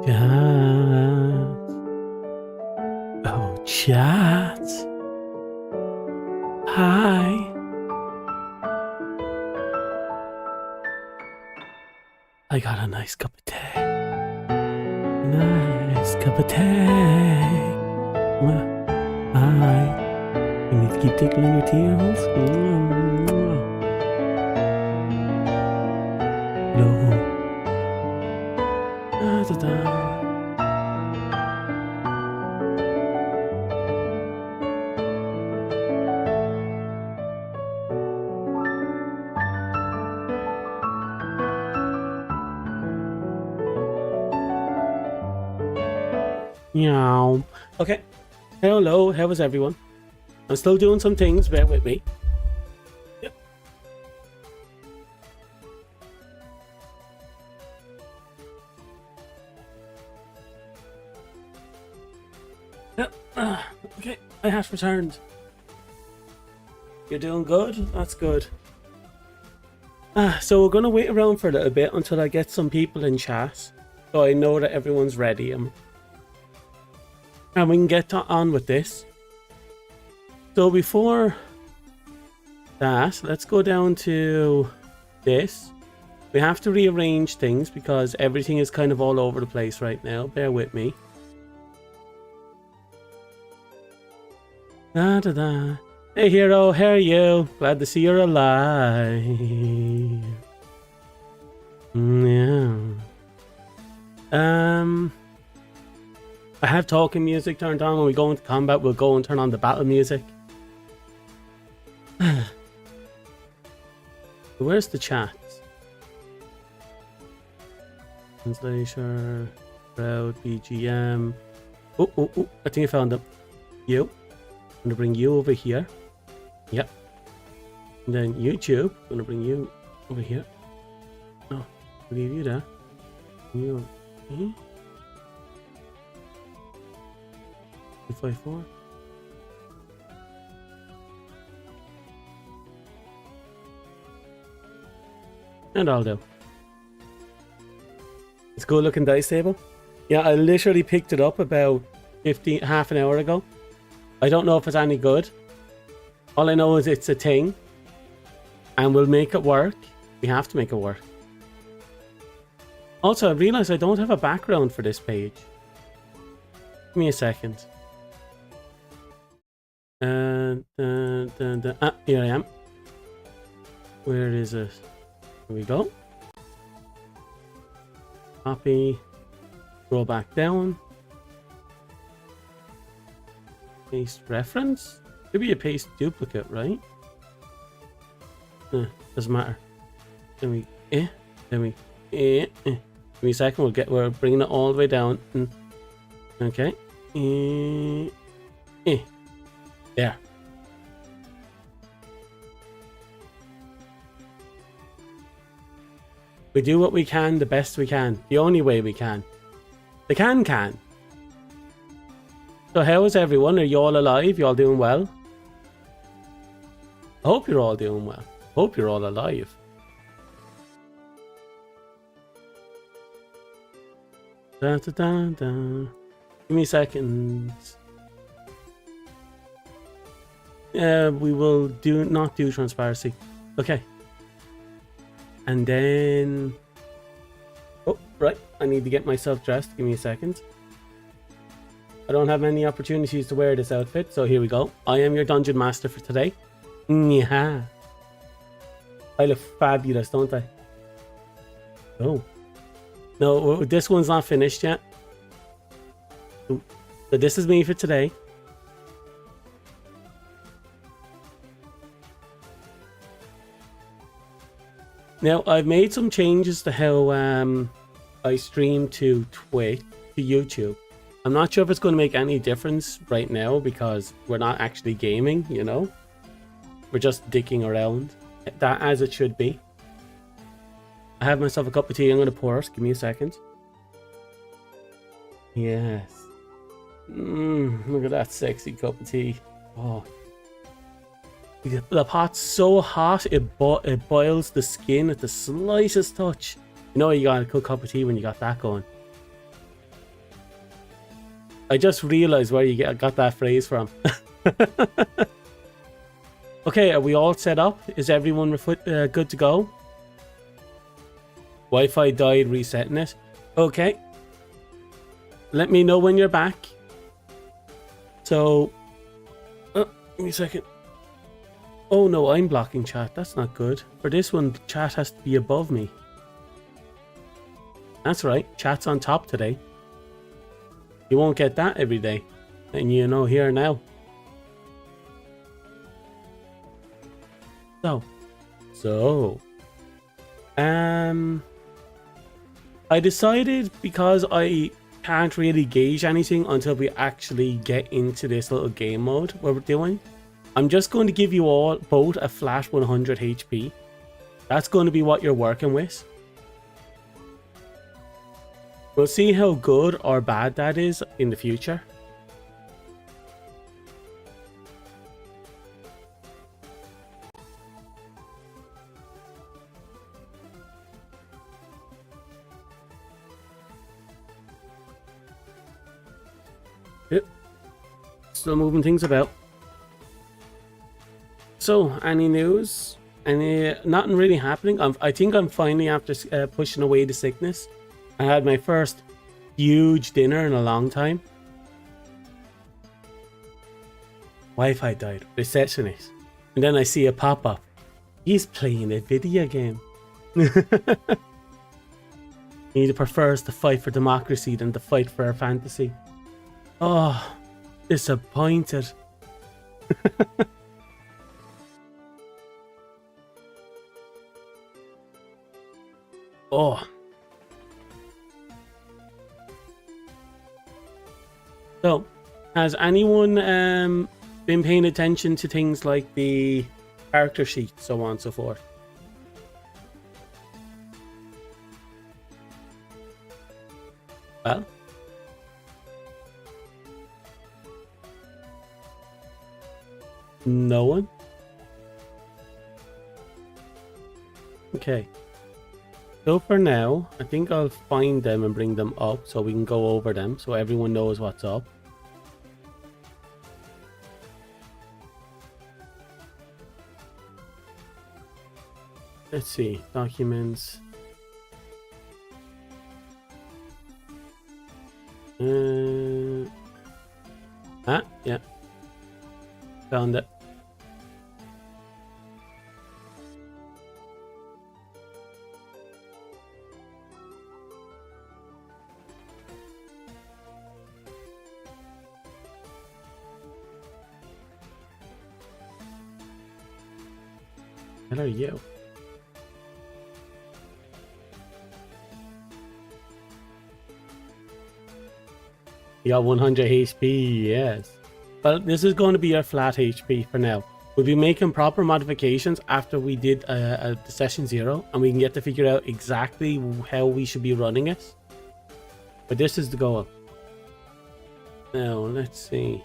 Chat. Oh, chat. Hi. I got a nice cup of tea. Nice cup of tea. Hi. You need to keep tickling your tea holes. No. Da, da, da. Meow. Okay. Hello, how is everyone? I'm still doing some things, bear with me. Yep. Okay, I have returned. You're doing good? That's good. So we're gonna wait around for a little bit until I get some people in chat, so I know that everyone's ready. And we can get on with this. So before that, let's go down to this. We have to rearrange things because everything is kind of all over the place right now. Bear with me. Da da da. Hey hero, how are you? Glad to see you're alive. Yeah. I have talking music turned on. When we go into combat, we'll go and turn on the battle music. Where's the chat? Translation, crowd, BGM. Oh, I think I found them. You. I'm gonna bring you over here. Yep. And then YouTube. I'm gonna bring you over here. Oh, leave you there. You. 254. And I'll do. It's a good looking dice table. Yeah, I literally picked it up about half an hour ago. I don't know if it's any good. All I know is it's a thing. And we'll make it work. We have to make it work. Also, I realized I don't have a background for this page. Give me a second. Here I am. Where is it? Here we go. Copy. Scroll back down. Paste reference? Could be a paste duplicate, right? Doesn't matter. Then we Give me a second. We're bringing it all the way down. Okay. There. We do what we can, the best we can, the only way we can. The can. So how is everyone? Are you all alive? You all doing well? I hope you're all doing well. Hope you're all alive. Da, da, da, da. Give me a second. We will not do transparency. Okay. And then... Oh, right. I need to get myself dressed. Give me a second. I don't have many opportunities to wear this outfit, so here we go. I am your dungeon master for today. Yeah. I look fabulous, don't I? Oh. No, this one's not finished yet. So this is me for today. Now, I've made some changes to how I stream to Twitch, to YouTube. I'm not sure if it's going to make any difference right now because we're not actually gaming, you know? We're just dicking around. That as it should be. I have myself a cup of tea. I'm going to pour it. Give me a second. Yes. Look at that sexy cup of tea. Oh. The pot's so hot, it boils the skin at the slightest touch. You know you got a good cup of tea when you got that going. I just realized where you got that phrase from. Okay, are we all set up? Is everyone good to go? Wi-Fi died, resetting it. Okay. Let me know when you're back. So, give me a second. Oh no, I'm blocking chat. That's not good. For this one, chat has to be above me. That's right. Chat's on top today. You won't get that every day. And you know, here now. So, I decided, because I can't really gauge anything until we actually get into this little game mode we're doing, I'm just going to give you all both a flat 100 HP. That's going to be what you're working with. We'll see how good or bad that is in the future. Yep. Still moving things about. So, any news? Nothing really happening. I think I'm finally, after pushing away the sickness, I had my first huge dinner in a long time. Wi-Fi died. Resetting it. And then I see a pop-up. He's playing a video game. He prefers to fight for democracy than to fight for a fantasy. Oh, disappointed. Oh. So, has anyone been paying attention to things like the character sheet, so on and so forth? Well, no one? Okay. So for now, I think I'll find them and bring them up so we can go over them so everyone knows what's up. Let's see, documents. Yeah. Found it. What are you? You got 100 HP, yes. Well, this is going to be our flat HP for now. We'll be making proper modifications after we did the session 0, and we can get to figure out exactly how we should be running it. But this is the goal. Now, let's see.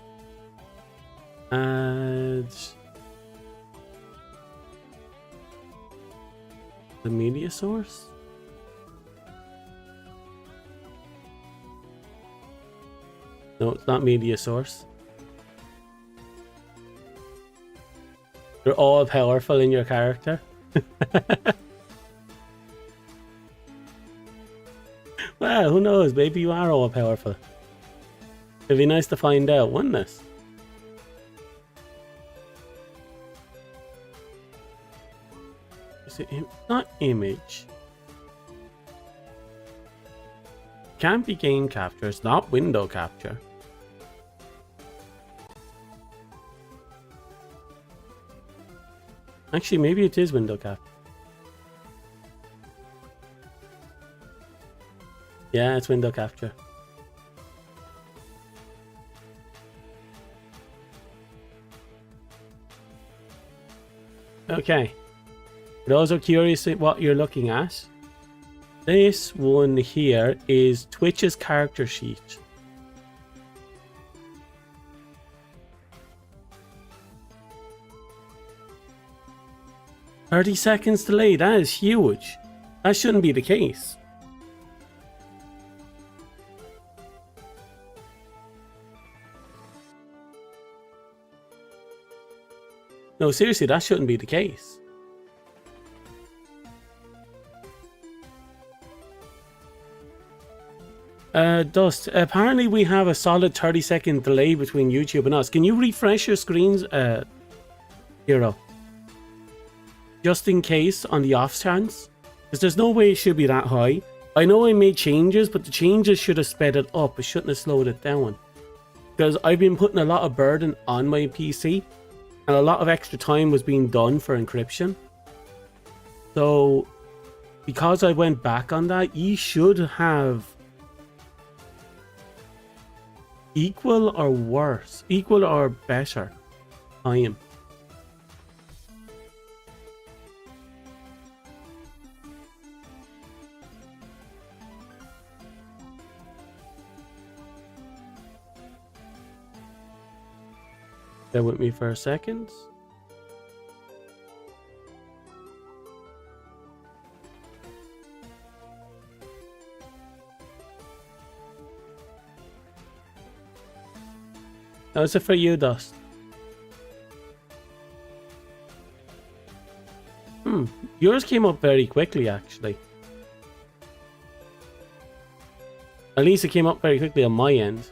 Add the media source. No, it's not media source. You're all powerful in your character. Well, who knows? Maybe you are all powerful. It'd be nice to find out, wouldn't it? Is it not image? Can't be game capture. It's not window capture. Actually, maybe it is window capture. Yeah, it's window capture. Okay. For those who are curious at what you're looking at, this one here is Twitch's character sheet. "30 seconds delay, that is huge. That shouldn't be the case." No, seriously, that shouldn't be the case. Dust, apparently we have a solid 30-second delay between YouTube and us. Can you refresh your screens, Hero? Just in case, on the off chance. Because there's no way it should be that high. I know I made changes, but the changes should have sped it up. It shouldn't have slowed it down. Because I've been putting a lot of burden on my PC. And a lot of extra time was being done for encryption. So, because I went back on that, you should have equal or worse, equal or better time. Bear with me for a second. How's it for you, Dust? Yours came up very quickly, actually. At least it came up very quickly on my end.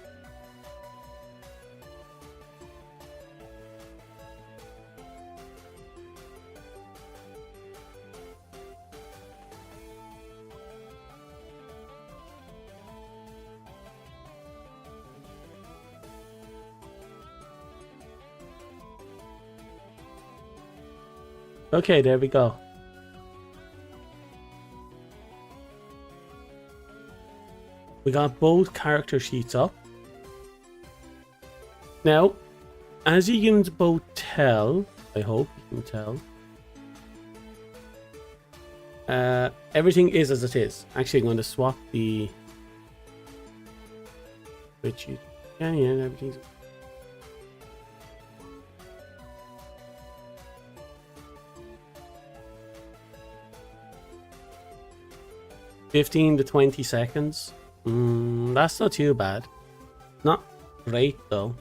Okay, there we go. We got both character sheets up. Now, as you can both tell, I hope you can tell, everything is as it is. Actually, I'm going to swap the... Yeah, everything's... $15 to 20 seconds. That's not too bad. Not great though.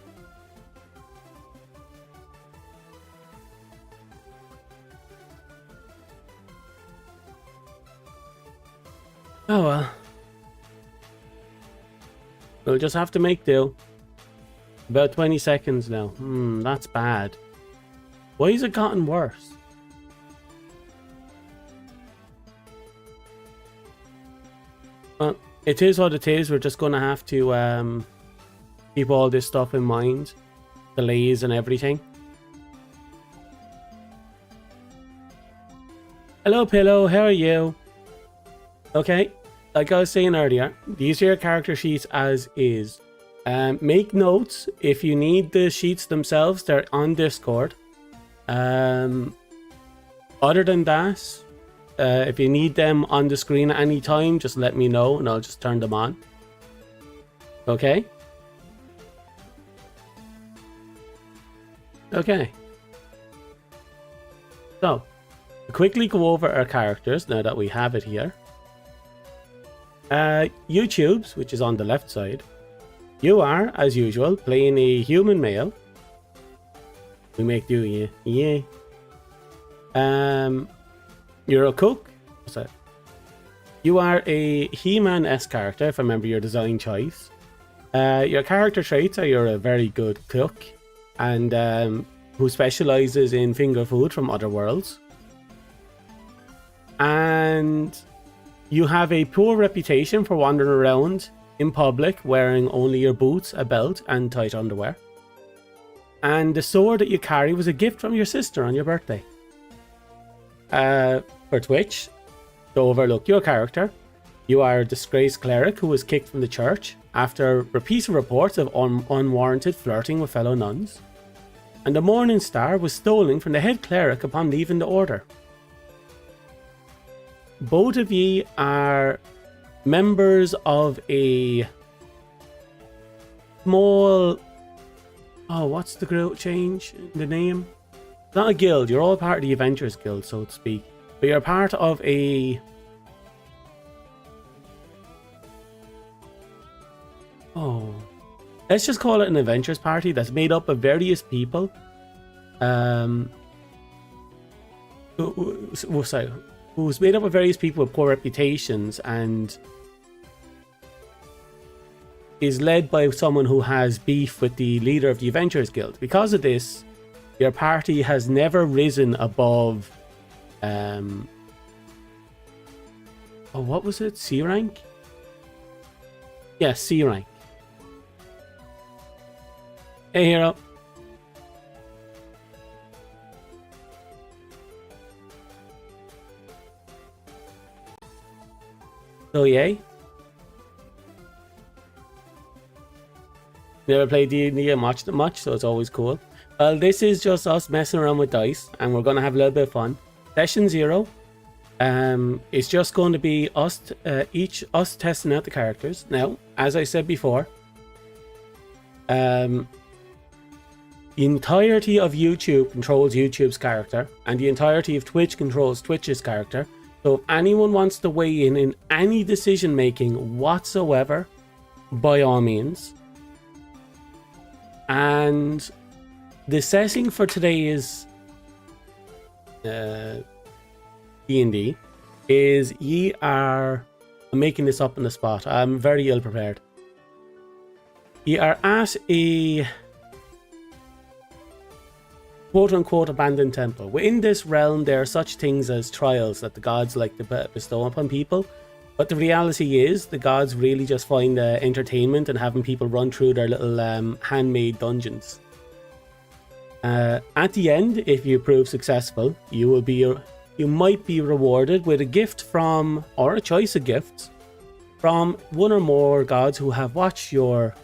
Oh well. We'll just have to make do. About 20 seconds now. That's bad. Why has it gotten worse? Well, it is what it is. We're just going to have to keep all this stuff in mind. Delays and everything. Hello, Pillow. How are you? Okay. Like I was saying earlier, these are your character sheets as is. Make notes. If you need the sheets themselves, they're on Discord. Other than that... if you need them on the screen at any time, just let me know and I'll just turn them on. Okay? Okay. So, to quickly go over our characters now that we have it here. YouTube's, which is on the left side. You are, as usual, playing a human male. We make do, yeah. You're a cook. What's that? You are a He-Man-esque character, if I remember your design choice. Your character traits are you're a very good cook and who specializes in finger food from other worlds. And you have a poor reputation for wandering around in public wearing only your boots, a belt, and tight underwear. And the sword that you carry was a gift from your sister on your birthday. For Twitch, to overlook your character, you are a disgraced cleric who was kicked from the church after repeated reports of unwarranted flirting with fellow nuns. And the Morning Star was stolen from the head cleric upon leaving the order. Both of ye are members of a small... Oh, what's the group change in the name? Not a guild, you're all part of the Adventurers Guild, so to speak. But you're part of a... Oh... Let's just call it an adventurers party that's made up of various people. who's made up of various people with poor reputations and is led by someone who has beef with the leader of the Adventurers Guild. Because of this, your party has never risen above what was it? C rank? Yeah, C rank. Hey, hero. So, yay. Never played D&D and watched it much, so it's always cool. Well, this is just us messing around with dice, and we're going to have a little bit of fun. Session 0. It's just going to be us testing out the characters. Now, as I said before, the entirety of YouTube controls YouTube's character, and the entirety of Twitch controls Twitch's character. So if anyone wants to weigh in any decision making whatsoever, by all means. And the setting for today is D&D is I'm making this up on the spot. I'm very ill prepared. You are at a quote-unquote abandoned temple. Within this realm, there are such things as trials that the gods like to bestow upon people. But the reality is, the gods really just find entertainment in having people run through their little handmade dungeons. At the end, if you prove successful, you might be rewarded with a gift from, or a choice of gifts, from one or more gods who have watched your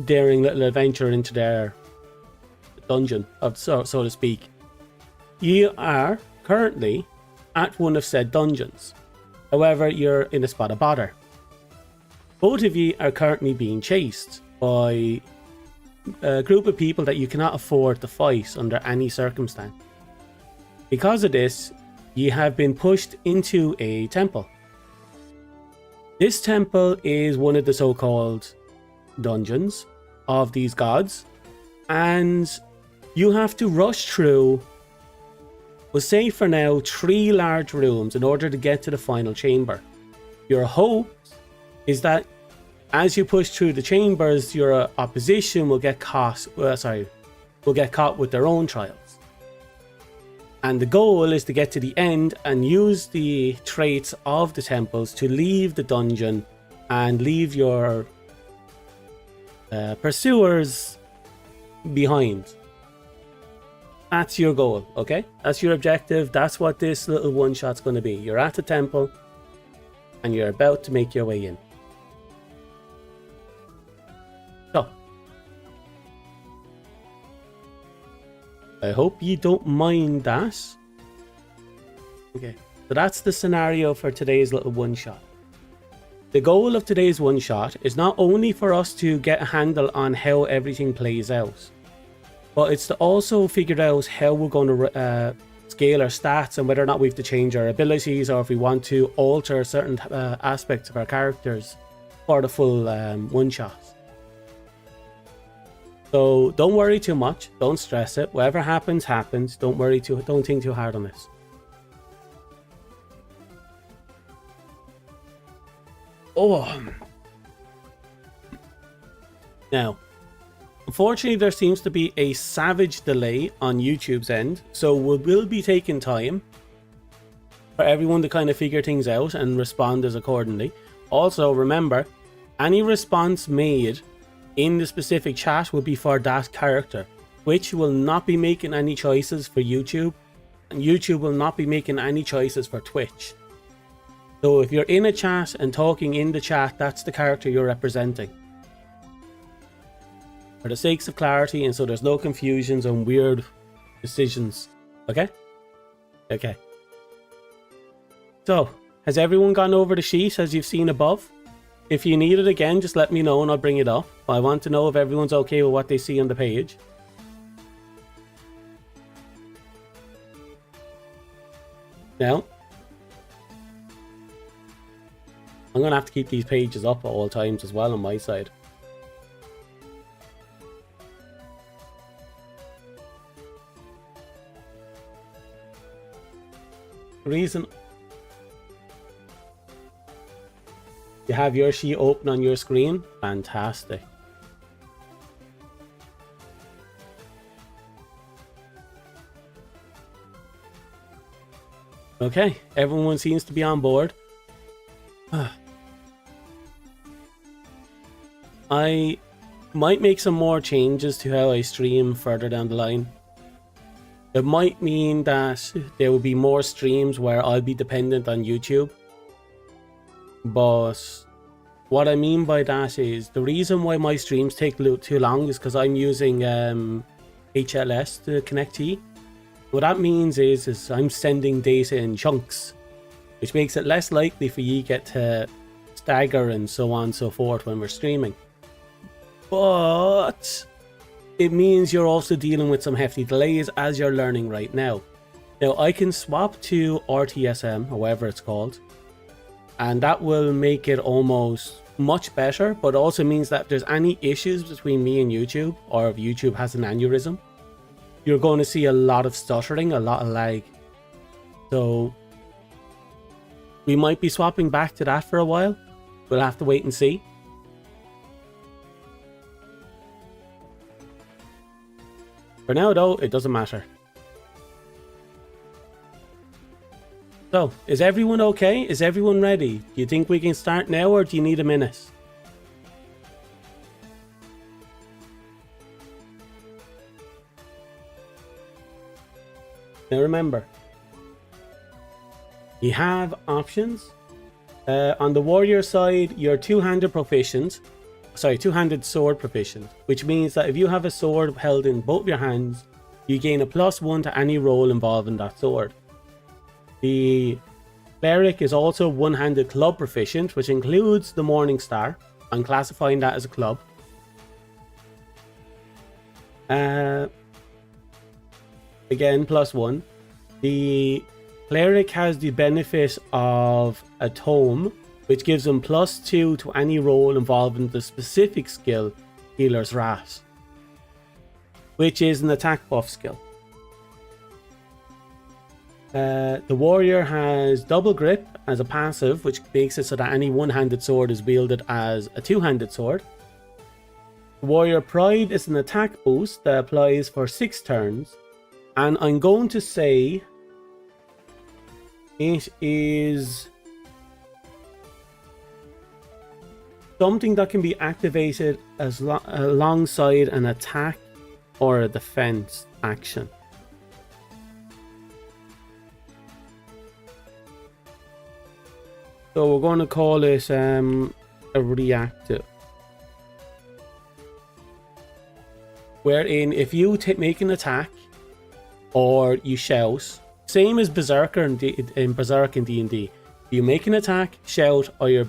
daring little adventure into their dungeon, so to speak. You are currently at one of said dungeons. However, you're in a spot of bother. Both of you are currently being chased by a group of people that you cannot afford to fight under any circumstance. Because of this, you have been pushed into a temple. This temple is one of the so-called dungeons of these gods, and you have to rush through, we'll say for now, 3 large rooms in order to get to the final chamber. Your hope is that as you push through the chambers, your opposition will get caught with their own trials. And the goal is to get to the end and use the traits of the temples to leave the dungeon and leave your pursuers behind. That's your goal, okay? That's your objective. That's what this little one-shot's going to be. You're at the temple, and you're about to make your way in. So, I hope you don't mind that. Okay, so that's the scenario for today's little one-shot. The goal of today's one-shot is not only for us to get a handle on how everything plays out, but it's to also figure out how we're going to scale our stats and whether or not we have to change our abilities, or if we want to alter certain aspects of our characters for the full one-shot. So don't worry too much. Don't stress it. Whatever happens, happens. Don't think too hard on this. Oh. Now, unfortunately, there seems to be a savage delay on YouTube's end, so we will be taking time for everyone to kind of figure things out and respond as accordingly. Also, remember, any response made in the specific chat will be for that character. Twitch will not be making any choices for YouTube, and YouTube will not be making any choices for Twitch. So if you're in a chat and talking in the chat, that's the character you're representing. For the sakes of clarity, and so there's no confusions and weird decisions. Okay? Okay. So, has everyone gone over the sheet as you've seen above? If you need it again, just let me know and I'll bring it up. I want to know if everyone's okay with what they see on the page. Now, I'm going to have to keep these pages up at all times as well on my side. reason you have your sheet open on your screen, fantastic. Okay, everyone seems to be on board. I might make some more changes to how I stream further down the line. It might mean that there will be more streams where I'll be dependent on YouTube. But what I mean by that is the reason why my streams take too long is because I'm using HLS to connect to. What that means is I'm sending data in chunks, which makes it less likely for you get to stagger and so on and so forth when we're streaming. But it means you're also dealing with some hefty delays as you're learning right now. Now I can swap to RTSM, however it's called, and that will make it almost much better, but also means that if there's any issues between me and YouTube, or if YouTube has an aneurysm, you're going to see a lot of stuttering, a lot of lag. So we might be swapping back to that for a while. We'll have to wait and see. For now though, it doesn't matter. So, is everyone okay? Is everyone ready? Do you think we can start now, or do you need a minute? Now remember, you have options. On the warrior side, you're two-handed sword proficient, which means that if you have a sword held in both your hands, you gain a +1 to any roll involving that sword. The cleric is also one-handed club proficient, which includes the Morning Star. I'm classifying that as a club. Again, +1. The cleric has the benefit of a tome, which gives them +2 to any roll involving the specific skill Healer's Wrath, which is an attack buff skill. The warrior has double grip as a passive, which makes it so that any one-handed sword is wielded as a two-handed sword. Warrior Pride is an attack boost that applies for 6 turns. And I'm going to say it is something that can be activated as alongside an attack or a defense action. So we're going to call it a reactive. Wherein if you make an attack or you shout, same as Berserker in Berserk in D&D. You make an attack, shout, or you're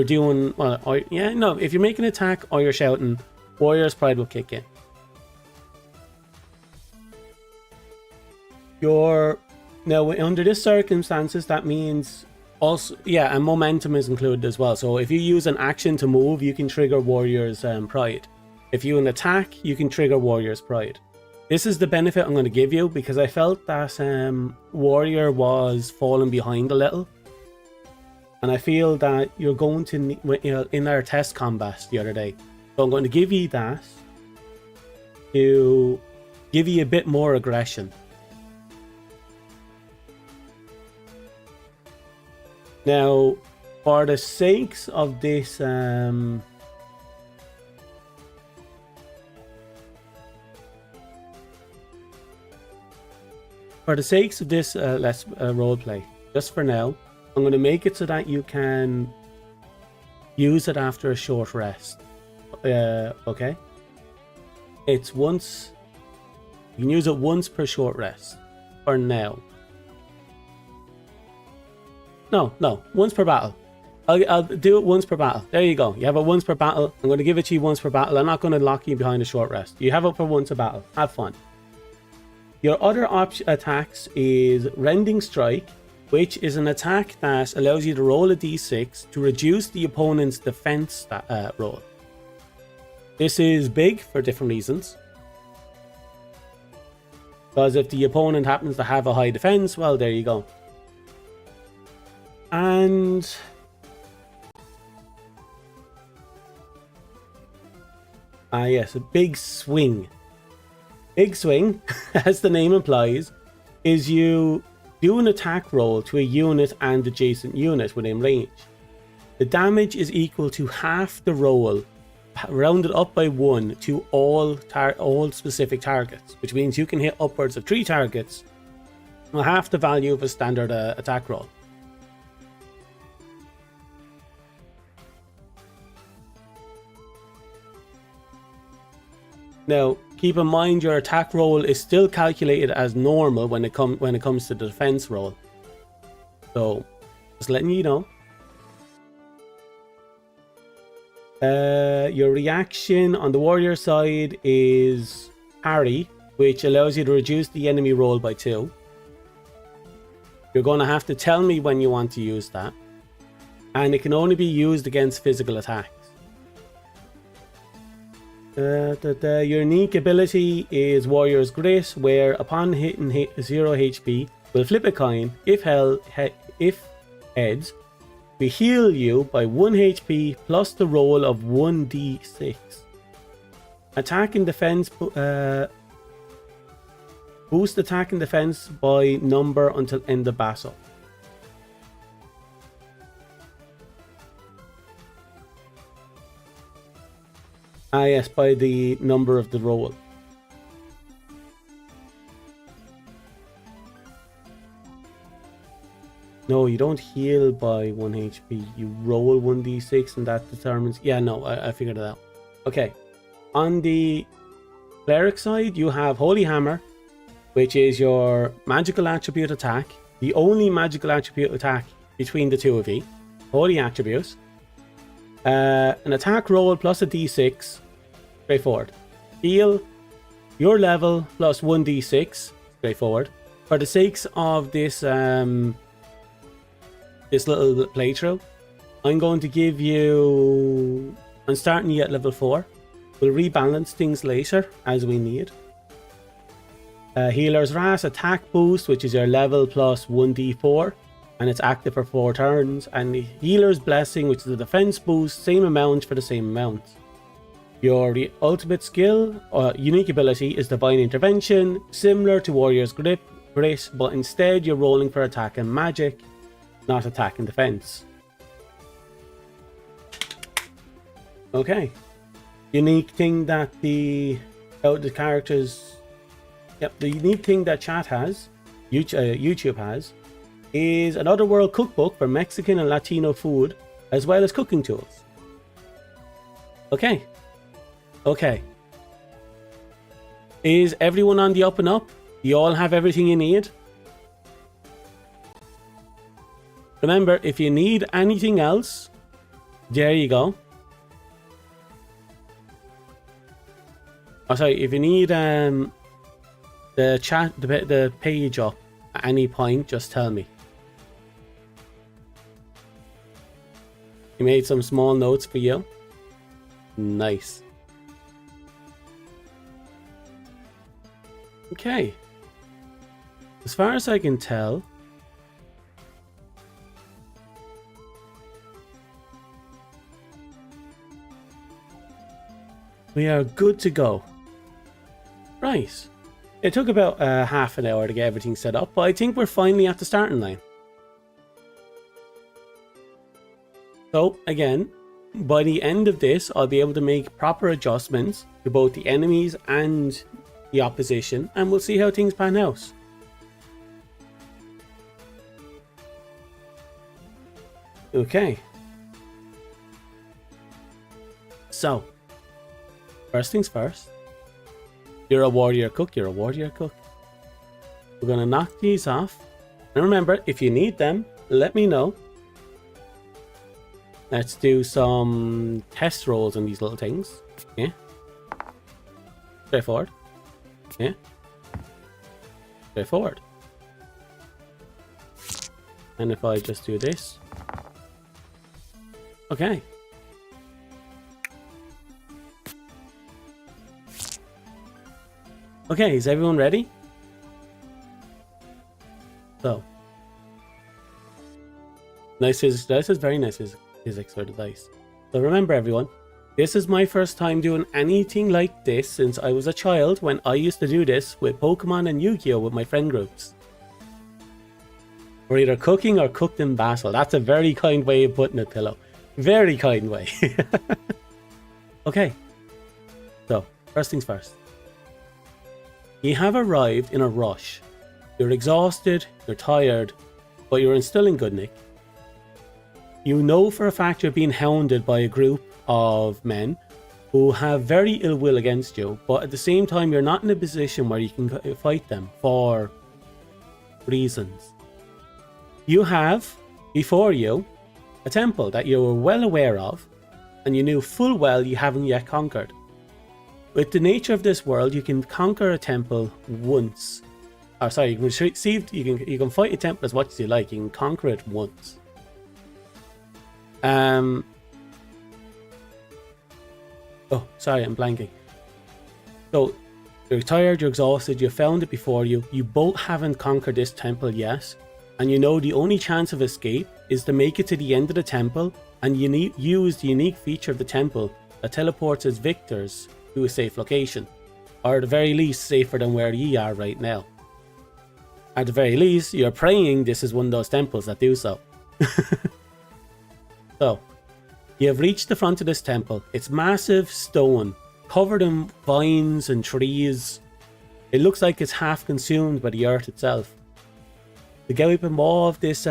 doing if you make an attack or you're shouting, Warrior's Pride will kick in. Now under this circumstances, that means also and momentum is included as well. So if you use an action to move, you can trigger Warrior's Pride. If you an attack, you can trigger Warrior's Pride. This is the benefit I'm going to give you because I felt that Warrior was falling behind a little. And I feel that you're going to, in our test combat the other day. So I'm going to give you that to give you a bit more aggression. Now, for the sakes of this let's roleplay. Just for now, I'm going to make it so that you can use it after a short rest. Okay? It's once. You can use it once per short rest. For now. No, once per battle. I'll do it once per battle. There you go. You have it once per battle. I'm going to give it to you once per battle. I'm not going to lock you behind a short rest. You have it for once a battle. Have fun. Your other attacks is Rending Strike, which is an attack that allows you to roll a d6 to reduce the opponent's defense roll. This is big for different reasons. Because if the opponent happens to have a high defense, well, there you go. And yes, a big swing. Big swing, as the name implies, is you do an attack roll to a unit and adjacent unit within range. The damage is equal to half the roll, rounded up by 1 to all specific targets, which means you can hit upwards of 3 targets, or half the value of a standard attack roll. Now, keep in mind your attack roll is still calculated as normal when it comes to the defense roll. So, just letting you know. Your reaction on the warrior side is parry, which allows you to reduce the enemy roll by 2. You're going to have to tell me when you want to use that. And it can only be used against physical attacks. Your unique ability is Warrior's Grit, where upon hitting 0 HP, we'll flip a coin. If heads, we heal you by 1 HP plus the roll of 1d6. Attack and defense boost attack and defense by number until end of battle. Yes, by the number of the roll. No, you don't heal by 1 HP. You roll 1d6 and that determines... Yeah, no, I figured it out. Okay. On the cleric side, you have Holy Hammer, which is your magical attribute attack. The only magical attribute attack between the two of you. Holy attributes. An attack roll plus a d6. Straightforward. Heal your level plus 1d6. Straightforward. For the sakes of this this little playthrough, I'm going to give you... I'm starting you at level 4. We'll rebalance things later as we need. Healer's Wrath attack boost, which is your level plus 1d4, and it's active for 4 turns. And the Healer's Blessing, which is a defense boost, same amount for the same amount. Your ultimate skill or unique ability is Divine Intervention, similar to Warrior's Grit, but instead you're rolling for attack and magic, not attack and defense. Okay. Unique thing that the characters... Yep, the unique thing that chat has, YouTube has, is an Otherworld cookbook for Mexican and Latino food, as well as cooking tools. Okay. Okay. Is everyone on the up and up? You all have everything you need? Remember, if you need anything else, there you go. Oh, sorry, if you need the chat, the page up at any point, just tell me. You made some small notes for you. Nice. Okay. As far as I can tell, we are good to go. Right. It took about half an hour to get everything set up, but I think we're finally at the starting line. So, again, by the end of this, I'll be able to make proper adjustments to both the enemies and the opposition, and we'll see how things pan out. Okay. So, first things first. You're a warrior cook, you're a warrior cook. We're going to knock these off. And remember, if you need them, let me know. Let's do some test rolls on these little things. Yeah. Straightforward. Yeah. Straightforward. And if I just do this. Okay. Okay, is everyone ready? So, nice is very nice physics for the dice. So remember everyone, this is my first time doing anything like this since I was a child when I used to do this with Pokemon and Yu-Gi-Oh with my friend groups. We're either cooking or cooked in battle. That's a very kind way of putting it, Pillow. Very kind way. Okay. So, first things first. You have arrived in a rush. You're exhausted, you're tired, but you're still in good nick. You know for a fact you're being hounded by a group of men who have very ill will against you, but at the same time you're not in a position where you can fight them for reasons. You have before you a temple that you were well aware of and you knew full well you haven't yet conquered. With the nature of this world, you can conquer a temple once. Or sorry, you can fight a temple as much as you like. You can conquer it once. Oh, sorry, I'm blanking. So, you're tired, you're exhausted, you found it before you. You both haven't conquered this temple yet. And you know the only chance of escape is to make it to the end of the temple and use the unique feature of the temple that teleports its victors to a safe location. Or at the very least, safer than where ye are right now. At the very least, you're praying this is one of those temples that do so. So, you have reached the front of this temple. It's massive stone, covered in vines and trees. It looks like it's half consumed by the earth itself. The galloping wall of this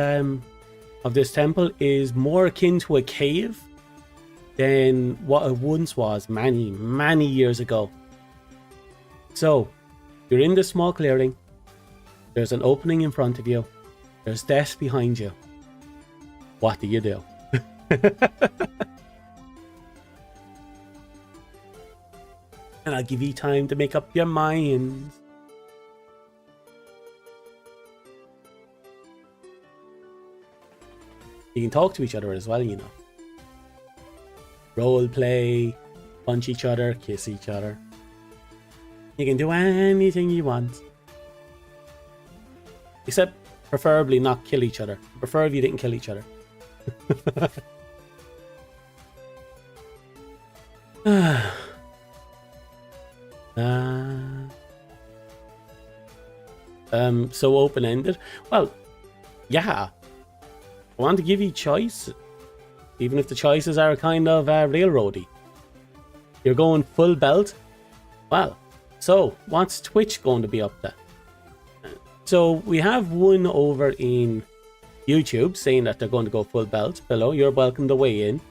temple is more akin to a cave than what it once was many, many years ago. So, you're in this small clearing. There's an opening in front of you. There's death behind you. What do you do? And I'll give you time to make up your minds. You can talk to each other as well, you know. Role play, punch each other, kiss each other. You can do anything you want. Except, preferably not kill each other. Prefer if you didn't kill each other. So open-ended. Well, yeah. I want to give you choice, even if the choices are kind of railroady. You're going full belt. Well, so what's Twitch going to be up to? So we have one over in YouTube saying that they're going to go full belt. Below, you're welcome to weigh in.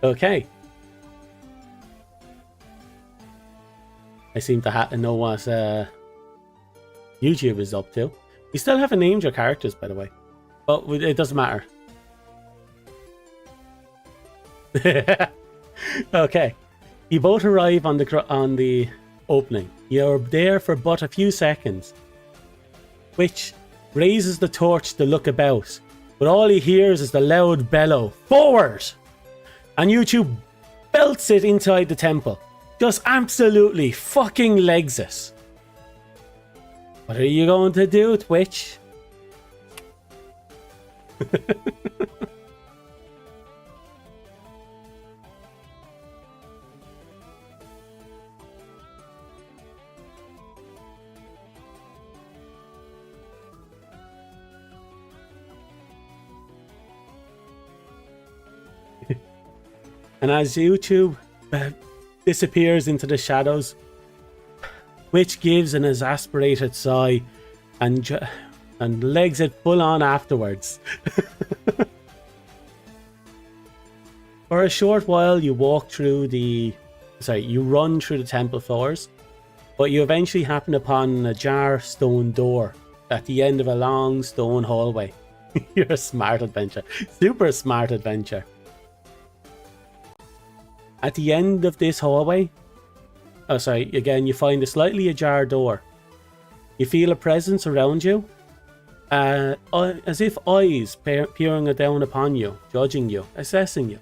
Okay. I seem to know what YouTube is up to. You still haven't named your characters, by the way. But it doesn't matter. Okay. You both arrive on the opening. You're there for but a few seconds, which raises the torch to look about. But all he hears is the loud bellow, "Forward!" And YouTube belts it inside the temple. Just absolutely fucking legs it. What are you going to do, Twitch? And as YouTube disappears into the shadows, Twitch gives an exasperated sigh and legs it full on afterwards. For a short while, you run through the temple floors, but you eventually happen upon an ajar stone door at the end of a long stone hallway. You're a smart adventure. Super smart adventure. At the end of this hallway, you find a slightly ajar door. You feel a presence around you, as if eyes peering down upon you, judging you, assessing you.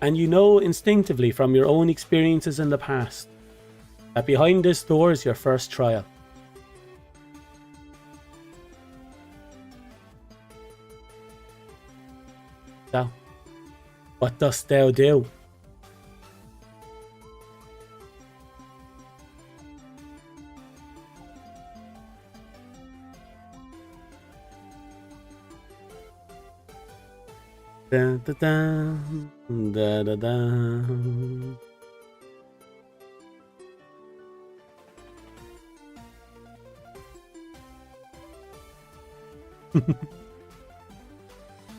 And you know instinctively from your own experiences in the past that behind this door is your first trial. thou? What dost thou do? Da, da, da, da, da, da.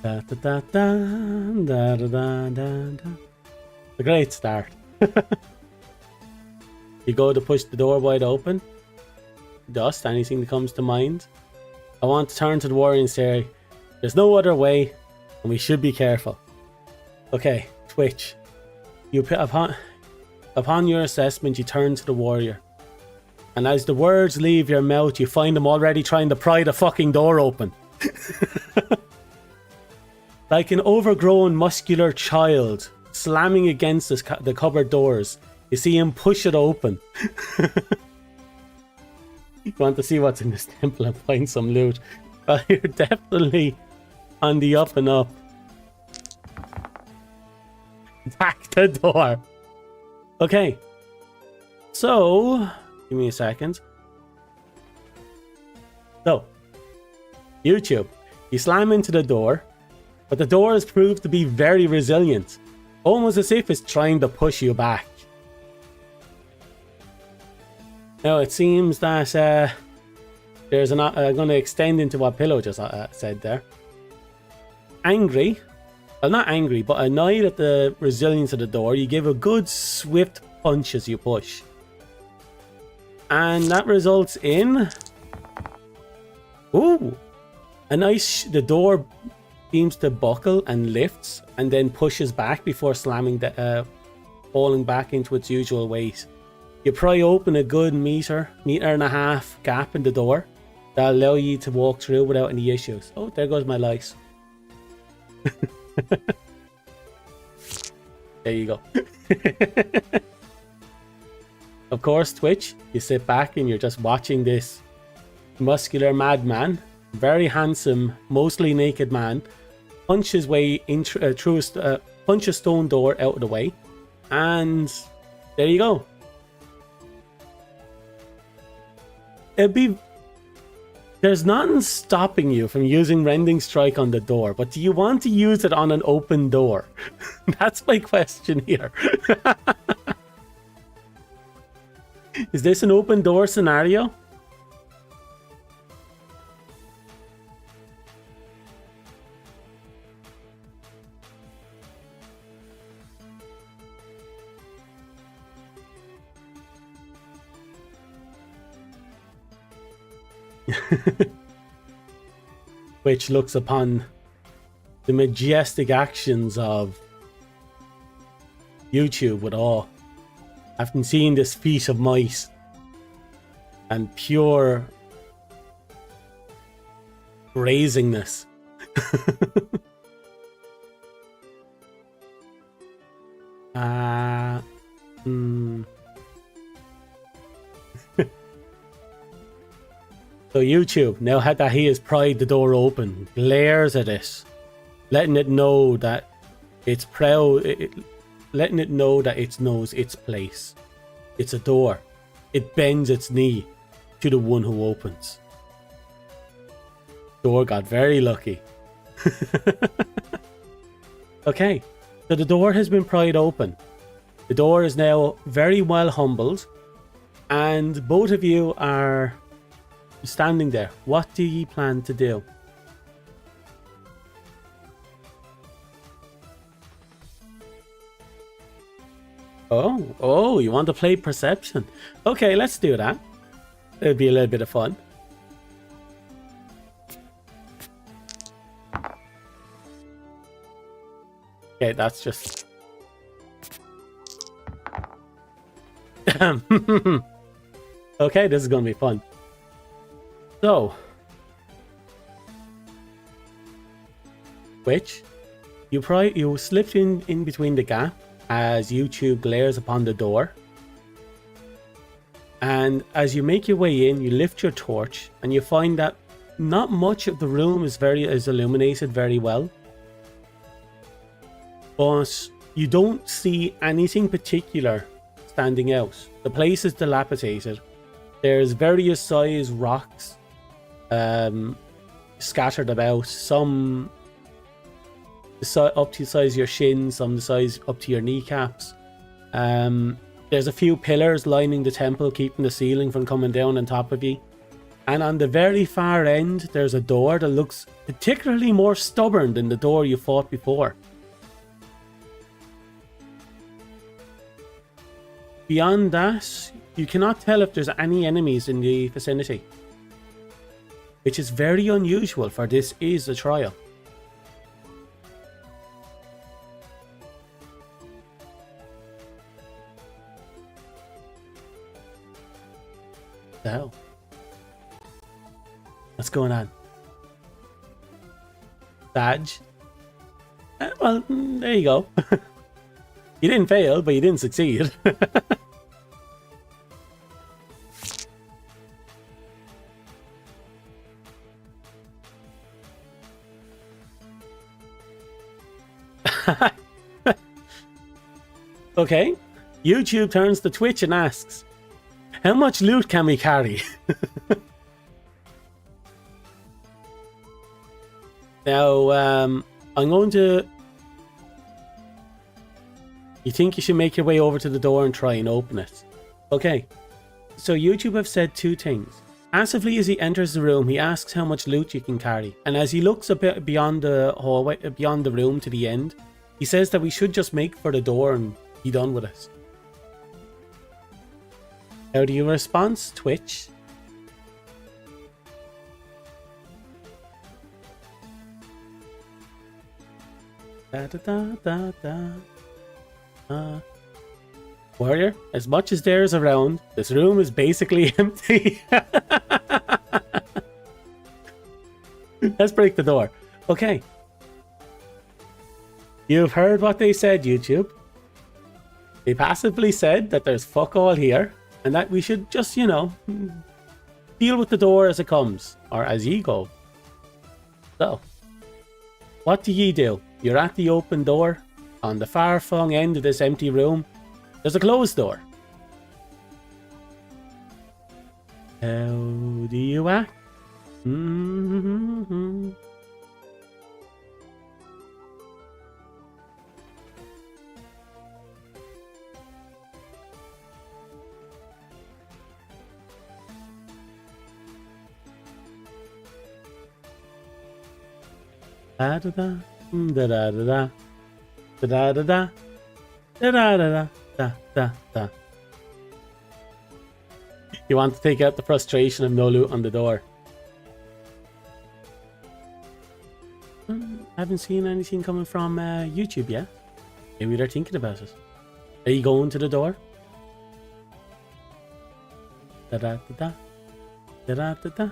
Da, da, da, da, da, da, da, da. A great start. You go to push the door wide open. Dust, anything that comes to mind. I want to turn to the warrior and say, there's no other way, and we should be careful. Okay, Twitch. Upon your assessment, you turn to the warrior. And as the words leave your mouth, you find him already trying to pry the fucking door open. Like an overgrown, muscular child slamming against the cupboard doors, you see him push it open. You want to see what's in this temple and find some loot? Well, you're definitely on the up and up. Back the door. Okay. So, give me a second. So, YouTube. You slam into the door, but the door has proved to be very resilient. Almost as if it's trying to push you back. Now, it seems that there's an... I'm going to extend into what Pillow just said there. Angry. Well, not angry, but annoyed at the resilience of the door, you give a good swift punch as you push. And that results in... Ooh! A nice... The door seems to buckle and lifts, and then pushes back before slamming falling back into its usual weight. You pry open a good meter and a half gap in the door that'll allow you to walk through without any issues. Oh, there goes my lice. There you go. Of course, Twitch, you sit back and you're just watching this muscular madman, very handsome, mostly naked man, punch his way in through punch a stone door out of the way, and there you go. There's nothing stopping you from using Rending Strike on the door, but do you want to use it on an open door? That's my question here. Is this an open door scenario? Which looks upon the majestic actions of YouTube with awe. Having seen this feat of might and pure brazingness. So YouTube, now that he has pried the door open, glares at it, letting it know that it's proud, letting it know that it knows its place. It's a door. It bends its knee to the one who opens. Door got very lucky. Okay, so the door has been pried open. The door is now very well humbled, and both of you are standing there. What do ye plan to do? Oh, you want to play perception? Okay, let's do that. It'll be a little bit of fun. Okay, that's just... Okay, this is gonna be fun. So, which you slipped in between the gap as YouTube glares upon the door, and as you make your way in, you lift your torch and you find that not much of the room is illuminated very well. but you don't see anything particular standing out. The place is dilapidated. There's various size rocks scattered about, some up to the size of your shins, some the size up to your kneecaps. There's a few pillars lining the temple, keeping the ceiling from coming down on top of you. And on the very far end, there's a door that looks particularly more stubborn than the door you fought before. Beyond that, you cannot tell if there's any enemies in the vicinity, which is very unusual, for this is a trial. What the hell? What's going on? Badge? Well, there you go. You didn't fail, but you didn't succeed. Okay. YouTube turns to Twitch and asks, how much loot can we carry? Now, I'm going to... You think you should make your way over to the door and try and open it. Okay. So YouTube have said two things. Passively, as he enters the room, he asks how much loot you can carry. And as he looks a bit beyond the hallway, beyond the room to the end, he says that we should just make for the door and be done with it. How do you respond, Twitch? Da da da da da. Warrior, as much as there is around, this room is basically empty. Let's break the door. Okay. You've heard what they said, YouTube. They passively said that there's fuck all here, and that we should just, you know, deal with the door as it comes, or as ye go. So, what do ye do? You're at the open door. On the far flung end of this empty room, there's a closed door. How do you act? Mm-hmm. Da da da da da da da da da da da da da da da. You want to take out the frustration of no loot on the door. Haven't seen anything coming from YouTube yet. Maybe they're thinking about it. Are you going to the door? Da da da da da da da.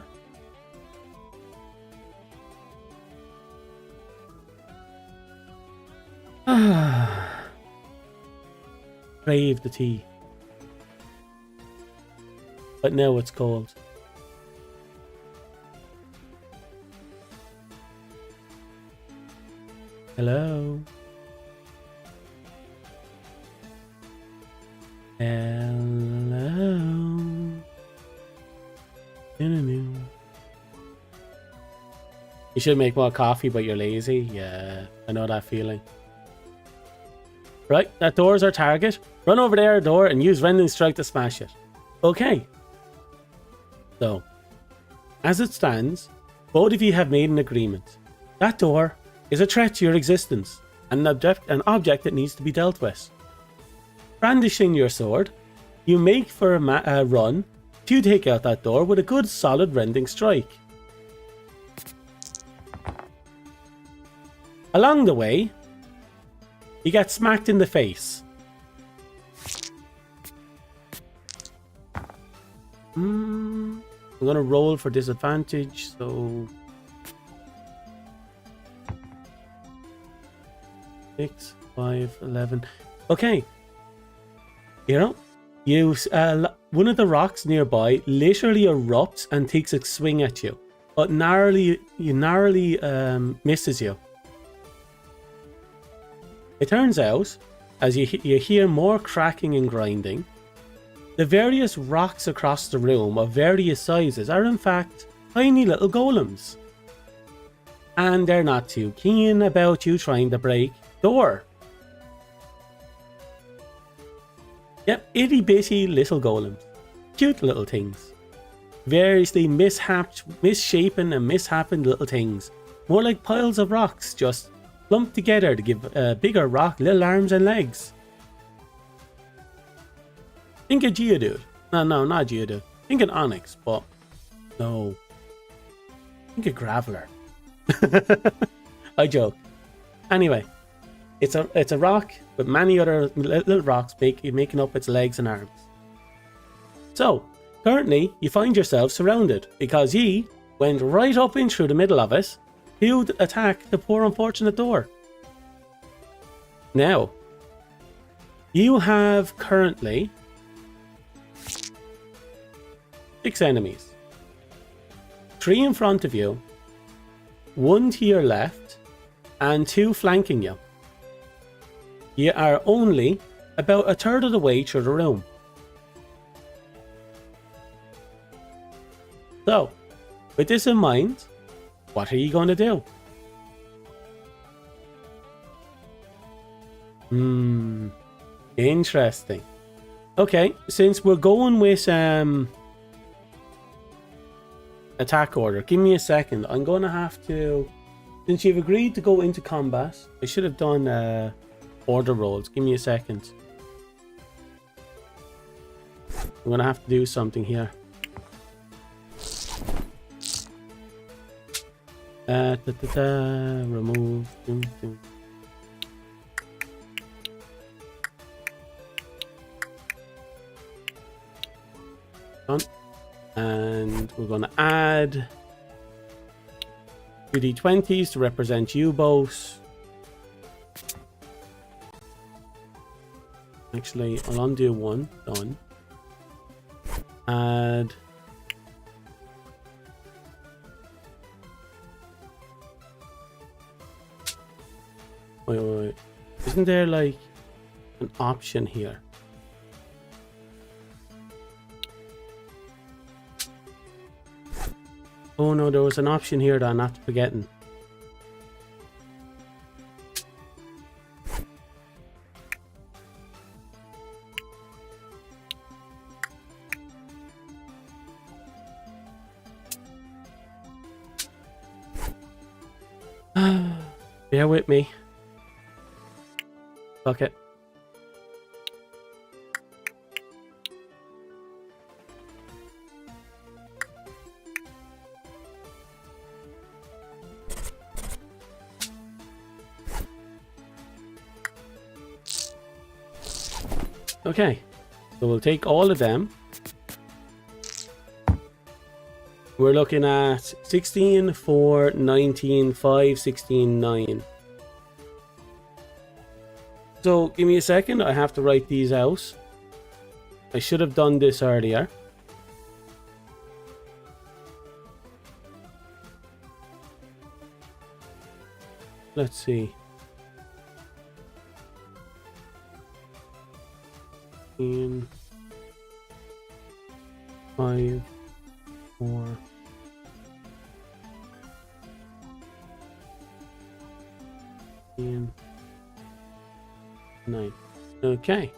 Crave the tea. But now it's cold. Hello. Hello. You should make more coffee, but you're lazy. Yeah, I know that feeling. Right, that door's our target. Run over there, door, and use Rending Strike to smash it. Okay. So, as it stands, both of you have made an agreement. That door is a threat to your existence, and an object that needs to be dealt with. Brandishing your sword, you make for a run to take out that door with a good solid Rending Strike. Along the way, you get smacked in the face. I'm gonna roll for disadvantage, so 6, 5, 11. Okay. You know, one of the rocks nearby literally erupts and takes a swing at you, but narrowly misses you. It turns out, as you hear more cracking and grinding, the various rocks across the room of various sizes are in fact tiny little golems. And they're not too keen about you trying to break the door. Yep, itty bitty little golems. Cute little things. Variously misshapen and mishappened little things. More like piles of rocks just lumped together to give a bigger rock little arms and legs. Think a Geodude. No, not Geodude. Think an Onyx, but no. Think a Graveler. I joke. Anyway, it's a rock with many other little rocks making up its legs and arms. So, currently, you find yourself surrounded because ye went right up in through the middle of it to attack the poor unfortunate door. Now, you have currently 6 enemies. 3 in front of you, 1 to your left, and 2 flanking you. You are only about a third of the way through the room. So, with this in mind, what are you going to do? Interesting. Okay, since we're going with attack order, give me a second. I'm going to have to, since you've agreed to go into combat, I should have done order rolls. Give me a second. I'm going to have to do something here. Remove. Done. And we're going to add 2d20s to represent you both. Actually, I'll undo 1. Done. Add wait. Isn't there like an option here? Oh no, there was an option here that I'm not forgetting. Bear with me. Fuck it. Okay, so we'll take all of them. We're looking at 16, 4, 19, 5, 16, 9. So give me a second, I have to write these out. I should have done this earlier. Let's see. 5, 4. 9. Okay.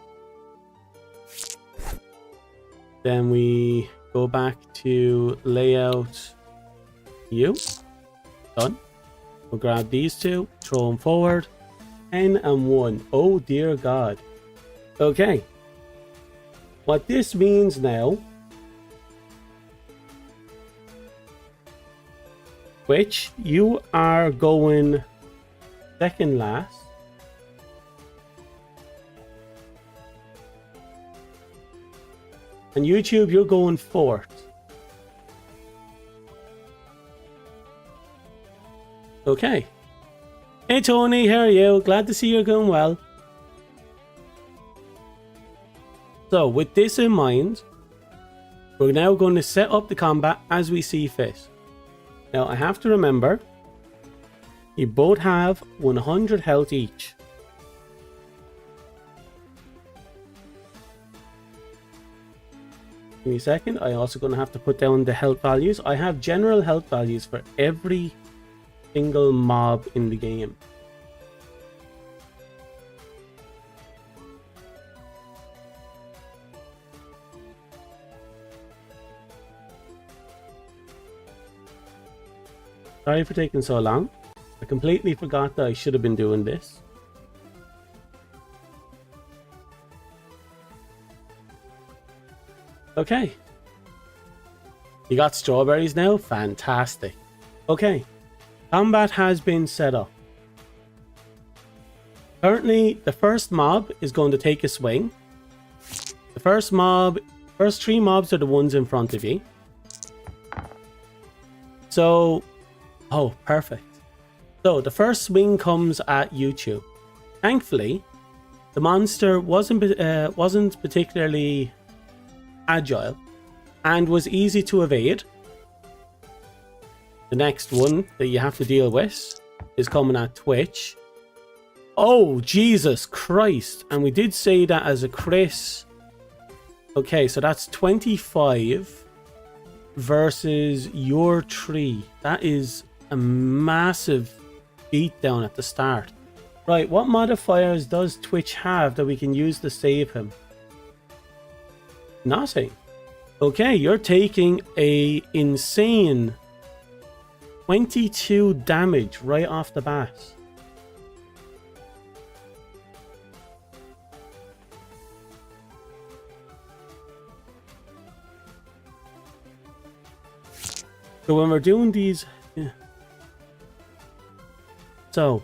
Then we go back to layout you. Done. We'll grab these 2, throw them forward. 10 and 1. Oh dear God. Okay. What this means now, which you are going second last. And YouTube, you're going 4th. Okay. Hey Tony, how are you? Glad to see you're going well. So, with this in mind, we're now going to set up the combat as we see fit. Now, I have to remember, you both have 100 health each. Give me a second. I'm also going to have to put down the health values. I have general health values for every single mob in the game. Sorry for taking so long. I completely forgot that I should have been doing this. Okay. You got strawberries now? Fantastic. Okay. Combat has been set up. Currently, the first mob is going to take a swing. The first three mobs are the ones in front of you. So, oh, perfect. So, the first swing comes at YouTube. Thankfully, the monster wasn't particularly agile and was easy to evade. The next one that you have to deal with is coming at Twitch. Oh, Jesus Christ. And we did say that as a crit. Okay, so that's 25 versus your 3. That is a massive beatdown at the start. Right, what modifiers does Twitch have that we can use to save him? Nothing. Okay, you're taking a insane 22 damage right off the bat. So when we're doing these... Yeah. So,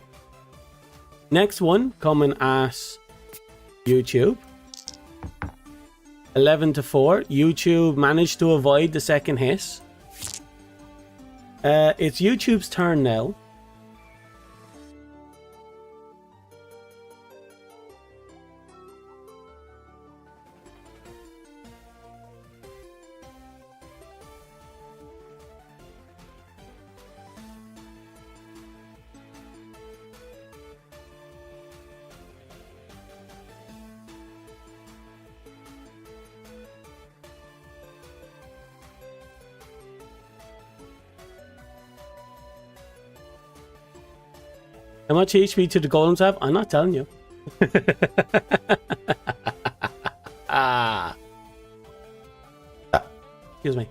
next one coming at YouTube. 11-4. YouTube managed to avoid the second hit. It's YouTube's turn now. How much HP do the golems have? I'm not telling you. Excuse me.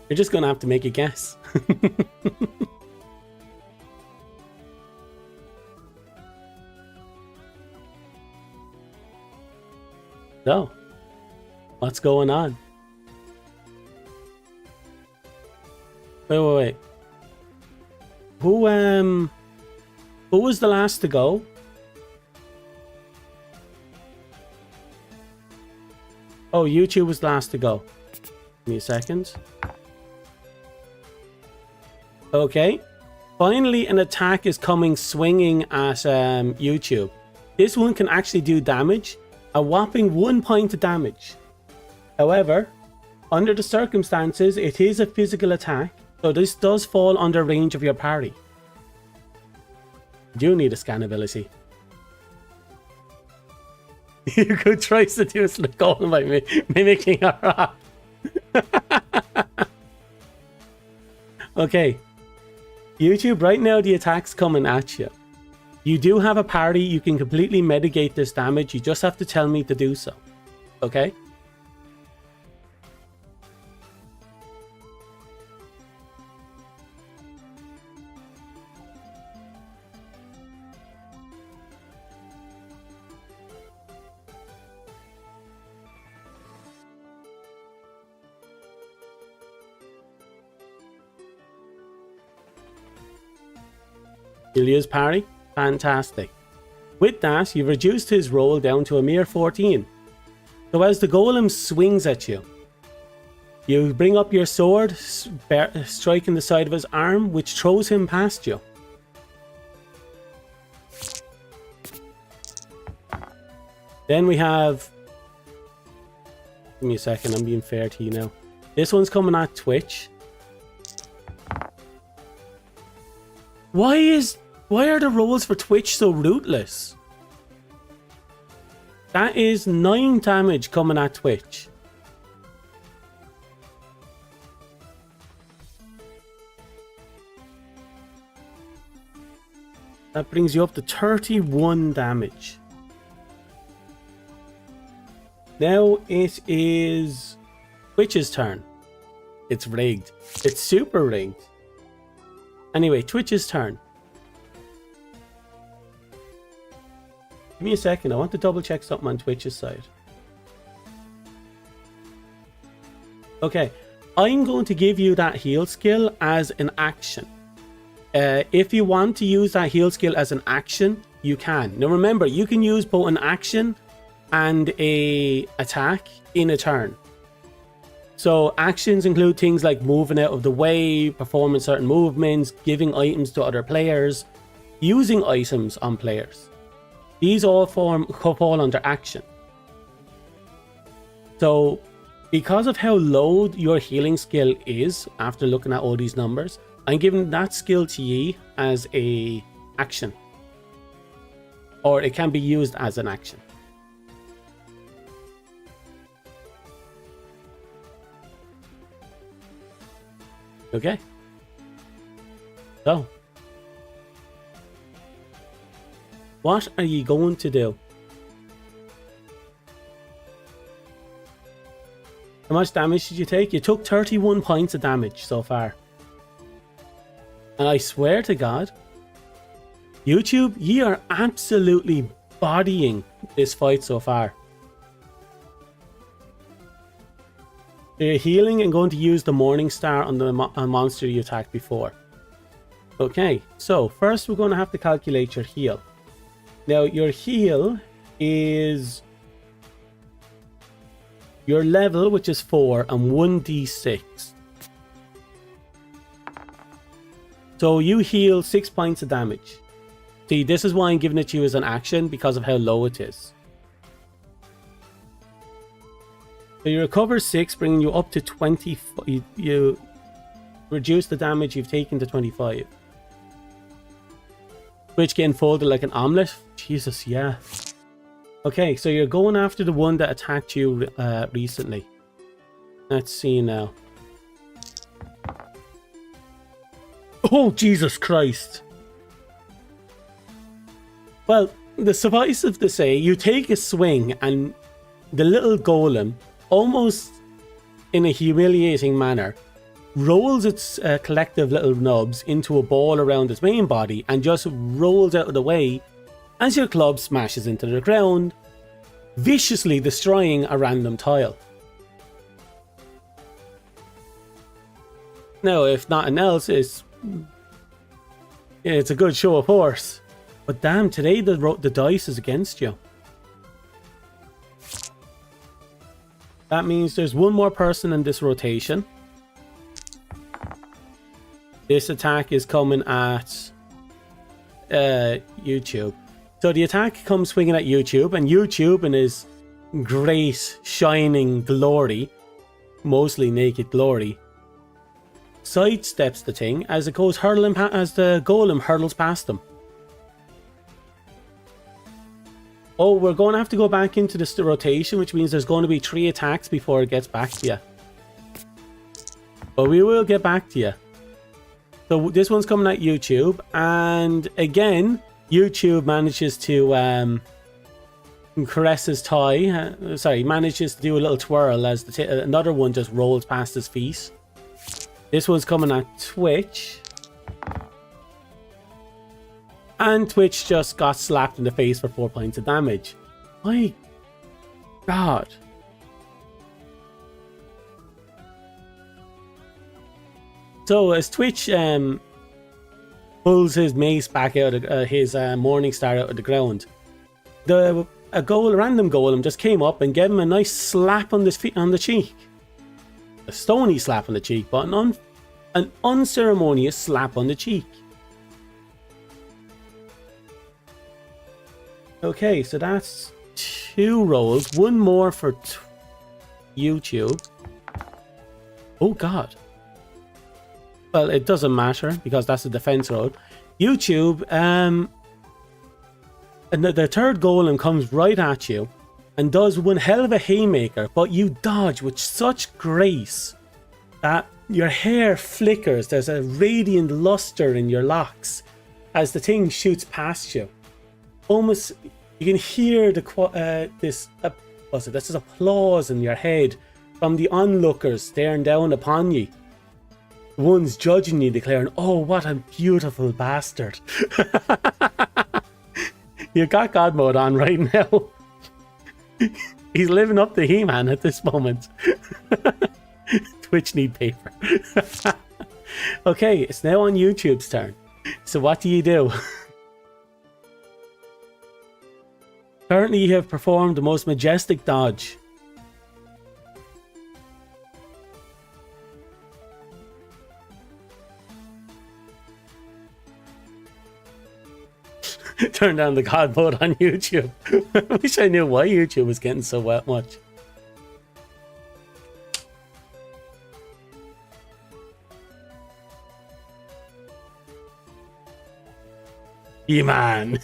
You're just gonna have to make a guess. So, what's going on? Wait. Who was the last to go? Oh, YouTube was last to go. Give me a second. Okay. Finally, an attack is coming swinging at YouTube. This one can actually do damage. A whopping 1 point of damage. However, under the circumstances, it is a physical attack. So this does fall under range of your parry. You need a scan ability. You could try to do a slip golem by mimicking a rock. Okay. YouTube, right now the attack's coming at you. You do have a parry. You can completely mitigate this damage. You just have to tell me to do so. Okay? You'll use parry? Fantastic. With that, you've reduced his roll down to a mere 14. So as the golem swings at you, you bring up your sword, striking the side of his arm, which throws him past you. Then we have... Give me a second, I'm being fair to you now. This one's coming at Twitch. Why are the rolls for Twitch so rootless? That is 9 damage coming at Twitch. That brings you up to 31 damage. Now it is Twitch's turn. It's rigged. It's super rigged. Anyway, Twitch's turn. Give me a second. I want to double check something on Twitch's side. Okay. I'm going to give you that heal skill as an action. If you want to use that heal skill as an action, you can. Now remember, you can use both an action and a attack in a turn. So actions include things like moving out of the way, performing certain movements, giving items to other players, using items on players. These all fall under action. So because of how low your healing skill is, after looking at all these numbers, I'm giving that skill to ye as a action. Or it can be used as an action. Okay. So, what are you going to do? How much damage did you take? You took 31 points of damage so far. And I swear to God, YouTube, you are absolutely bodying this fight so far. You're healing and going to use the Morning Star on the monster you attacked before. Okay, so first we're going to have to calculate your heal. Now your heal is your level, which is 4, and 1d6. So you heal 6 points of damage. See, this is why I'm giving it to you as an action, because of how low it is. So you recover 6, bringing you up to 20. You reduce the damage you've taken to 25. Which getting folded like an omelette? Jesus, yeah. Okay, so you're going after the one that attacked you recently. Let's see now. Oh, Jesus Christ. Well, the suffice of to say, you take a swing and the little golem, almost in a humiliating manner, rolls its collective little nubs into a ball around its main body and just rolls out of the way as your club smashes into the ground, viciously destroying a random tile. Now, if nothing else, it's a good show of force. But damn, today the dice is against you. That means there's one more person in this rotation. This attack is coming at YouTube. So the attack comes swinging at YouTube, and YouTube in his great shining glory, mostly naked glory, sidesteps the thing as it goes hurtling as the golem hurtles past him. Oh, we're going to have to go back into this rotation, which means there's going to be 3 attacks before it gets back to you. But we will get back to you. So this one's coming at YouTube, and again, YouTube manages to caress his tie. Manages to do a little twirl as another one just rolls past his feet. This one's coming at Twitch. And Twitch just got slapped in the face for 4 points of damage. My God. So as Twitch pulls his mace back out of his Morning Star out of the ground, a random golem just came up and gave him a nice slap on the cheek. A stony slap on the cheek, but an unceremonious slap on the cheek. Okay, so that's 2 rolls. One more for YouTube. Oh, God. Well, it doesn't matter because that's a defense roll. YouTube, and the third golem comes right at you and does one hell of a haymaker, but you dodge with such grace that your hair flickers. There's a radiant luster in your locks as the thing shoots past you. Almost, you can hear this applause in your head from the onlookers staring down upon you. The ones judging you declaring, "Oh, what a beautiful bastard." You got God mode on right now. He's living up to He-Man at this moment. Twitch need paper. Okay, it's now on YouTube's turn. So what do you do? Currently you have performed the most majestic dodge. Turn down the God mode on YouTube. I wish I knew why YouTube was getting so much. He-Man.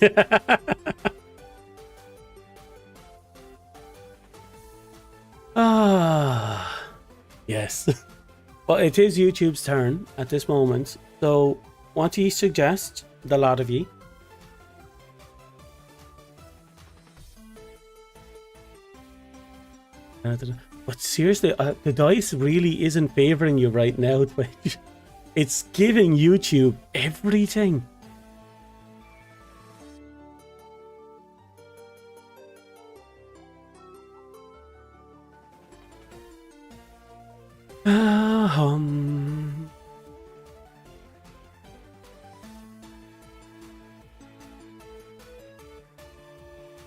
Ah, yes. Well, it is YouTube's turn at this moment. So, what do you suggest, the lot of you? But seriously, the dice really isn't favoring you right now, Twitch. It's giving YouTube everything.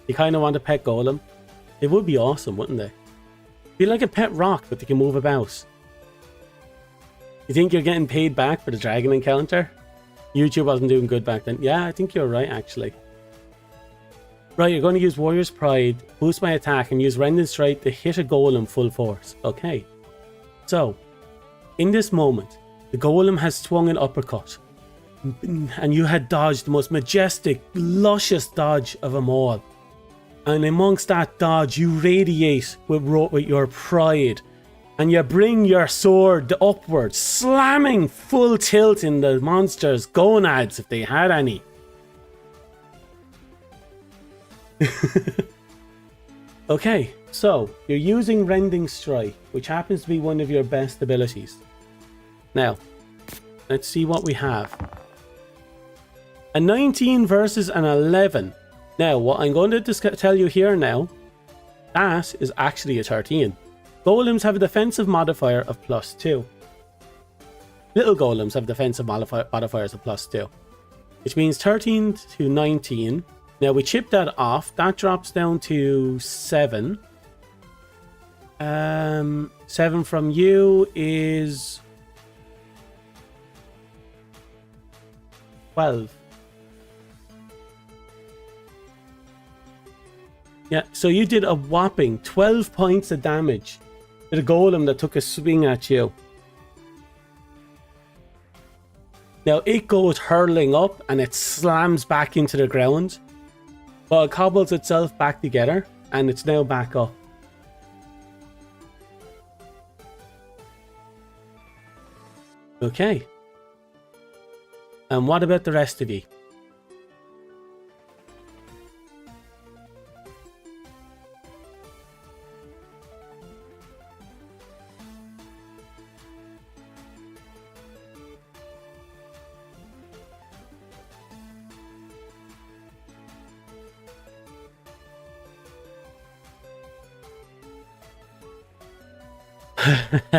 You kind of want a pet golem? It would be awesome, wouldn't they? Be like a pet rock, but they can move about. You think you're getting paid back for the dragon encounter? YouTube wasn't doing good back then. Yeah, I think you're right, actually. Right, you're going to use Warrior's Pride, boost my attack, and use Rending Strike to hit a golem full force. Okay. So, in this moment, the golem has swung an uppercut. And you had dodged the most majestic, luscious dodge of them all. And amongst that dodge, you radiate with your pride. And you bring your sword upwards, slamming full tilt in the monster's gonads if they had any. Okay, so you're using Rending Strike, which happens to be one of your best abilities. Now, let's see what we have. A 19 versus an 11. Now, what I'm going to tell you here now, that is actually a 13. Golems have a defensive modifier of +2. Little golems have defensive modifiers of +2. Which means 13 to 19. Now, we chip that off. That drops down to 7. 7 from you is 12. Yeah, so you did a whopping 12 points of damage to the golem that took a swing at you. Now it goes hurling up and it slams back into the ground. But it cobbles itself back together and it's now back up. Okay. And what about the rest of you?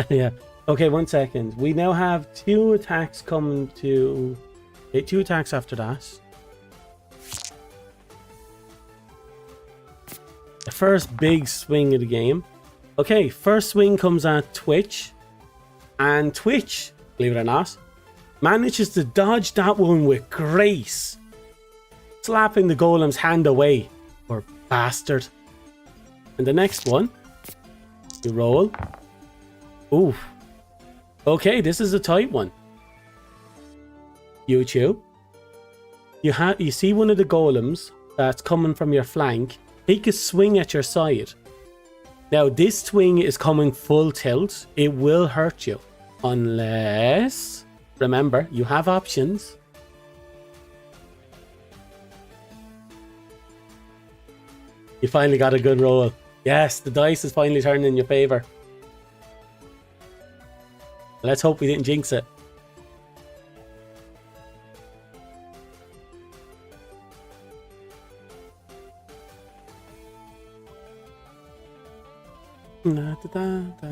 Yeah. Okay, 1 second. We now have 2 attacks coming to... 2 attacks after that. The first big swing of the game. Okay, first swing comes at Twitch. And Twitch, believe it or not, manages to dodge that one with grace. Slapping the golem's hand away. Poor bastard. And the next one, you roll. Ooh. Okay, this is a tight one. YouTube. You see one of the golems that's coming from your flank. Take a swing at your side. Now, this swing is coming full tilt. It will hurt you. Unless... Remember, you have options. You finally got a good roll. Yes, the dice is finally turning in your favor. Let's hope we didn't jinx it. Da, da, da, da.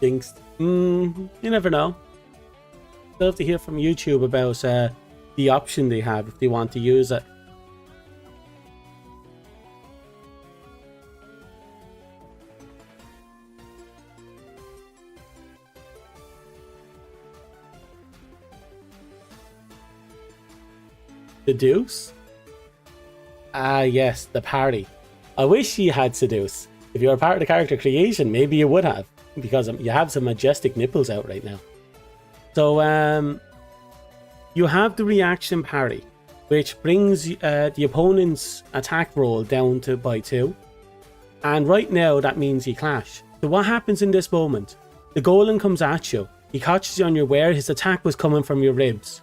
Jinxed. You never know. Still have to hear from YouTube about the option they have if they want to use it. Seduce? Ah, yes, the party. I wish you had seduce. If you were part of the character creation, maybe you would have, because you have some majestic nipples out right now. So, you have the reaction parry, which brings the opponent's attack roll down by 2. And right now, that means you clash. So what happens in this moment? The golem comes at you. He catches you unaware. His attack was coming from your ribs.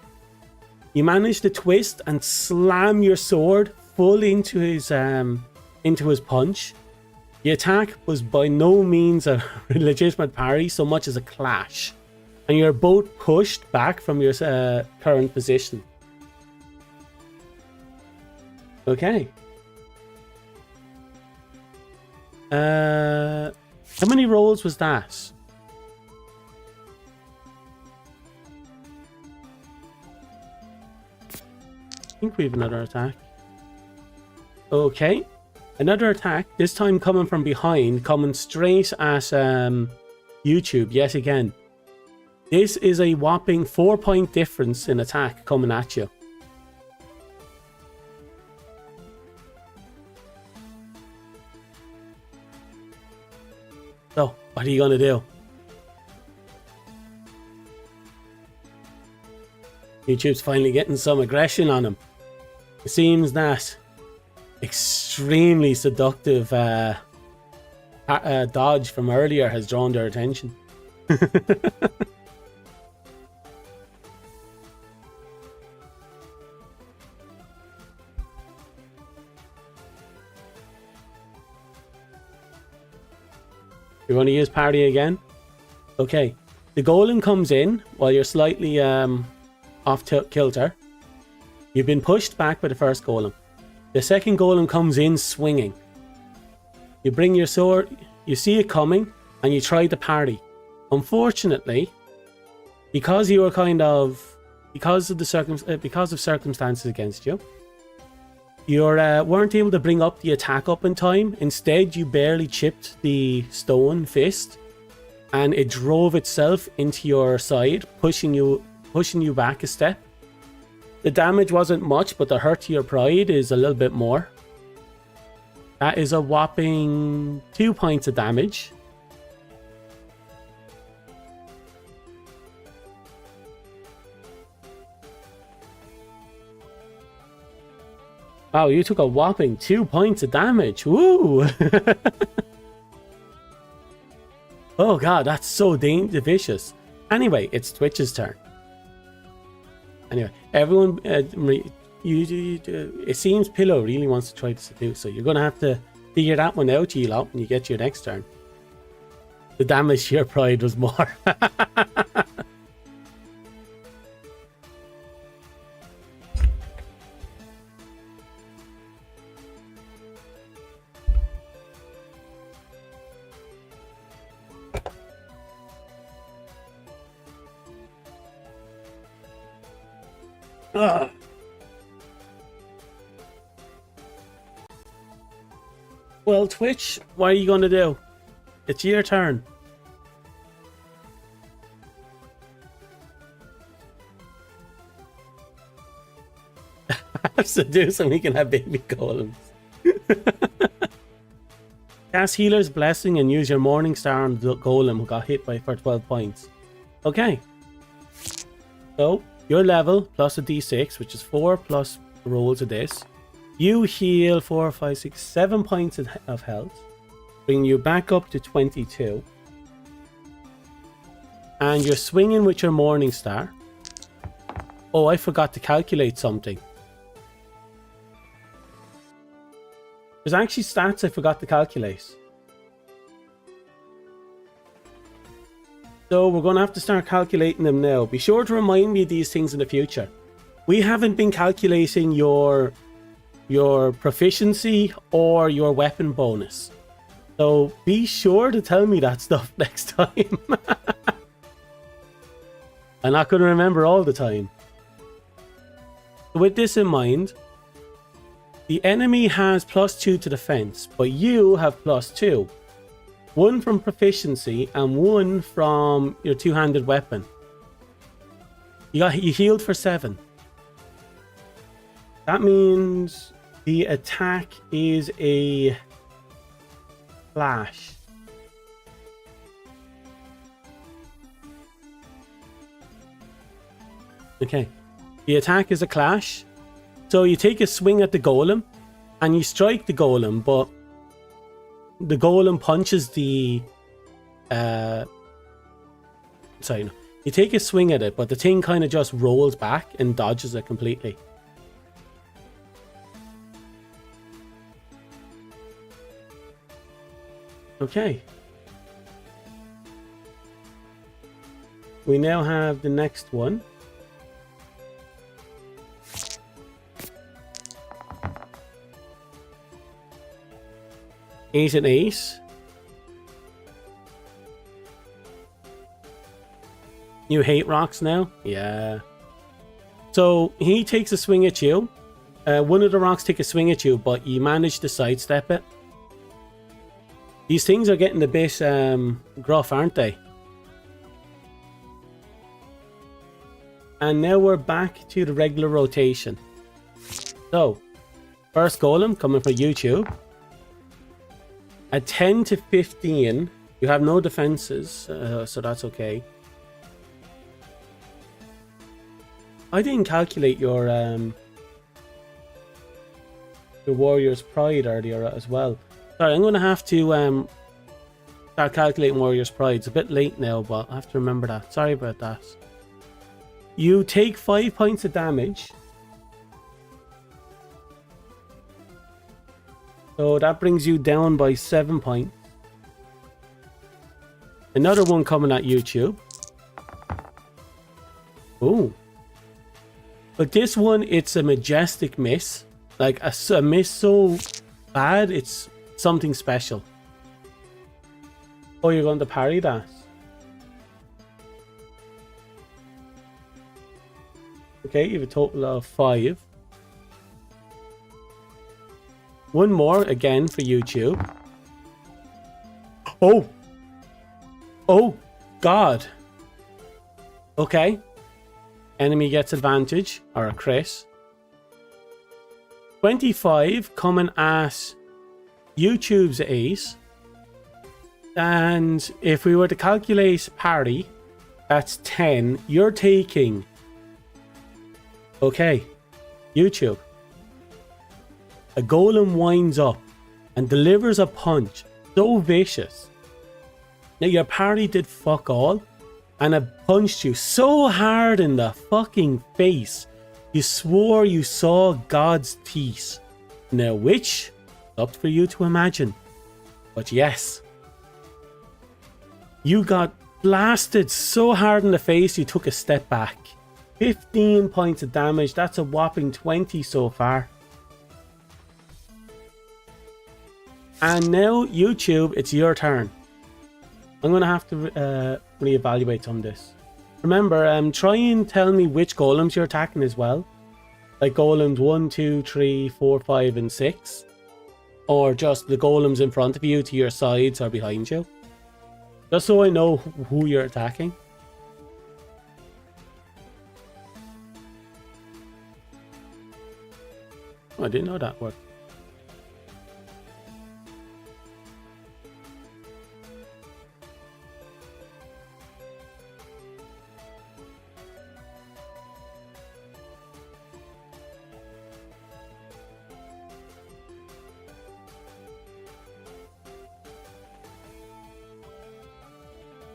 You manage to twist and slam your sword full into his punch. The attack was by no means a legitimate parry, so much as a clash. And you're both pushed back from your current position. Okay. How many rolls was that? I think we have another attack. Okay. Another attack, this time coming from behind, coming straight at YouTube yet again. This is a whopping 4-point difference in attack coming at you. So, what are you going to do? YouTube's finally getting some aggression on him. It seems that extremely seductive dodge from earlier has drawn their attention. You're going to use parry again? Okay. The golem comes in while you're slightly off kilter. You've been pushed back by the first golem. The second golem comes in swinging. You bring your sword, you see it coming, and you try to parry. Unfortunately, because you were because of circumstances against you, you weren't able to bring up the attack up in time. Instead, you barely chipped the stone fist, and it drove itself into your side, pushing you back a step. The damage wasn't much, but the hurt to your pride is a little bit more. That is a whopping 2 points of damage. Wow, you took a whopping 2 points of damage. Woo! Oh god, that's so vicious. Anyway, it's Twitch's turn. Anyway, everyone, it seems Pillow really wants to try to seduce, so you're going to have to figure that one out, you lot, when you get to your next turn. The damage to your pride was more. Ugh. Well, Twitch, what are you going to do? It's your turn. Seduce and we can have baby golems. Cast Healer's Blessing and use your Morning Star on the golem who got hit for 12 points. Okay. So, your level plus a d6, which is 4 plus rolls of this. You heal 4, 5, 6, 7 points of health. bring you back up to 22. And you're swinging with your Morning Star. Oh, I forgot to calculate something. There's actually stats I forgot to calculate. So we're going to have to start calculating them now. Be sure to remind me of these things in the future. We haven't been calculating your proficiency or your weapon bonus. So be sure to tell me that stuff next time. I'm not going to remember all the time. With this in mind, the enemy has +2 to defense, but you have +2. 1 from proficiency and 1 from your two-handed weapon. You healed for 7. That means the attack is a flash. Okay. The attack is a clash. So you take a swing at the golem and you strike the golem, but the golem punches the sorry, no. You take a swing at it, but the thing kind of just rolls back and dodges it completely. Okay. We now have the next one. Ace and ace. You hate rocks now? Yeah. So he takes a swing at you. One of the rocks take a swing at you, but you manage to sidestep it. These things are getting a bit gruff, aren't they? And now we're back to the regular rotation. So, first golem coming for YouTube. At 10 to 15, you have no defenses, so that's okay. I didn't calculate your Warrior's Pride earlier as well. Sorry, I'm going to have to start calculating Warrior's Pride. It's a bit late now, but I have to remember that. Sorry about that. You take 5 points of damage. So that brings you down by 7 points. Another one coming at YouTube. Oh. But this one, it's a majestic miss. Like a miss so bad, it's something special. Oh, you're going to parry that. Okay, you have a total of 5. One more, again, for YouTube. Oh! Oh, God. Okay. Enemy gets advantage, or a crit. 25 coming at YouTube's ace. And if we were to calculate parry, that's 10. You're taking... Okay. YouTube. A golem winds up and delivers a punch so vicious. Now your parry did fuck all, and it punched you so hard in the fucking face you swore you saw God's teeth. Now which, up for you to imagine. But yes, you got blasted so hard in the face you took a step back. 15 points of damage, that's a whopping 20 so far. And now, YouTube, it's your turn. I'm going to have to reevaluate some of this. Remember, try and tell me which golems you're attacking as well. Like golems 1, 2, 3, 4, 5, and 6. Or just the golems in front of you, to your sides, or behind you. Just so I know who you're attacking. Oh, I didn't know that worked.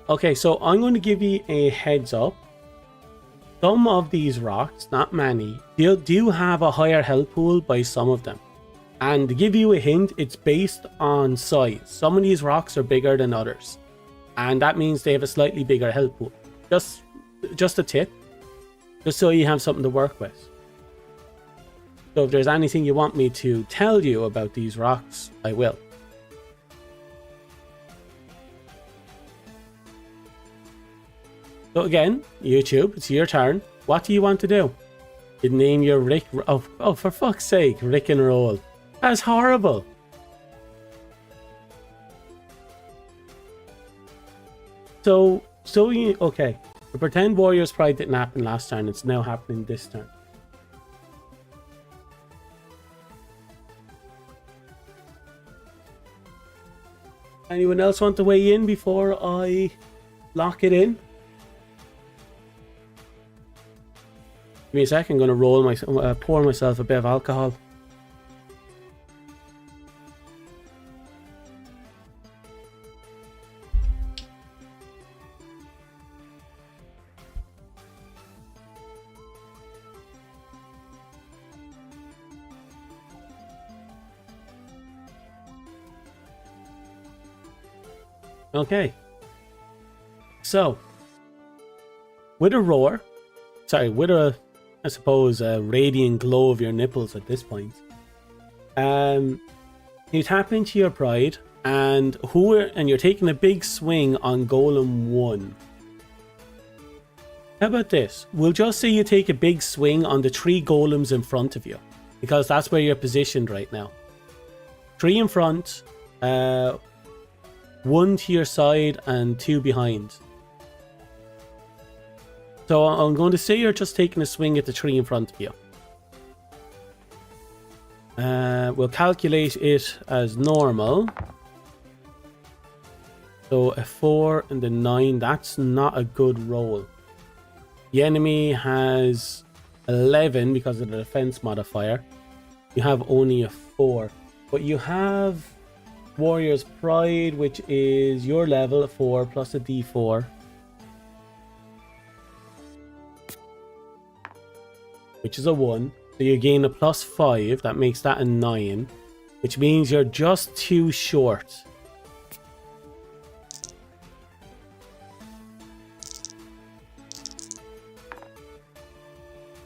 Okay, so I'm going to give you a heads up. Some of these rocks, not many, do have a higher health pool by some of them. And to give you a hint, it's based on size. Some of these rocks are bigger than others. And that means they have a slightly bigger health pool. Just a tip. Just so you have something to work with. So if there's anything you want me to tell you about these rocks, I will. So again, YouTube, it's your turn. What do you want to do? You name your Rick... Oh, for fuck's sake, Rick and Roll. That's horrible. So you... Okay. The Pretend Warrior's Pride didn't happen last turn. It's now happening this turn. Anyone else want to weigh in before I lock it in? Give me a sec. I'm going to pour myself a bit of alcohol. Okay. So, with a roar, with a, I suppose, a radiant glow of your nipples at this point, you tap into your pride, and you're taking a big swing on Golem 1. How about this? We'll just say you take a big swing on the 3 golems in front of you, because that's where you're positioned right now. 3 in front, 1 to your side and 2 behind. So I'm going to say you're just taking a swing at the 3 in front of you. We'll calculate it as normal. So a 4 and a 9, that's not a good roll. The enemy has 11 because of the defense modifier. You have only a 4. But you have Warrior's Pride, which is your level 4 plus a d4. Which is a 1. So you gain a plus 5. That makes that a 9. Which means you're just too short.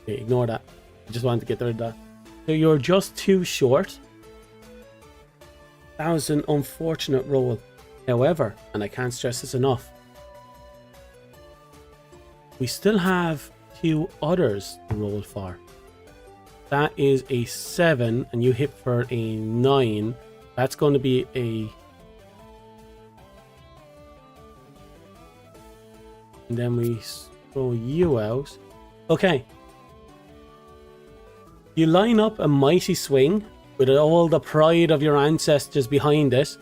Okay, ignore that. I just wanted to get rid of that. So you're just too short. That was an unfortunate roll. However, and I can't stress this enough, we still have 2 others to roll for. That is a 7, and you hit for a 9. That's going to be a... And then we throw you out. Okay. You line up a mighty swing with all the pride of your ancestors behind it,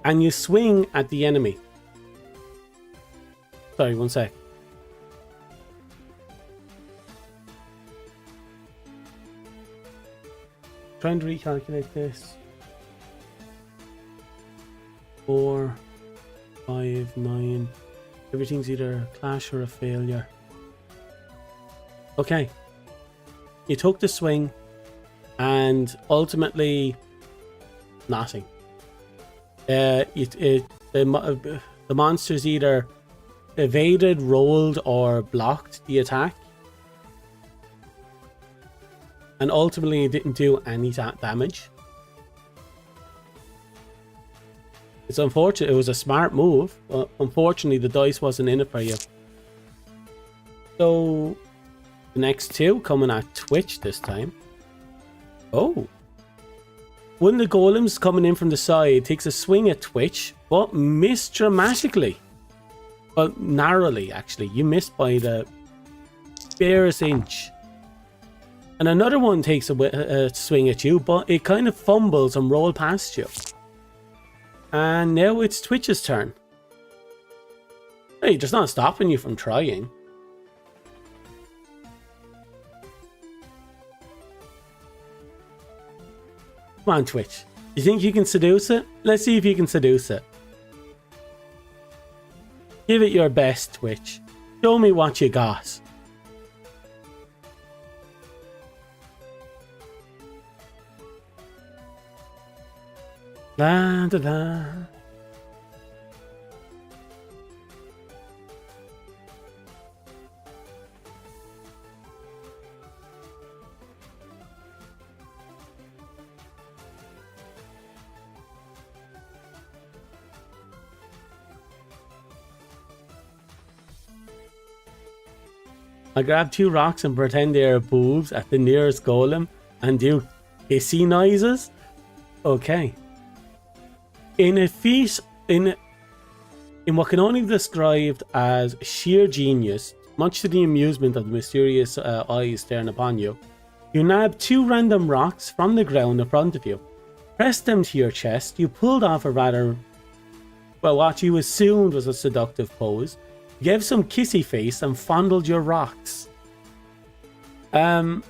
and you swing at the enemy. Sorry, one sec. Trying to recalculate this. 4, 5, 9. Everything's either a clash or a failure. Okay. You took the swing, and ultimately, nothing. The monsters either evaded, rolled, or blocked the attack, and ultimately it didn't do any damage. It's unfortunate. It was a smart move, but unfortunately the dice wasn't in it for you. So the next 2 coming at Twitch this time. Oh. One of the golems coming in from the side takes a swing at Twitch, but missed dramatically. Well, narrowly, actually. You missed by the barest inch. And another one takes a swing at you, but it kind of fumbles and rolls past you. And now it's Twitch's turn. Hey, just not stopping you from trying. Come on, Twitch. You think you can seduce it? Let's see if you can seduce it. Give it your best, Twitch. Show me what you got. La da da. I grab 2 rocks and pretend they are boobs at the nearest golem and do hissy noises. Okay. In a feat, in what can only be described as sheer genius, much to the amusement of the mysterious eyes staring upon you, you nab 2 random rocks from the ground in front of you. Press them to your chest. You pulled off a rather, well, what you assumed was a seductive pose. Gave some kissy face and fondled your rocks. Give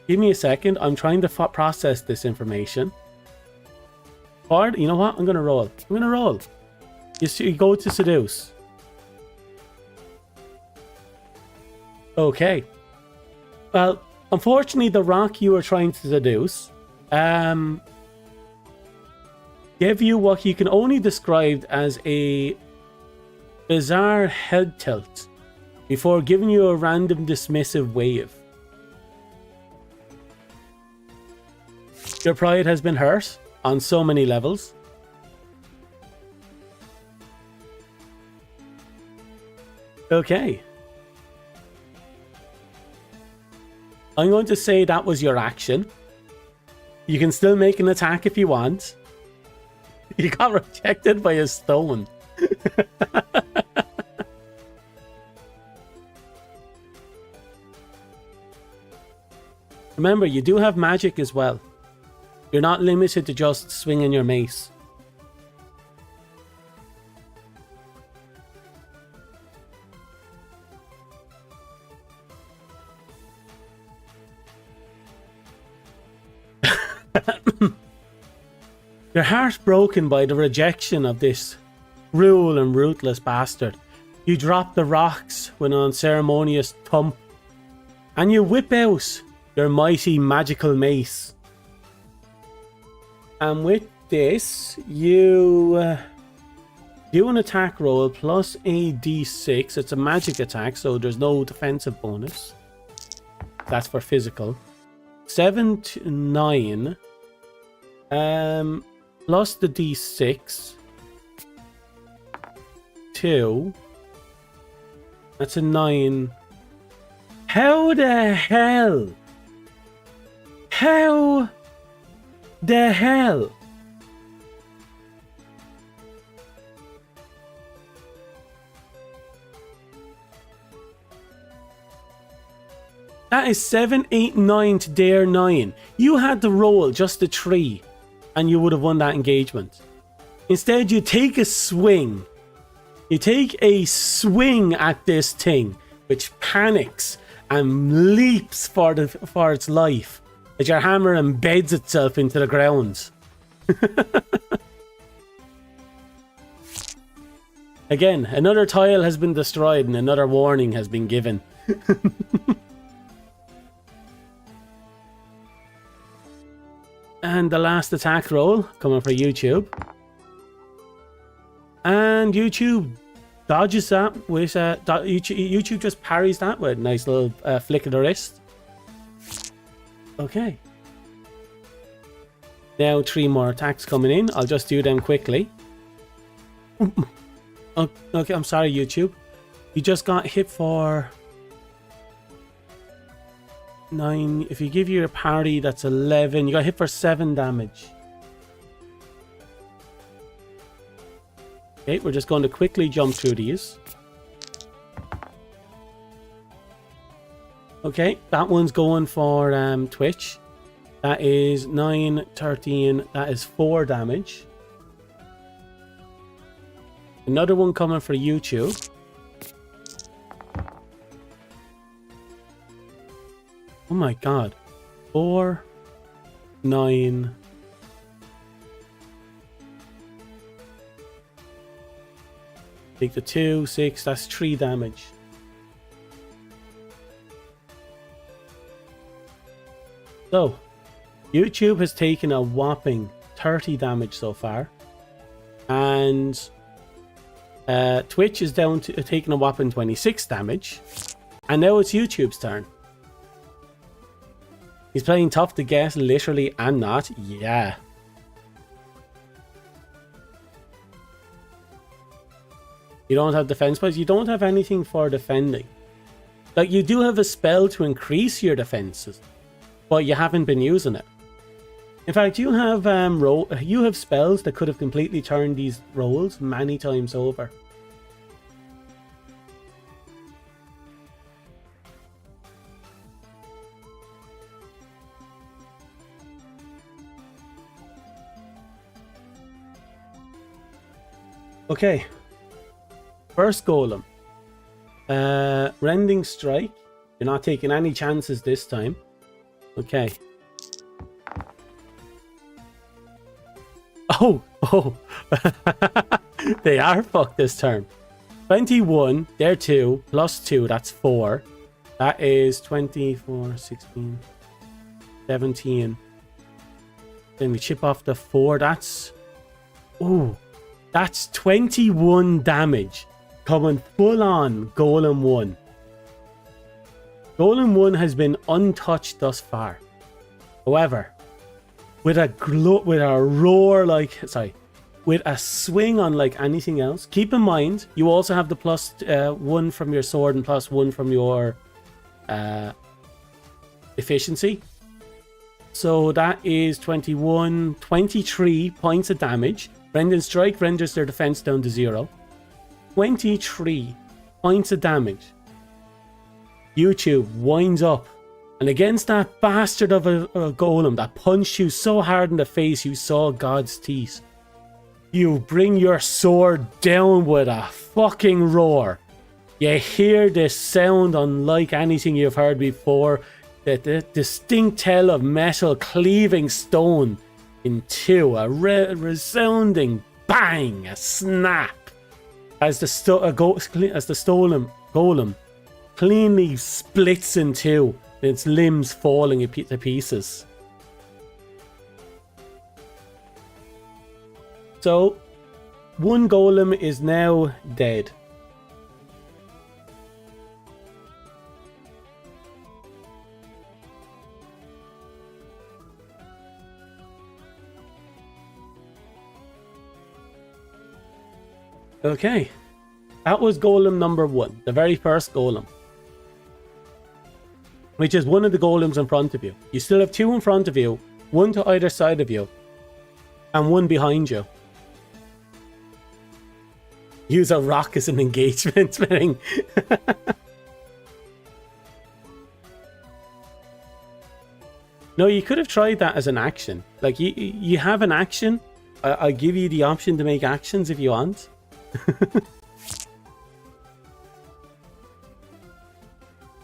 me a second. I'm trying to process this information. Or, you know what? I'm going to roll. You go to seduce. Okay. Well, unfortunately, the rock you were trying to seduce gave you what you can only describe as a bizarre head tilt before giving you a random dismissive wave. Your pride has been hurt on so many levels. Okay. I'm going to say that was your action. You can still make an attack if you want. You got rejected by a stone. Remember, you do have magic as well. You're not limited to just swinging your mace. Your heart broken by the rejection of this cruel and ruthless bastard. You drop the rocks with an unceremonious thump, and you whip out your mighty magical mace. And with this, you do an attack roll plus a d6. It's a magic attack, so there's no defensive bonus. That's for physical. 7 to 9. Plus the d6. 2. That's a 9. How the hell? How the hell? That is 7, 8, 9 to dare 9. You had to roll just a 3 and you would have won that engagement. Instead, you take a swing. You take a swing at this thing, which panics and leaps for its life as your hammer embeds itself into the ground. Again, another tile has been destroyed and another warning has been given. And the last attack roll coming for YouTube. And YouTube dodges that with YouTube just parries that with a nice little flick of the wrist. Okay. Now 3 more attacks coming in. I'll just do them quickly. Okay, I'm sorry, YouTube. You just got hit for 9. If you give your parry, that's 11. You got hit for 7 damage. Okay, we're just going to quickly jump through these. Okay, that one's going for Twitch. That is 9, 13. That is 4 damage. Another one coming for YouTube. Oh my god. 4, 9. Take the 2, 6, that's 3 damage. So, YouTube has taken a whopping 30 damage so far. And Twitch is down to taking a whopping 26 damage. And now it's YouTube's turn. He's playing tough to get, literally and not. Yeah. You don't have defense points. You don't have anything for defending. Like, you do have a spell to increase your defenses, but you haven't been using it. In fact, you have spells that could have completely turned these rolls many times over. Okay. First golem. Rending strike. You're not taking any chances this time. Okay. Oh. They are fucked this turn. 21. They're 2. Plus 2. That's 4. That is 24, 16, 17. Then we chip off the 4. That's... Ooh. That's 21 damage. Coming full on Golem 1. Golem 1 has been untouched thus far. However, with a roar like... Sorry. With a swing unlike anything else. Keep in mind, you also have the plus 1 from your sword and plus 1 from your efficiency. So that is 21, 23 points of damage. Rending strike renders their defense down to 0. 23 points of damage. YouTube winds up. And against that bastard of a golem that punched you so hard in the face you saw God's teeth, you bring your sword down with a fucking roar. You hear this sound unlike anything you've heard before. The distinct tell of metal cleaving stone in two. A resounding bang, a snap. As the golem cleanly splits in two, its limbs falling to pieces. So, one golem is now dead. Okay, that was golem number 1, the very first golem, which is one of the golems in front of you. You still have 2 in front of you, 1 to either side of you, and 1 behind you. Use a rock as an engagement thing. No, you could have tried that as an action. Like, you have an action. I'll give you the option to make actions if you want.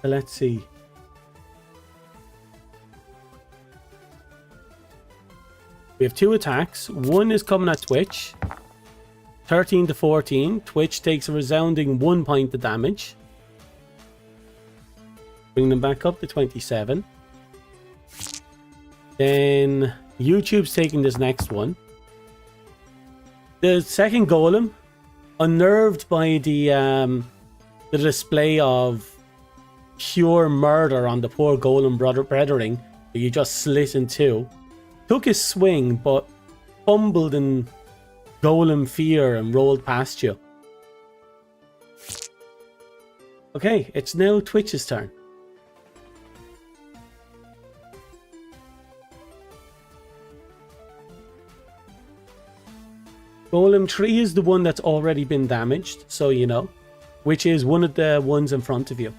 Let's see. We have 2 attacks. 1 is coming at Twitch. 13 to 14. Twitch takes a resounding 1 point of damage. Bring them back up to 27. Then YouTube's taking this next one. The second golem, unnerved by the display of pure murder on the poor golem brethren that you just slit in 2, took his swing but fumbled in golem fear and rolled past you. Okay, it's now Twitch's turn. Golem 3 is the one that's already been damaged, so you know, which is one of the ones in front of you.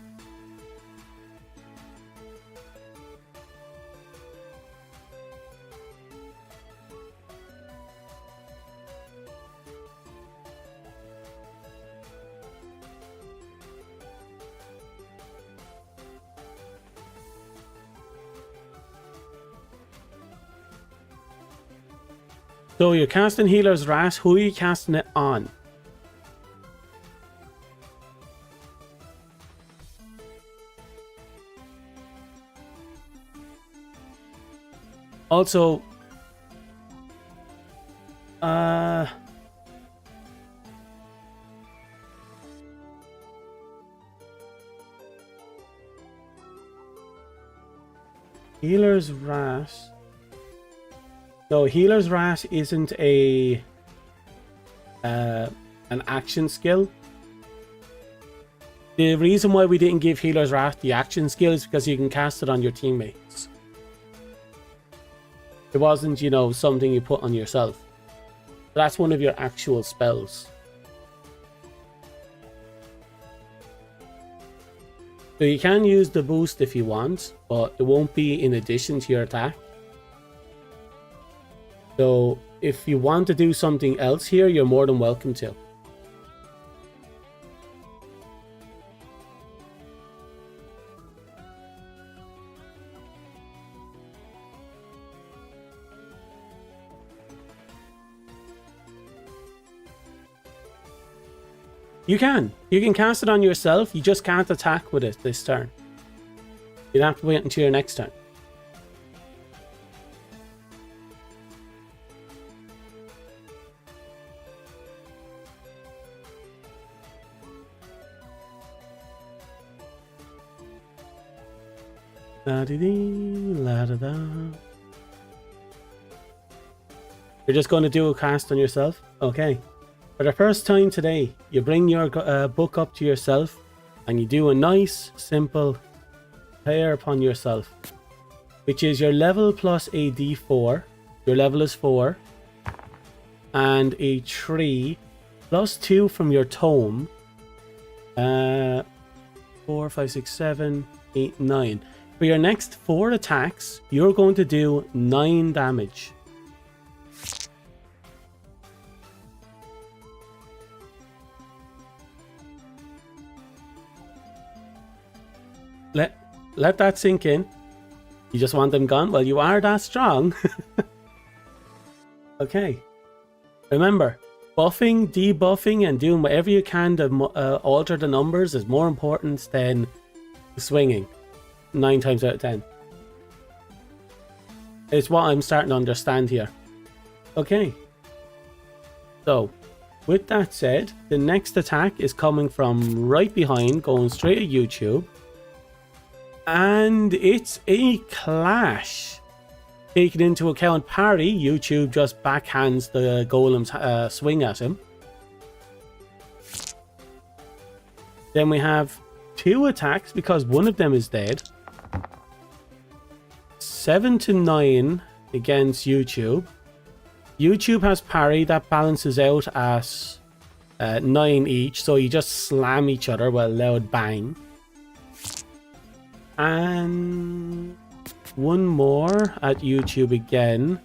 So you're casting Healer's Wrath. Who are you casting it on? Also, Healer's Rat. No, Healer's Rat isn't a an action skill. The reason why we didn't give Healer's Rat the action skill is because you can cast it on your teammates. It wasn't, you know, something you put on yourself. That's one of your actual spells. So you can use the boost if you want, but it won't be in addition to your attack. So if you want to do something else here, you're more than welcome to. You can cast it on yourself, you just can't attack with it this turn. You'd have to wait until your next turn. La-di-dee-la-da-da. You're just going to do a cast on yourself? Okay. For the first time today, you bring your book up to yourself and you do a nice, simple prayer upon yourself, which is your level plus a d4. Your level is 4. And a 3 plus 2 from your tome. 4, 5, 6, 7, 8, 9. For your next 4 attacks, you're going to do 9 damage. Let that sink in. You just want them gone? Well, you are that strong. Okay. Remember, buffing, debuffing, and doing whatever you can to alter the numbers is more important than swinging. 9 times out of 10. It's what I'm starting to understand here. Okay. So, with that said, the next attack is coming from right behind, going straight at YouTube. And it's a clash. Taking into account parry, YouTube just backhands the golem's swing at him. Then we have 2 attacks because one of them is dead. 7 to 9 against YouTube. YouTube has parry, that balances out at 9 each, so you just slam each other with a loud bang. And one more at YouTube again.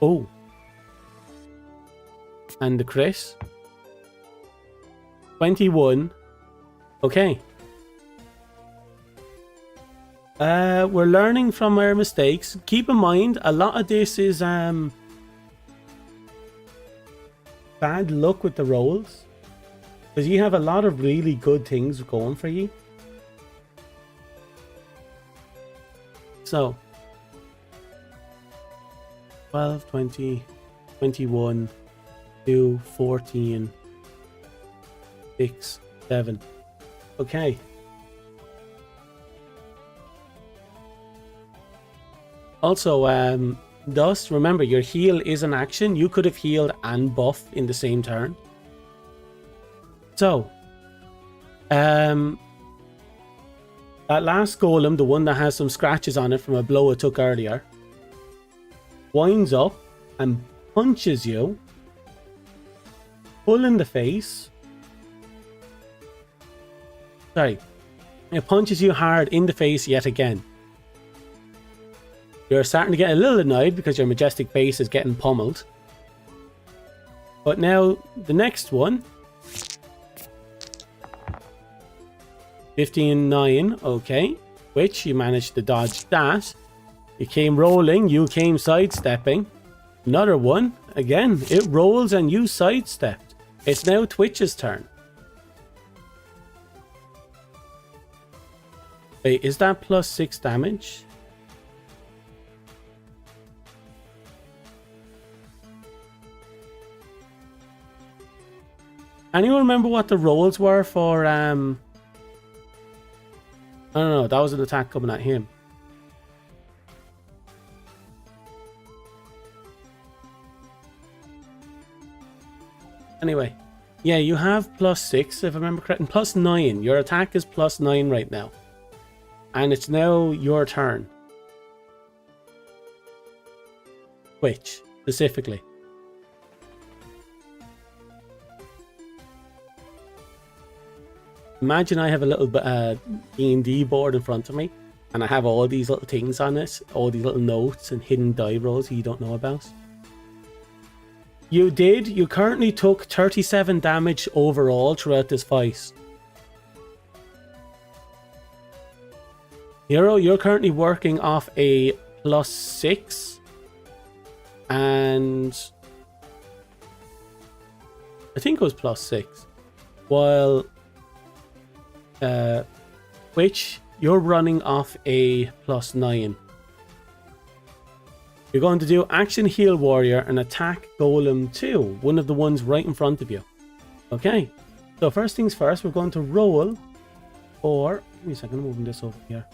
Oh. And the crit. 21. Okay. We're learning from our mistakes. Keep in mind, a lot of this is bad luck with the rolls. Because you have a lot of really good things going for you. So, 12, 20, 21, 2, 14, 6, 7. Okay. Also, Dust, remember your heal is an action. You could have healed and buffed in the same turn. So, that last golem, the one that has some scratches on it from a blow it took earlier, winds up and punches you full in the face. Sorry, it punches you hard in the face yet again. You're starting to get a little annoyed because your majestic base is getting pummeled. But now the next one, 15-9, okay, which you managed to dodge that. You came rolling, you came sidestepping. Another one, again, it rolls and you sidestepped. It's now Twitch's turn. Wait, is that plus 6 damage? Anyone remember what the rolls were for I don't know, that was an attack coming at him. Anyway, yeah, you have +6 if I remember correctly, and +9. Your attack is +9 right now. And it's now your turn. Which, specifically? Imagine I have a little D&D board in front of me, and I have all these little things on it, all these little notes and hidden die rolls you don't know about. You did. You currently took 37 damage overall throughout this fight. Hero, you're currently working off a +6. And I think it was +6. While Twitch, you're running off a +9. You're going to do Action Heal Warrior and Attack Golem 2, one of the ones right in front of you. Okay, so first things first, we're going to roll for... Give me a second, I'm moving this over here.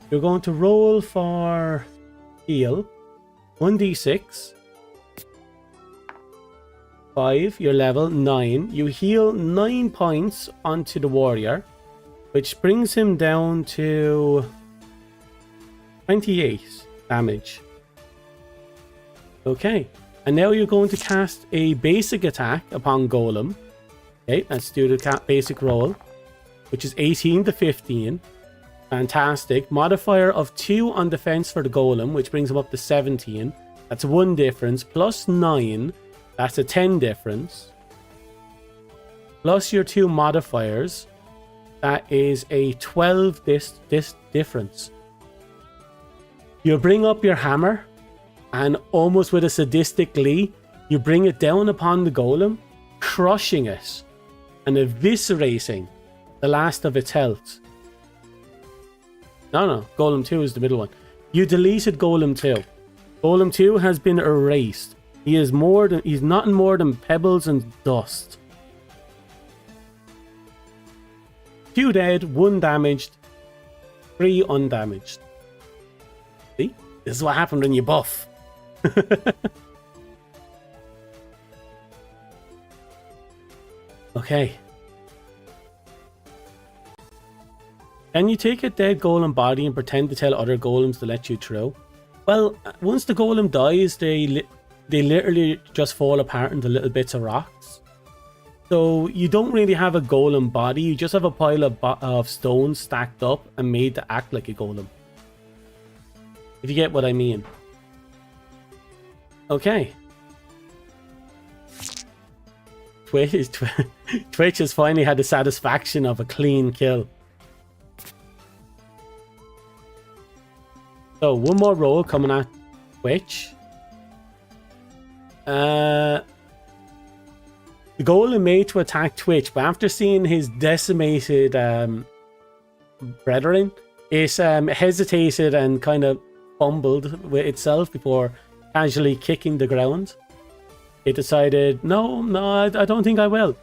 You're going to roll for heal. 1d6. 5, your level, 9. You heal 9 points onto the warrior, which brings him down to 28 damage. Okay, and now you're going to cast a basic attack upon Golem. Okay, let's do the basic roll, which is 18 to 15. Fantastic. Modifier of 2 on defense for the Golem, which brings him up to 17. That's 1 difference. Plus 9, that's a 10 difference. Plus your 2 modifiers, that is a 12 difference. You bring up your hammer, and almost with a sadistic glee, you bring it down upon the Golem, crushing it and eviscerating the last of its health. No, Golem 2 is the middle one. You deleted Golem 2. Golem 2 has been erased. He's nothing more than pebbles and dust. 2 dead, 1 damaged, 3 undamaged. See? This is what happened when you buff. Okay. Can you take a dead golem body and pretend to tell other golems to let you through? Well, once the golem dies, they literally just fall apart into little bits of rocks. So you don't really have a golem body, you just have a pile of stones stacked up and made to act like a golem. If you get what I mean. Okay. Twitch has finally had the satisfaction of a clean kill. So, one more roll coming at Twitch. The golem made to attack Twitch, but after seeing his decimated brethren, it hesitated and kind of fumbled with itself before casually kicking the ground. It decided, no, I don't think I will.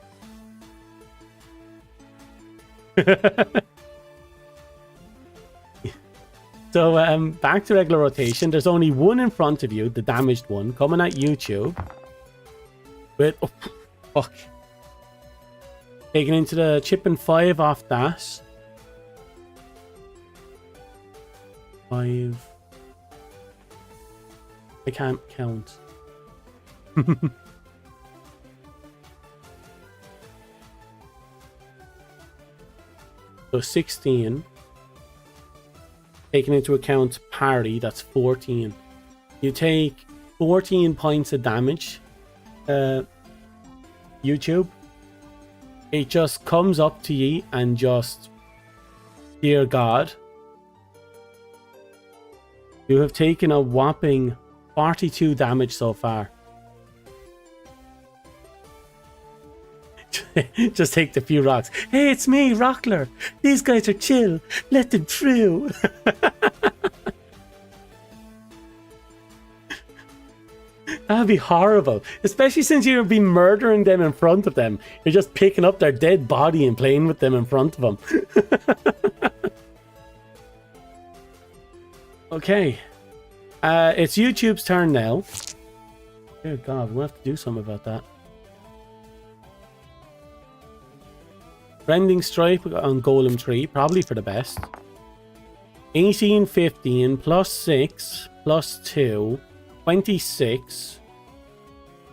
So, back to regular rotation. There's only one in front of you, the damaged one, coming at YouTube. With, oh, fuck. Taking into the chipping 5 off that. 5. I can't count. So 16. Taking into account parry, that's 14. You take 14 points of damage. YouTube. It just comes up to ye and just, dear God, you have taken a whopping 42 damage so far. Just take the few rocks. Hey, it's me, Rockler. These guys are chill. Let them through. That'd be horrible. Especially since you've been murdering them in front of them. You're just picking up their dead body and playing with them in front of them. Okay. It's YouTube's turn now. Dear God, we'll have to do something about that. Rending Strike on Golem 3, probably for the best. 18, 15, plus 6, plus 2, 26.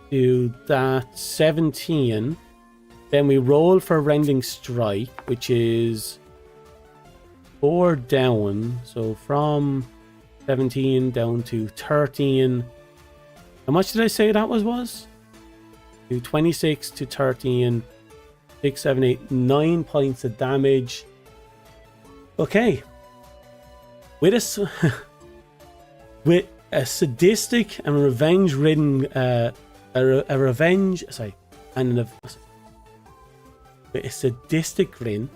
Do that, 17. Then we roll for Rending Strike, which is 4 down. So from 17 down to 13. How much did I say that was? Do 26 to 13. 6, 7, 8, 9 points of damage. Okay. With a sadistic and revenge-ridden, with a sadistic grin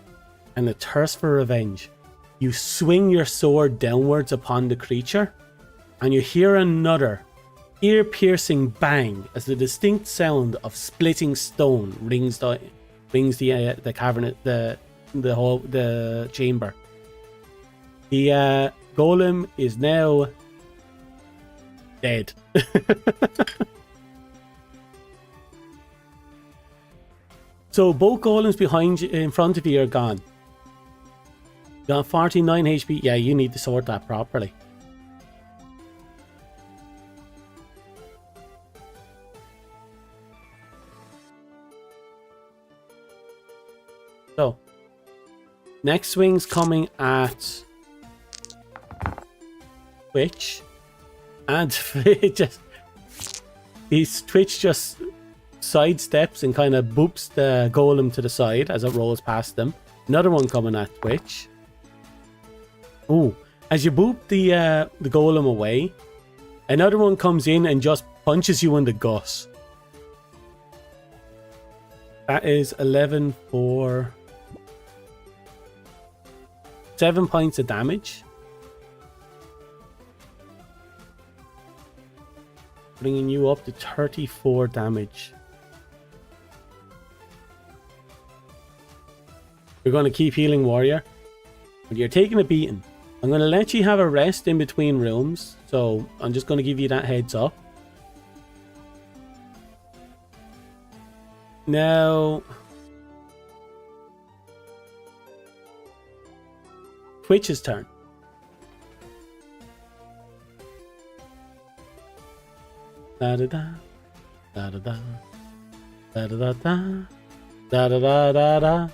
and a thirst for revenge, you swing your sword downwards upon the creature, and you hear another ear-piercing bang as the distinct sound of splitting stone rings the cavern, the chamber. The golem is now dead. So both golems behind you, in front of you, are gone. You got 49 HP. Yeah, you need to sort that properly. So, next swing's coming at Twitch, and Twitch just sidesteps and kind of boops the golem to the side as it rolls past them. Another one coming at Twitch. Ooh, as you boop the golem away, another one comes in and just punches you in the gut. That is 11 for 7 points of damage. Bringing you up to 34 damage. You're going to keep healing, warrior. But you're taking a beating. I'm going to let you have a rest in between rooms. So I'm just going to give you that heads up. Now, Twitch's turn. Da da da da da da da da da da da da da da.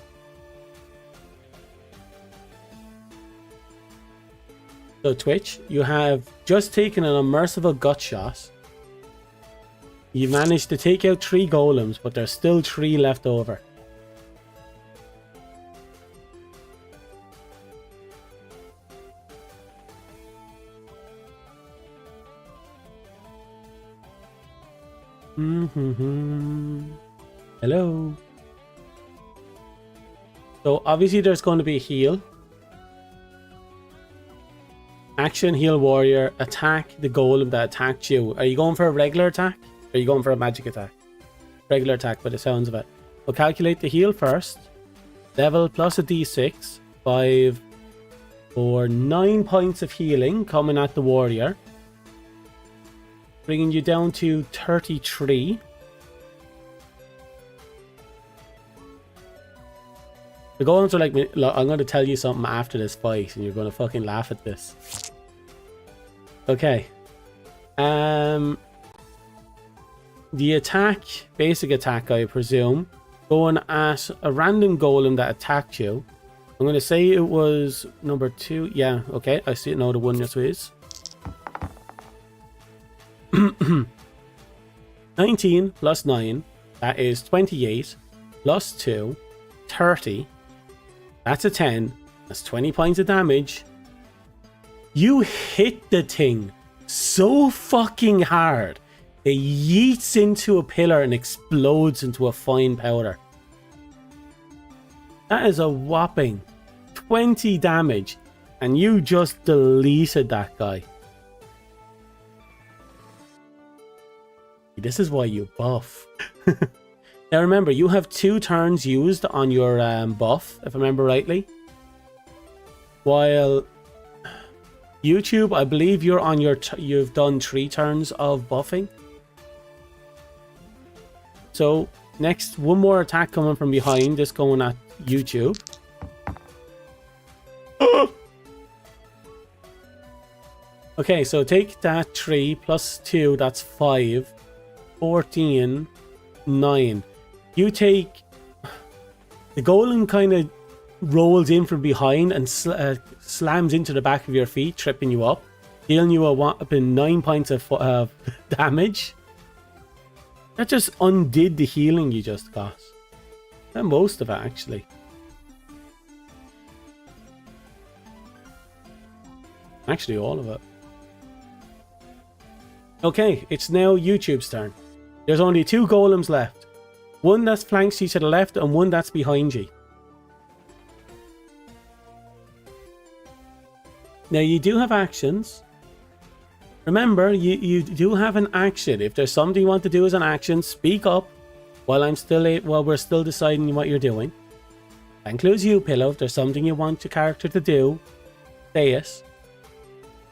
So Twitch, you have just taken an unmerciful gut shot. You managed to take out 3 golems, but there's still 3 left over. Hello. So obviously there's going to be a heal. Action, heal, warrior, attack the golem that attacked you. Are you going for a regular attack? Or are you going for a magic attack? Regular attack by the sounds of it. We'll calculate the heal first. Level plus a d6. 5 for 9 points of healing coming at the warrior. Bringing you down to 33. The golems are like, look, I'm going to tell you something after this fight and you're going to fucking laugh at this. Okay. The attack, basic attack, I presume, going at a random golem that attacked you. I'm going to say it was number 2. Yeah, okay, I see it now, the one this is. 19 plus 9, that is 28, plus 2, 30. That's a 10. That's 20 points of damage. You hit the thing so fucking hard. It yeets into a pillar and explodes into a fine powder. That is a whopping 20 damage. And you just deleted that guy. This is why you buff. Now remember, you have 2 turns used on your buff, if I remember rightly. While YouTube, I believe you're on your you've done 3 turns of buffing. So next, one more attack coming from behind, this going at YouTube. Okay, so take that 3 plus 2, that's 5. 14, 9. You take... The golem kind of rolls in from behind and slams into the back of your feet, tripping you up, dealing you a whopping 9 points of damage. That just undid the healing you just got. And most of it, actually. Actually, all of it. Okay, it's now YouTube's turn. There's only 2 golems left. One that flanks you to the left and one that's behind you. Now you do have actions. Remember, you do have an action. If there's something you want to do as an action, speak up while we're still deciding what you're doing. That includes you, Pillow. If there's something you want your character to do, say it.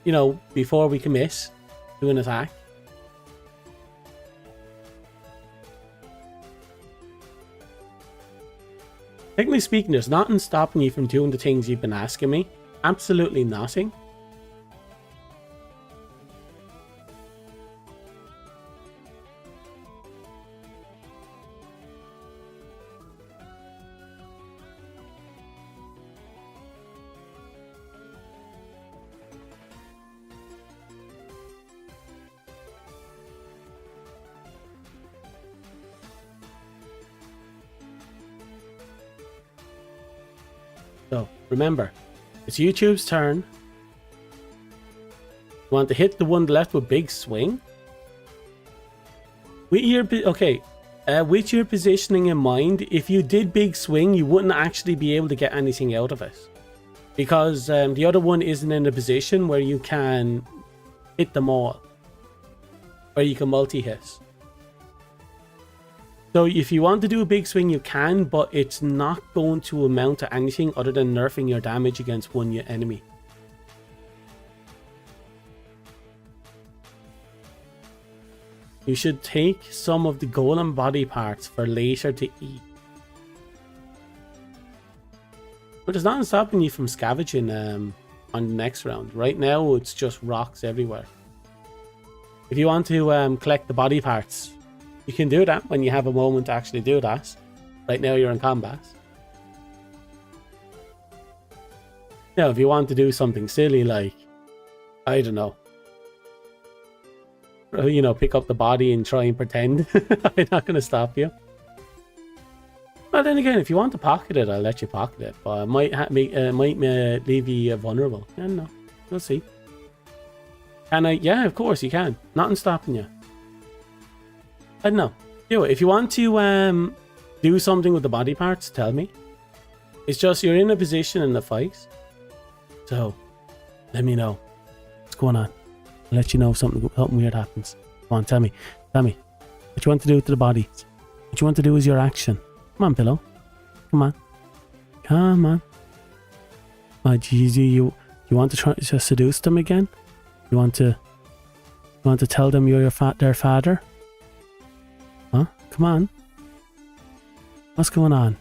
You know, before we commit to an attack. Technically speaking, there's nothing stopping you from doing the things you've been asking me. Absolutely nothing. So, remember, it's YouTube's turn. You want to hit the one left with big swing? With your positioning in mind, if you did big swing, you wouldn't actually be able to get anything out of it. Because the other one isn't in a position where you can hit them all. Or you can multi-hit. So if you want to do a big swing, you can, but it's not going to amount to anything other than nerfing your damage against one enemy. You should take some of the golem body parts for later to eat. But there's nothing stopping you from scavenging on the next round. Right now, it's just rocks everywhere. If you want to collect the body parts, you can do that when you have a moment to actually do that. Right now you're in combat. Now, if you want to do something silly like, I don't know, you know, pick up the body and try and pretend, I'm not going to stop you. Well, then again, if you want to pocket it, I'll let you pocket it. But it might leave you vulnerable. I don't know. We'll see. Can I? Yeah, of course you can. Nothing stopping you. I don't know. Do it. If you want to do something with the body parts, tell me. It's just you're in a position in the fight. So, let me know what's going on. I'll let you know if something weird happens. Come on, tell me. Tell me. What you want to do to the body. What you want to do is your action. Come on, Pillow. Come on. Come on. Oh, geez, you want to try to seduce them again? You want to tell them you're their father? Huh? Come on. What's going on?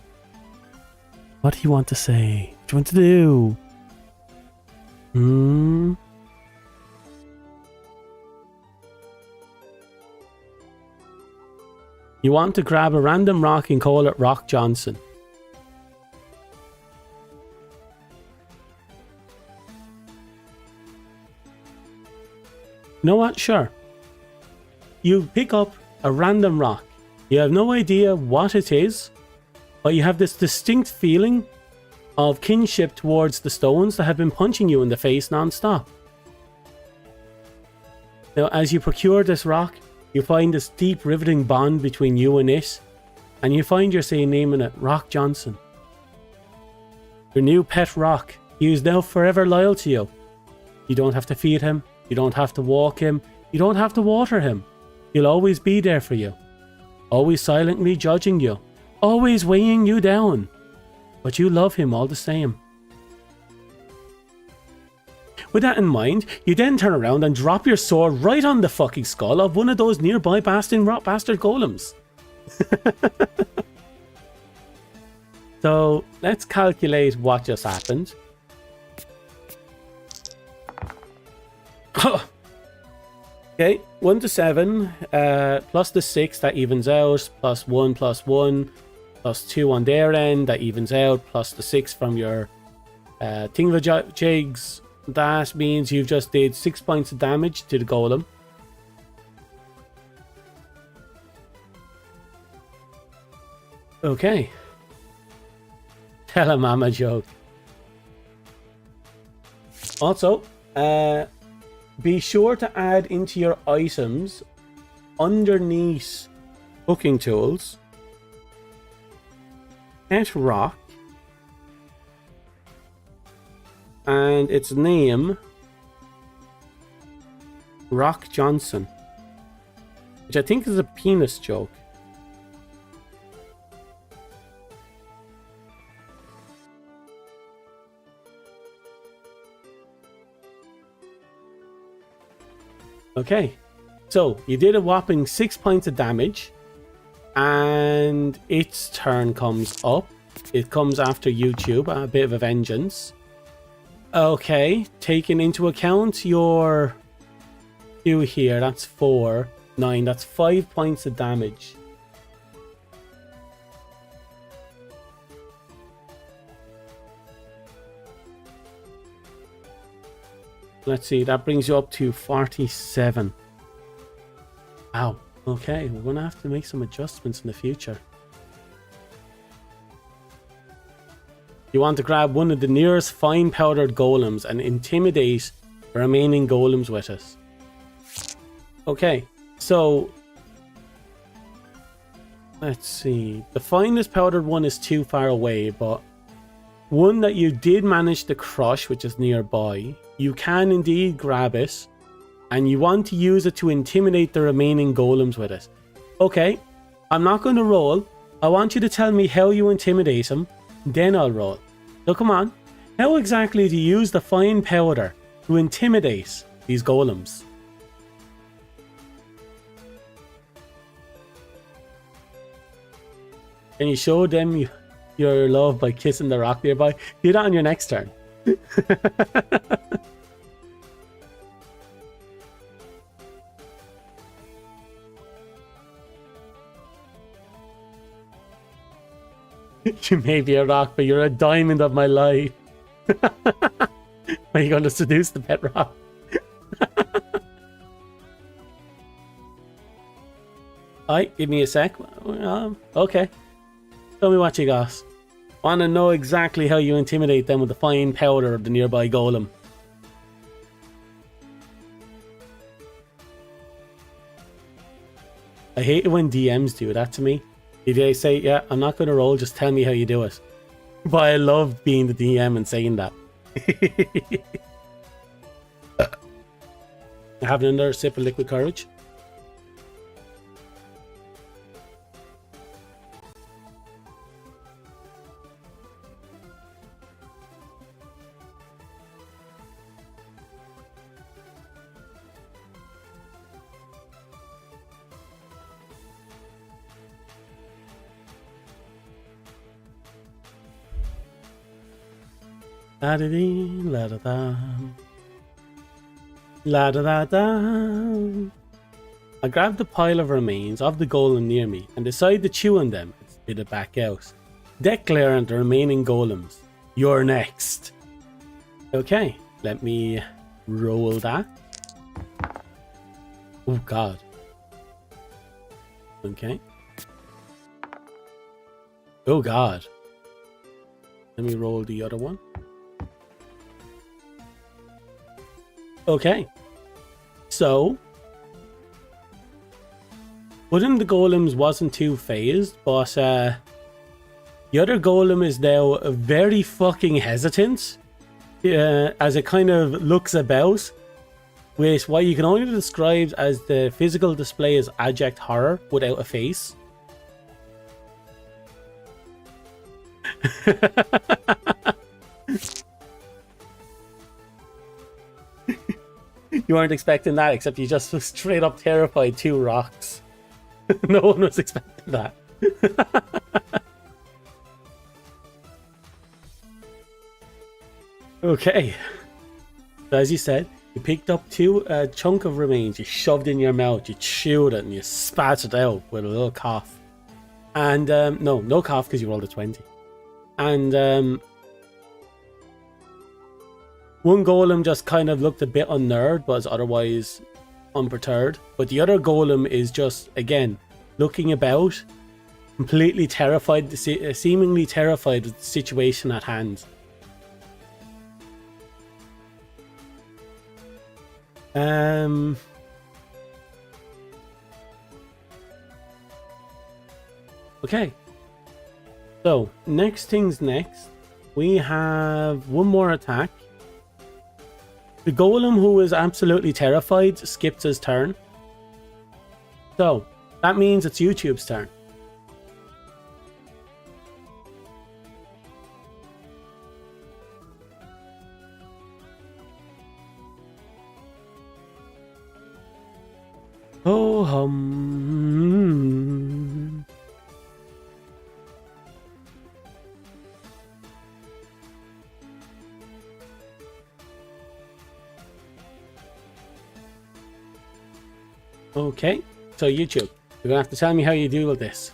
What do you want to say? What do you want to do? You want to grab a random rock and call it Rock Johnson. You know what? Sure. You pick up a random rock. You have no idea what it is, but you have this distinct feeling of kinship towards the stones that have been punching you in the face non-stop. Now, as you procure this rock, you find this deep riveting bond between you and it, and you find yourself naming it Rock Johnson. Your new pet rock. He is now forever loyal to you. You don't have to feed him. You don't have to walk him. You don't have to water him. He'll always be there for you. Always silently judging you. Always weighing you down. But you love him all the same. With that in mind, you then turn around and drop your sword right on the fucking skull of one of those nearby bastard golems. So, let's calculate what just happened. Okay, 1 to 7, plus the 6, that evens out, plus 1, plus 2 on their end, that evens out, plus the 6 from your thingamajig's. That means you've just did 6 points of damage to the golem. Okay. Tell him I'm a joke. Also, be sure to add into your items underneath cooking tools pet rock and its name Rock Johnson, which I think is a penis joke. Okay, so you did a whopping 6 points of damage, and its turn comes up. It comes after YouTube, a bit of a vengeance. Okay, taking into account your 2 here, that's 4, 9, that's 5 points of damage. Let's see, that brings you up to 47. Wow, okay, we're going to have to make some adjustments in the future. You want to grab one of the nearest fine powdered golems and intimidate the remaining golems with it. Okay, so let's see. The finest powdered one is too far away, but one that you did manage to crush, which is nearby, you can indeed grab it, and you want to use it to intimidate the remaining golems with it. Okay, I'm not going to roll. I want you to tell me how you intimidate him, then I'll roll. So come on, how exactly do you use the fine powder to intimidate these golems? Can you show them your love by kissing the rock nearby? Do that on your next turn. You may be a rock, but you're a diamond of my life. Are you going to seduce the pet rock? Alright, give me a sec. Okay. Tell me what you got. Want to know exactly how you intimidate them with the fine powder of the nearby golem. I hate it when DMs do that to me. They say, yeah, I'm not going to roll, just tell me how you do it. But I love being the DM and saying that. Having another sip of liquid courage. La da dee, la da da. La da da da. I grab the pile of remains of the golem near me and decide to chew on them and spit it back out. Declaring the remaining golems. You're next. Okay, let me roll that. Oh god. Okay. Oh god. Let me roll the other one. Okay, so one of the golems wasn't too phased, but the other golem is now very fucking hesitant as it kind of looks about. with what you can only describe as the physical display as abject horror without a face. You weren't expecting that, except you just was straight up terrified 2 rocks. No one was expecting that. Okay. So as you said, you picked up 2 chunk of remains, you shoved in your mouth, you chewed it, and you spat it out with a little cough. And no cough because you rolled a 20. And one golem just kind of looked a bit unnerved, but is otherwise unperturbed. But the other golem is just, again, looking about, completely terrified, seemingly terrified with the situation at hand. Okay. So, next things next, we have one more attack. The golem who is absolutely terrified skips his turn. So, that means it's YouTube's turn. Oh hum. Okay, so YouTube, you're gonna have to tell me how you deal with this.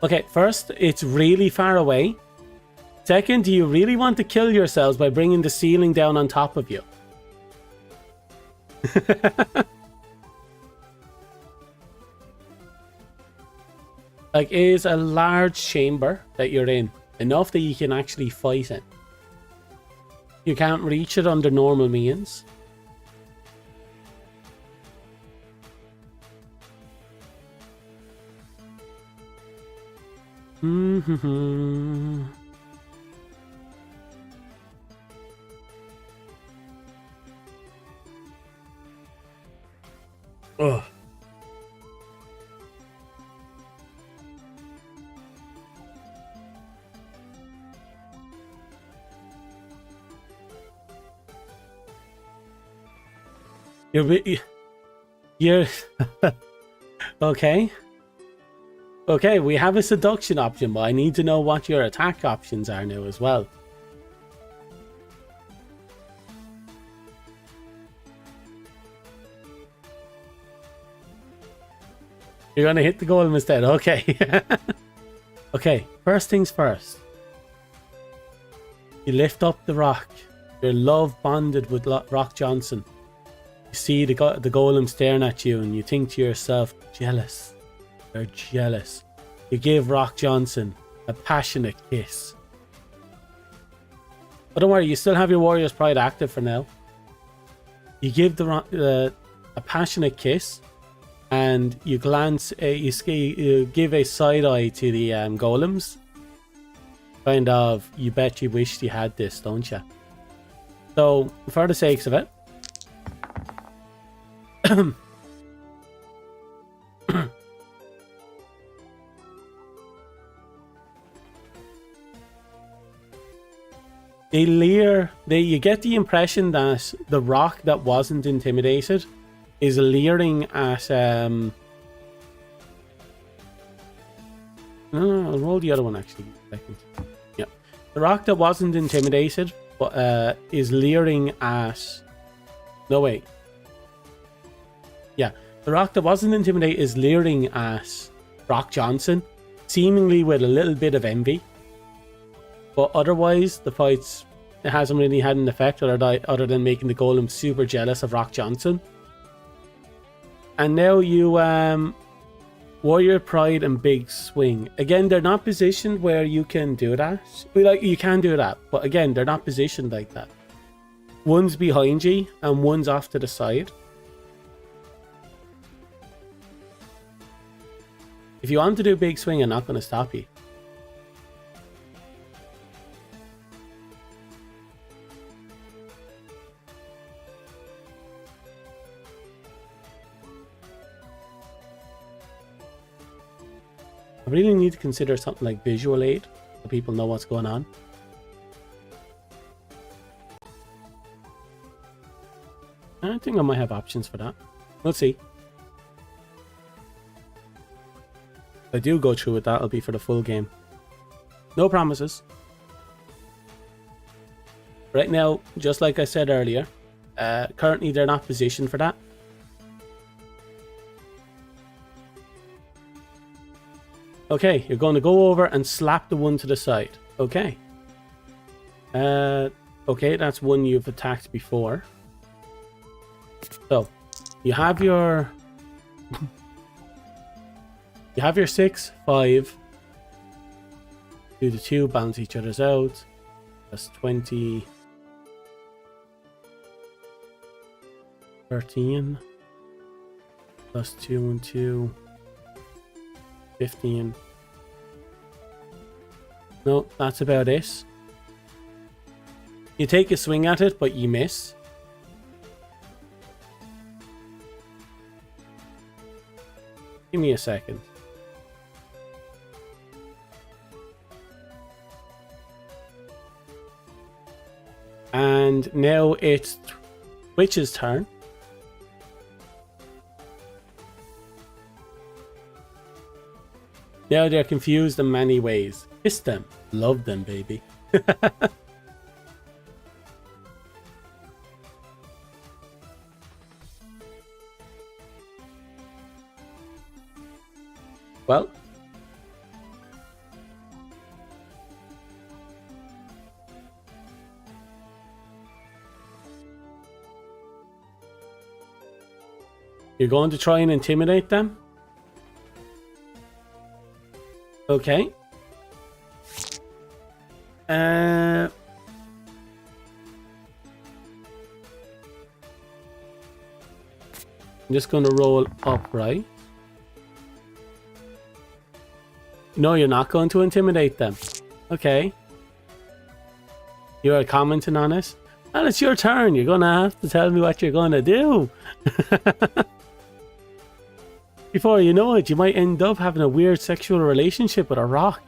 Okay, first, it's really far away. Second, do you really want to kill yourselves by bringing the ceiling down on top of you? Like, it is a large chamber that you're in, enough that you can actually fight it. You can't reach it under normal means. Ugh. You're okay. Okay, we have a seduction option, but I need to know what your attack options are now as well. You're gonna hit the golem instead, okay. Okay, first things first. You lift up the rock. You're love bonded with Rock Johnson. You see the golem staring at you and you think to yourself, jealous. You're jealous. You give Rock Johnson a passionate kiss. But don't worry, you still have your Warrior's Pride active for now. You give a passionate kiss, and you glance, you give a side eye to the golems. Kind of, you bet you wished you had this, don't you? So, for the sakes of it, they leer. You get the impression that the rock that wasn't intimidated is leering at. No, I'll roll the other one actually. Second. Yeah, the rock that wasn't intimidated, but is leering at. No wait. Yeah, the rock that wasn't intimidated is leering at Rock Johnson, seemingly with a little bit of envy. But otherwise, the fights, it hasn't really had an effect other than making the golem super jealous of Rock Johnson. And now you, Warrior Pride and Big Swing. Again, they're not positioned where you can do that. Like, you can do that, but again, they're not positioned like that. One's behind you and one's off to the side. If you want to do Big Swing, I'm not going to stop you. I really need to consider something like visual aid so people know what's going on. I think I might have options for that. We'll see. If I do go through with that, it'll be for the full game. No promises. Right now, just like I said earlier, currently they're not positioned for that. Okay, you're going to go over and slap the one to the side. Okay. Okay, that's one you've attacked before. So, you have your... you have your 6, 5. Do the 2, balance each other's out. That's 20. 13. Plus 2 and 2. 15. No, that's about it. You take a swing at it, but you miss. Give me a second. And now it's Twitch's turn. Now they're confused in many ways. Kiss them. Love them, baby. Well. You're going to try and intimidate them? Okay. I'm just going to roll upright. No, you're not going to intimidate them. Okay. You are commenting on it? Well, it's your turn. You're going to have to tell me what you're going to do. Before you know it, you might end up having a weird sexual relationship with a rock.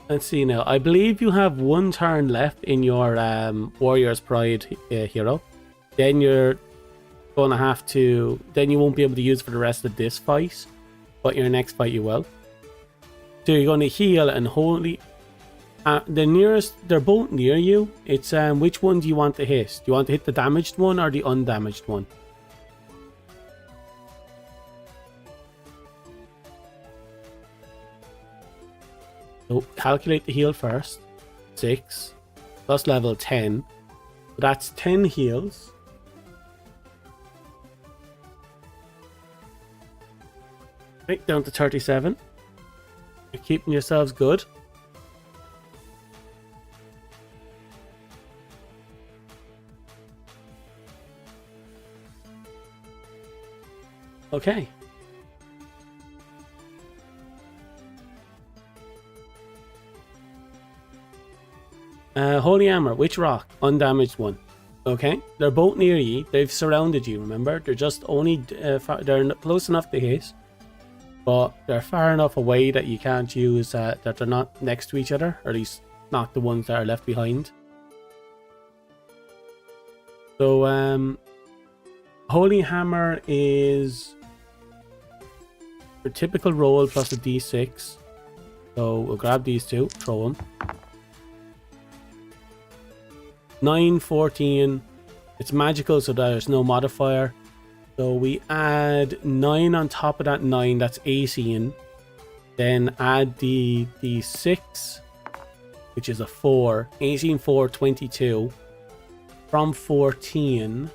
Let's see now. I believe you have one turn left in your Warrior's Pride hero. Then you're going to have to... Then you won't be able to use for the rest of this fight. But your next fight you will. So you're going to heal and holy... the nearest... They're both near you. It's which one do you want to hit? Do you want to hit the damaged one or the undamaged one? So calculate the heal first. 6 plus level 10. So that's 10 heals. Right, down to 37. You're keeping yourselves good. Okay. Holy Hammer, which rock? Undamaged one. Okay, they're both near you. They've surrounded you, remember? They're just only... they're close enough to hit. But they're far enough away that you can't use... that they're not next to each other. Or at least not the ones that are left behind. So, Holy Hammer is... your typical roll plus a d6. So, we'll grab these two. Throw them. 9, 14. It's magical, so there's no modifier. So we add 9 on top of that 9. That's 18. Then add the 6, which is a 4. 18, 4, 22. From 14.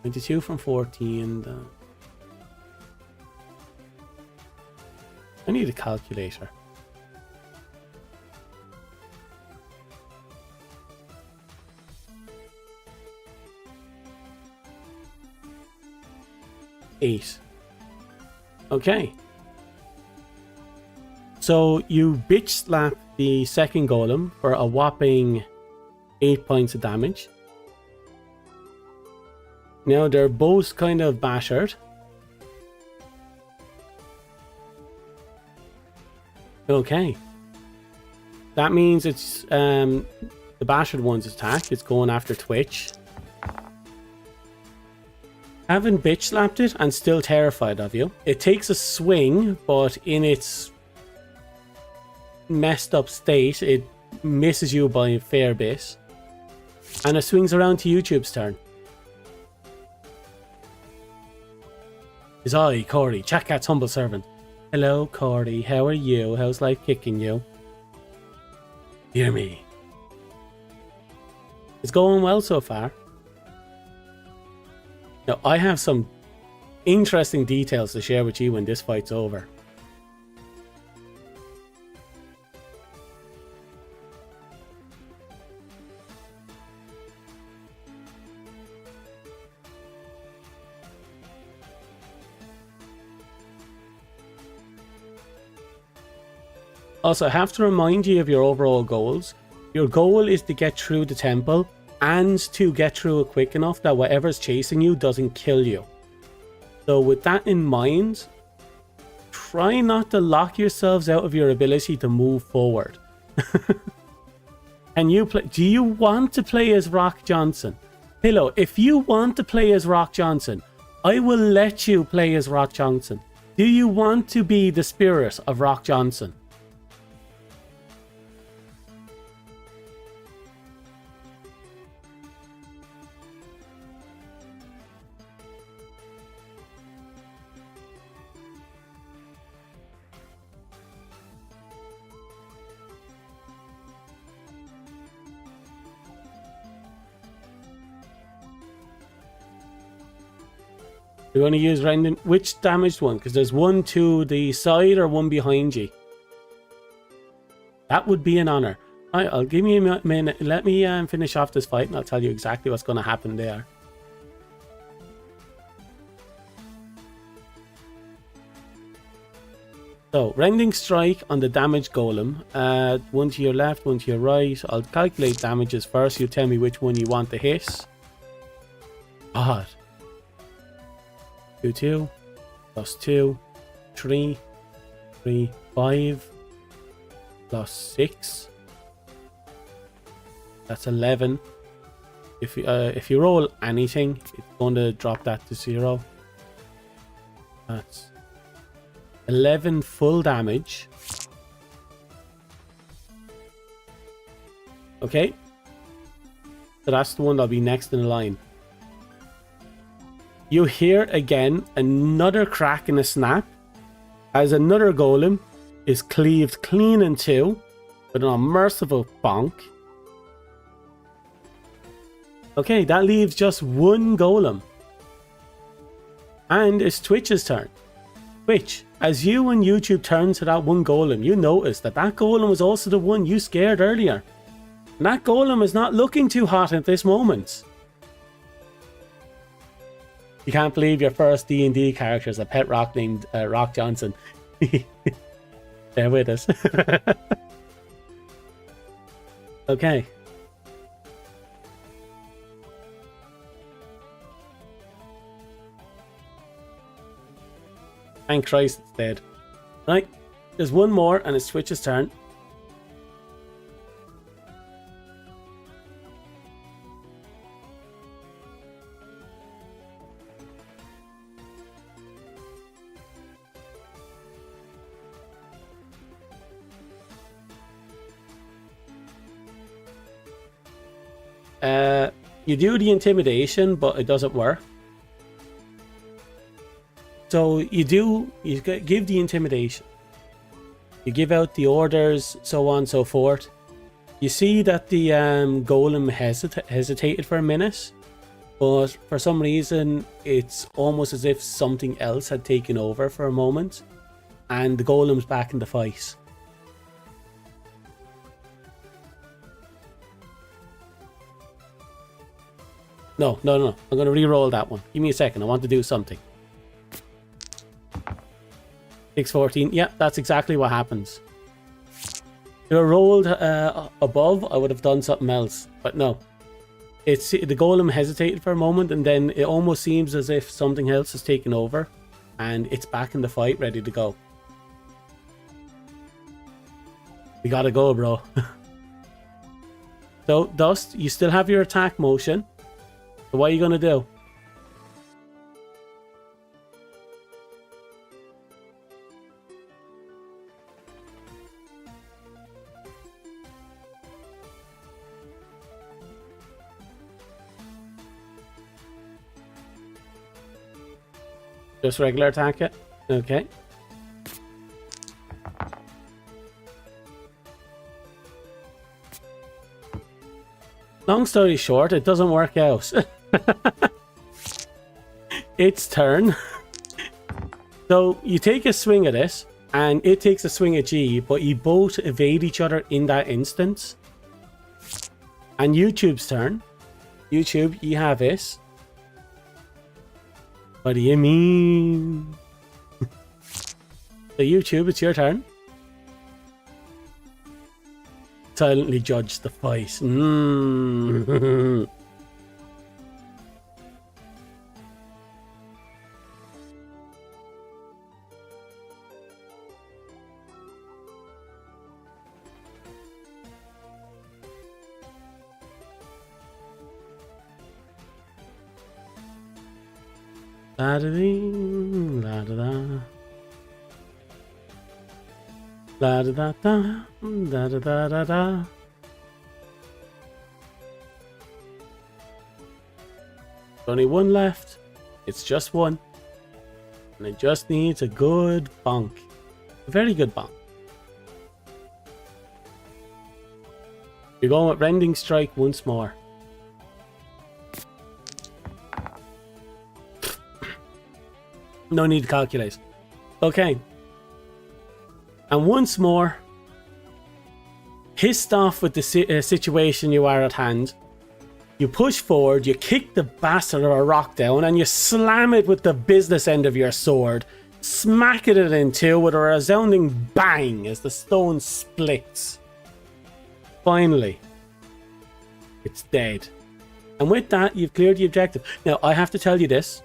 22 from 14. I need a calculator. Eight. Okay. So you bitch slap the second golem for a whopping 8 points of damage. Now they're both kind of battered. Okay. That means it's the battered one's attack. It's going after Twitch. Having bitch slapped it and still terrified of you. It takes a swing, but in its messed up state, it misses you by a fair bit. And it swings around to YouTube's turn. It's I, Corey, Chat Cat's humble servant. Hello, Corey. How are you? How's life kicking you? Hear me. It's going well so far. Now, I have some interesting details to share with you when this fight's over. Also, I have to remind you of your overall goals. Your goal is to get through the temple and to get through it quick enough that whatever's chasing you doesn't kill you. So with that in mind, try not to lock yourselves out of your ability to move forward. Can you play? Do you want to play as Rock Johnson? Pillow, if you want to play as Rock Johnson, I will let you play as Rock Johnson. Do you want to be the spirit of Rock Johnson? You're going to use random... Which damaged one? Because there's one to the side or one behind you. That would be an honor. Alright, I'll give you a minute. Let me finish off this fight and I'll tell you exactly what's going to happen there. So, rending strike on the damaged golem. One to your left, one to your right. I'll calculate damages first. You tell me which one you want to hit. God. 2, 2, plus 2, 3, 3, 5, plus 6. That's 11. If you roll anything, it's going to drop that to 0. That's 11 full damage. Okay. So that's the one that'll be next in the line. You hear again another crack and a snap as another golem is cleaved clean in two with an unmerciful bonk. Okay, that leaves just one golem. And it's Twitch's turn. Twitch, as you and YouTube turn to that one golem, you notice that that golem was also the one you scared earlier. And that golem is not looking too hot at this moment. You can't believe your first D&D character is a pet rock named Rock Johnson. Bear with us. Okay. Thank Christ it's dead. Right, there's one more and it's Twitch's turn. You do the intimidation, but it doesn't work. So you give the intimidation. You give out the orders, so on and so forth. You see that the golem hesitated for a minute, but for some reason it's almost as if something else had taken over for a moment, and the golem's back in the fight. No. I'm going to re-roll that one. Give me a second. I want to do something. 614. Yeah, that's exactly what happens. If I rolled above, I would have done something else. But no. The golem hesitated for a moment, and then it almost seems as if something else has taken over, and it's back in the fight, ready to go. We gotta go, bro. So, Dust, you still have your attack motion. So what are you gonna do? Just regular attack it? Okay. Long story short, it doesn't work out. Its turn. So you take a swing at it, and it takes a swing at G, but you both evade each other in that instance. And YouTube's turn. YouTube, you have this. What do you mean? So YouTube, it's your turn. Silently judge the fight. La da dee, la da da. La da da da, da da da da da. Only one left. It's just one. And it just needs a good bonk. A very good bonk. You're going with Rending Strike once more. No need to calculate. Okay. And once more, pissed off with the situation you are at hand, you push forward, you kick the bastard of a rock down, and you slam it with the business end of your sword, smacking it in two with a resounding bang as the stone splits. Finally, it's dead. And with that, you've cleared the objective. Now, I have to tell you this.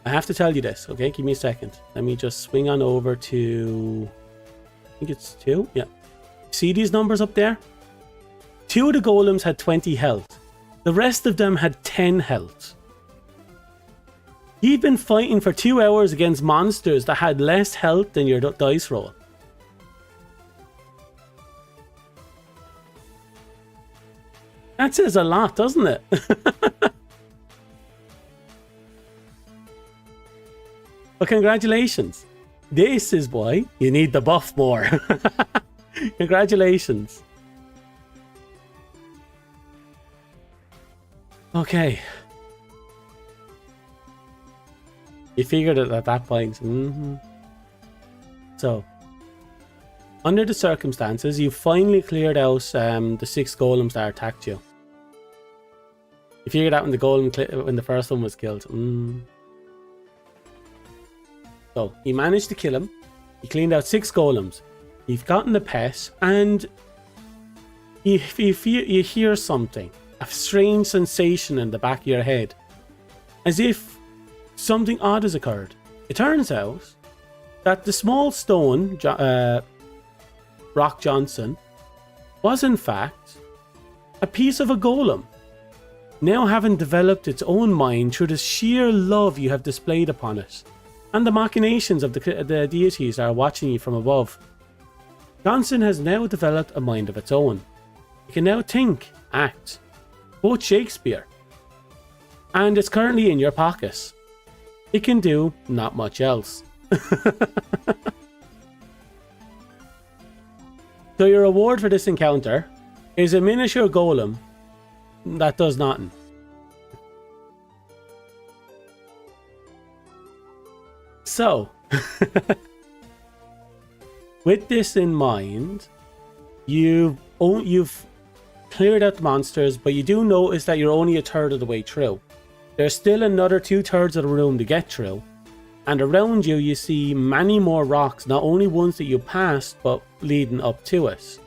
Okay? Give me a second. Let me just swing on over to... I think it's 2. Yeah. See these numbers up there? 2 of the golems had 20 health. The rest of them had 10 health. You've been fighting for 2 hours against monsters that had less health than your dice roll. That says a lot, doesn't it? But congratulations. This is why you need the buff more. Congratulations. Okay. You figured it at that point. So, under the circumstances, you finally cleared out the 6 golems that attacked you. You figured out when the golem when the first one was killed. So, you managed to kill him. You cleaned out 6 golems. You've gotten the pet, and you hear something. A strange sensation in the back of your head. As if something odd has occurred. It turns out that the small stone, Rock Johnson, was in fact a piece of a golem. Now having developed its own mind through the sheer love you have displayed upon it. And the machinations of the deities are watching you from above. Johnson has now developed a mind of its own. It can now think, act, quote Shakespeare. And it's currently in your pocket. It can do not much else. So your reward for this encounter is a miniature golem that does nothing. So, with this in mind, you've cleared out the monsters, but you do notice that you're only a third of the way through. There's still another 2/3 of the room to get through, And around you, you see many more rocks, not only ones that you passed, but leading up to it.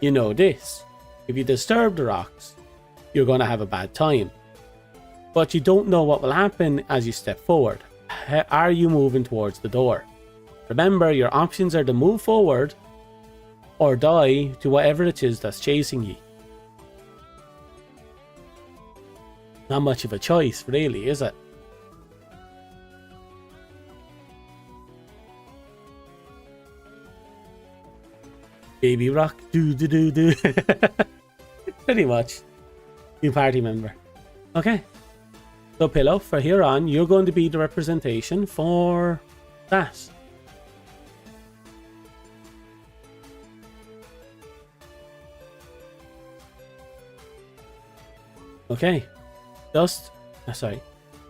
You know this. If you disturb the rocks, you're going to have a bad time. But you don't know what will happen as you step forward. Are you moving towards the door? Remember, your options are to move forward or die to whatever it is that's chasing you. Not much of a choice, really, is it? Baby rock, do. Pretty much. New party member. Okay. So, Pillow, for here on, you're going to be the representation for that. Okay.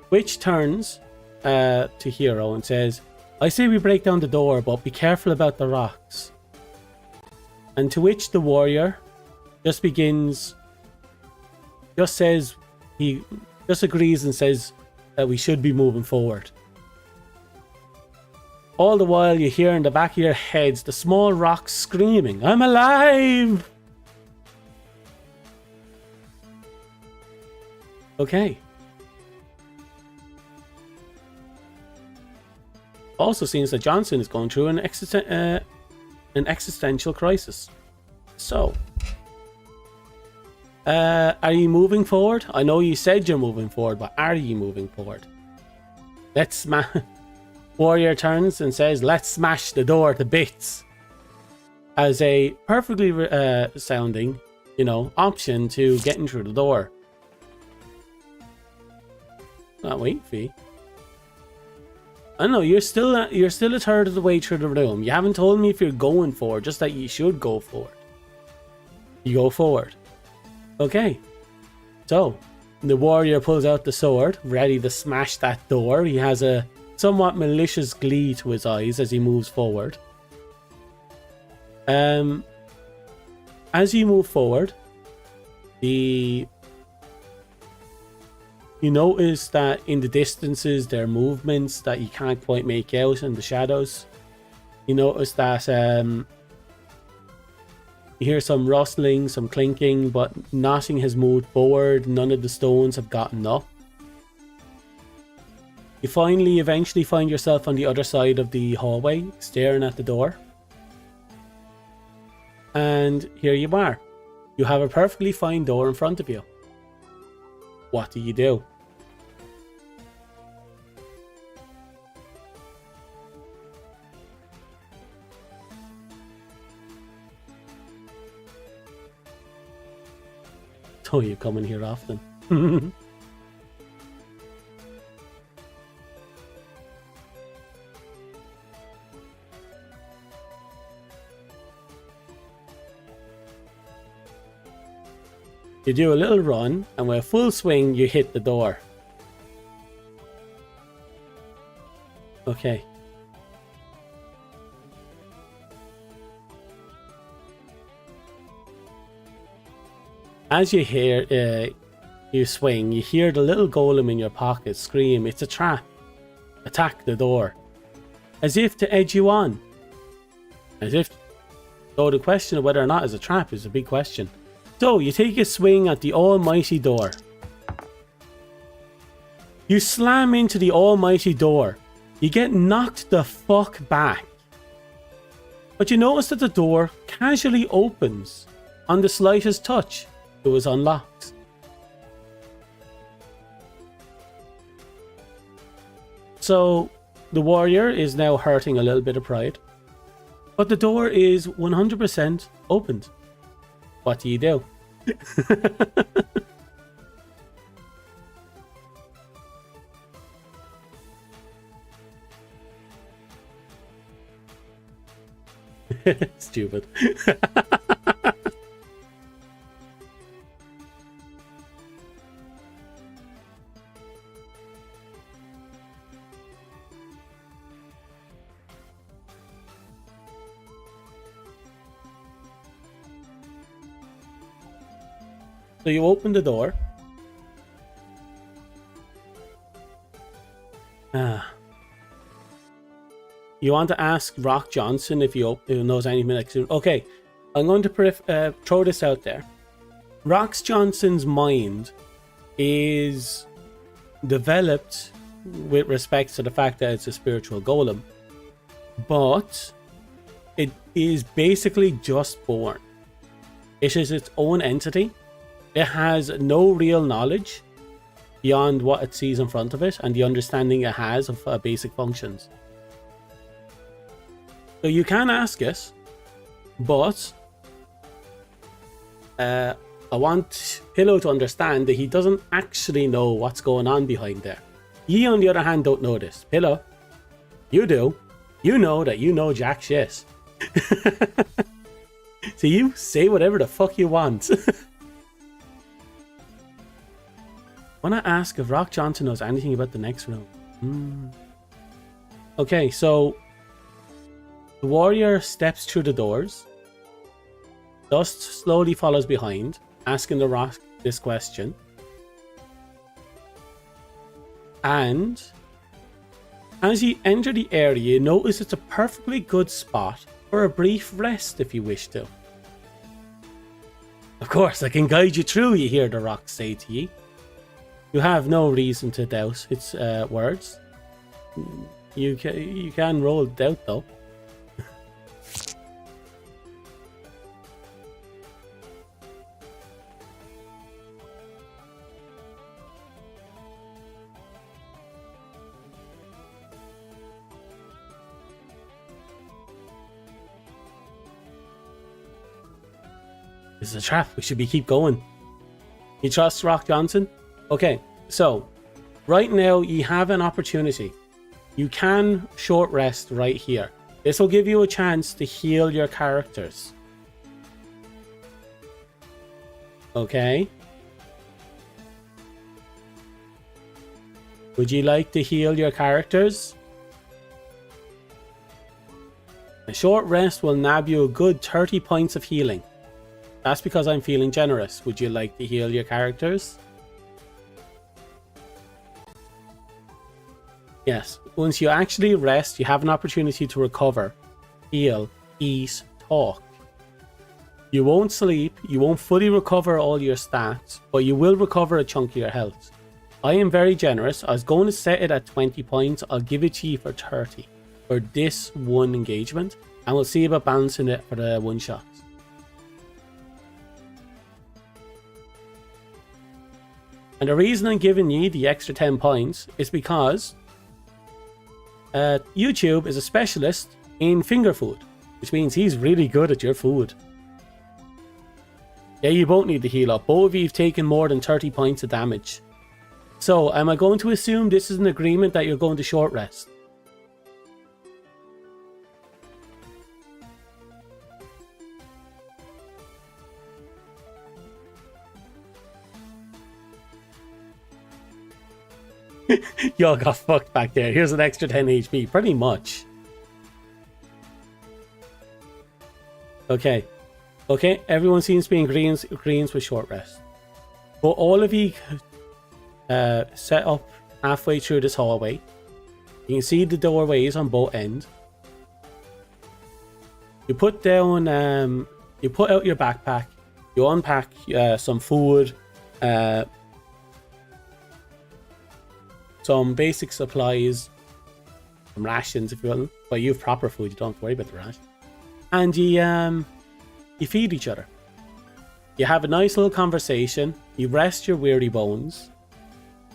Witch turns to Hero and says, I say we break down the door, but be careful about the rocks. And to which the warrior just says, he just agrees and says that we should be moving forward. All the while you hear in the back of your heads the small rocks screaming, I'm alive! Okay. Also seems that Johnson is going through an existential crisis. So, are you moving forward? I know you said you're moving forward, but are you moving forward? Warrior turns and says, let's smash the door to bits. As a perfectly sounding, option to getting through the door. Not wait, Fee. I know you're still a third of the way through the room. You haven't told me if you're going forward, just that you should go forward. You go forward. Okay. So, the warrior pulls out the sword, ready to smash that door. He has a somewhat malicious glee to his eyes as he moves forward. As you move forward, you notice that in the distances there are movements that you can't quite make out in the shadows. You notice that you hear some rustling, some clinking, but nothing has moved forward. None of the stones have gotten up. You eventually find yourself on the other side of the hallway, staring at the door. And here you are. You have a perfectly fine door in front of you. What do you do? Oh, you come in here often. You do a little run, and with a full swing, you hit the door. Okay. As you you swing, you hear the little golem in your pocket scream, it's a trap. Attack the door. As if to edge you on. So the question of whether or not it's a trap is a big question. So, you take a swing at the almighty door. You slam into the almighty door. You get knocked the fuck back. But you notice that the door casually opens on the slightest touch. It was unlocked. So, the warrior is now hurting a little bit of pride. But the door is 100% opened. What do you do? Stupid. So you open the door. You want to ask Rock Johnson if he knows anything like that. Okay, I'm going to throw this out there. Rock Johnson's mind is developed with respect to the fact that it's a spiritual golem, but it is basically just born. It is its own entity. It has no real knowledge beyond what it sees in front of it and the understanding it has of basic functions. So you can ask it, but I want Pillow to understand that he doesn't actually know what's going on behind there. Ye, on the other hand, don't know this. Pillow, you do. You know that you know jack shit. So you say whatever the fuck you want. Wanna ask if Rock Johnson knows anything about the next room? Okay, so the warrior steps through the doors. Dust slowly follows behind, asking the rock this question. And as you enter the area, you notice it's a perfectly good spot for a brief rest if you wish to. Of course, I can guide you through, you hear the rock say to you. You have no reason to doubt its words. You can roll doubt though. This is a trap. We should keep going. You trust Rock Johnson? Okay, so right now you have an opportunity. You can short rest right here. This will give you a chance to heal your characters. Okay. Would you like to heal your characters? A short rest will nab you a good 30 points of healing. That's because I'm feeling generous. Would you like to heal your characters? Yes. Once you actually rest, you have an opportunity to recover, heal, eat, talk. You won't sleep, you won't fully recover all your stats, but you will recover a chunk of your health. I am very generous. I was going to set it at 20 points. I'll give it to you for 30 for this one engagement, and we'll see about balancing it for the one shot. And the reason I'm giving you the extra 10 points is because YouTube is a specialist in finger food, which means he's really good at your food. Yeah, you both need to heal up. Both of you have taken more than 30 points of damage. So, am I going to assume this is an agreement that you're going to short rest? Y'all got fucked back there. Here's an extra 10 HP. Pretty much. Okay. Okay, everyone seems to be in greens with short rest. But all of you set up halfway through this hallway. You can see the doorways on both ends. You put down, you put out your backpack. You unpack some food, some basic supplies, some rations if you will. But you have proper food, you don't have to worry about the ration. And you feed each other. You have a nice little conversation. You rest your weary bones.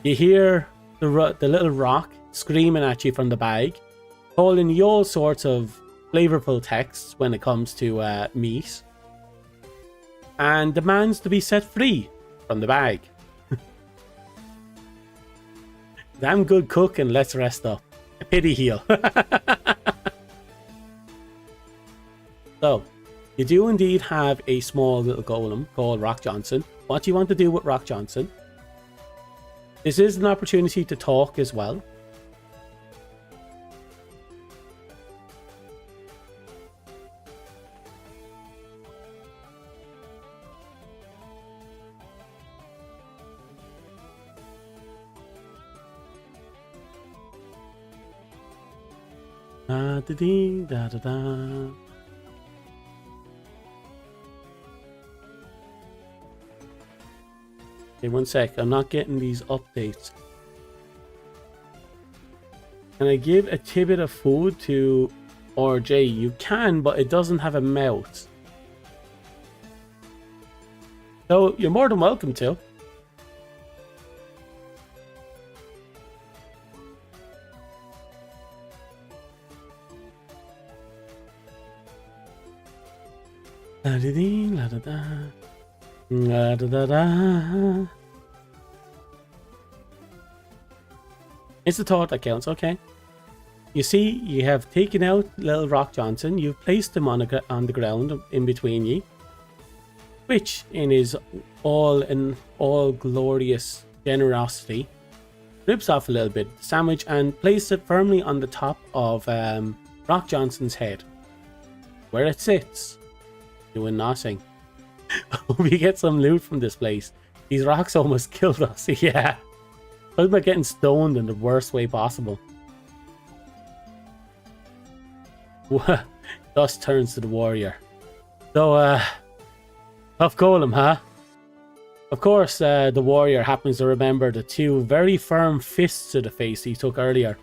You hear the little rock screaming at you from the bag, calling you all sorts of flavorful texts when it comes to meat, and demands to be set free from the bag. Damn good cook, and let's rest up. A pity heal. So, you do indeed have a small little golem called Rock Johnson. What do you want to do with Rock Johnson? This is an opportunity to talk as well. Da da dee, da da da. Okay, one sec. I'm not getting these updates. Can I give a tidbit of food to RJ? You can, but it doesn't have a mouth. So you're more than welcome to. La da dee, la da da. La da da da. It's the thought that counts, okay. You see, you have taken out little Rock Johnson, you've placed him on the ground in between ye, which in his all glorious generosity rips off a little bit of the sandwich and places it firmly on the top of Rock Johnson's head, where it sits, doing nothing. We get some loot from this place. These rocks almost killed us. Yeah. Talk about getting stoned in the worst way possible. Dust turns to the warrior. So, tough golem, huh? Of course, the warrior happens to remember the two very firm fists to the face he took earlier.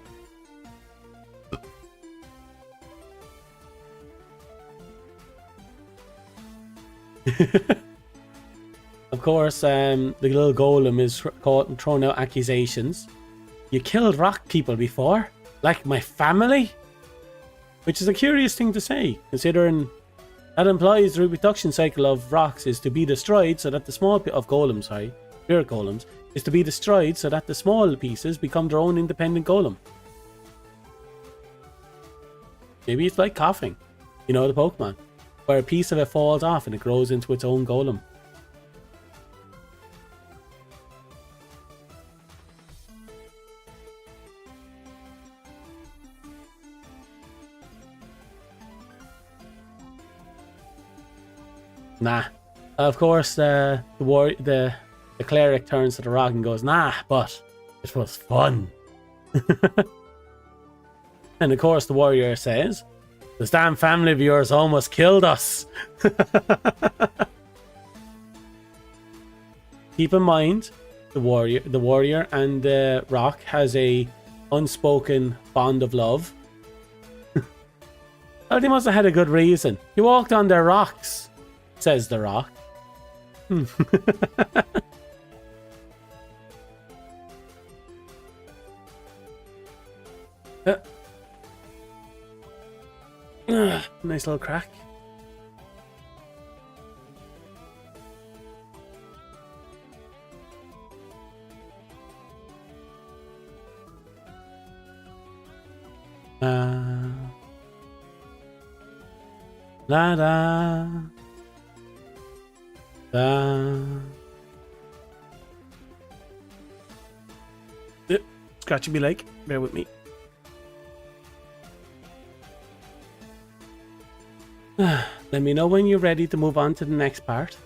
Of course, the little golem is caught and throwing out accusations. You killed rock people before? Like my family? Which is a curious thing to say, considering that implies the reproduction cycle of rocks is to be destroyed so that the small of golems, sorry, spirit golems, is to be destroyed so that the small pieces become their own independent golem. Maybe it's like coughing, you know, the Pokemon, where a piece of it falls off and it grows into its own golem. Nah. Of course, the cleric turns to the rock and goes, nah, but it was fun. And of course, the warrior says, this damn family of yours almost killed us. Keep in mind, the warrior and the rock has a unspoken bond of love. Oh, they must have had a good reason. He walked on their rocks, says the rock. Nice little crack. La da. Scratching me leg. Bear with me. Let me know when you're ready to move on to the next part.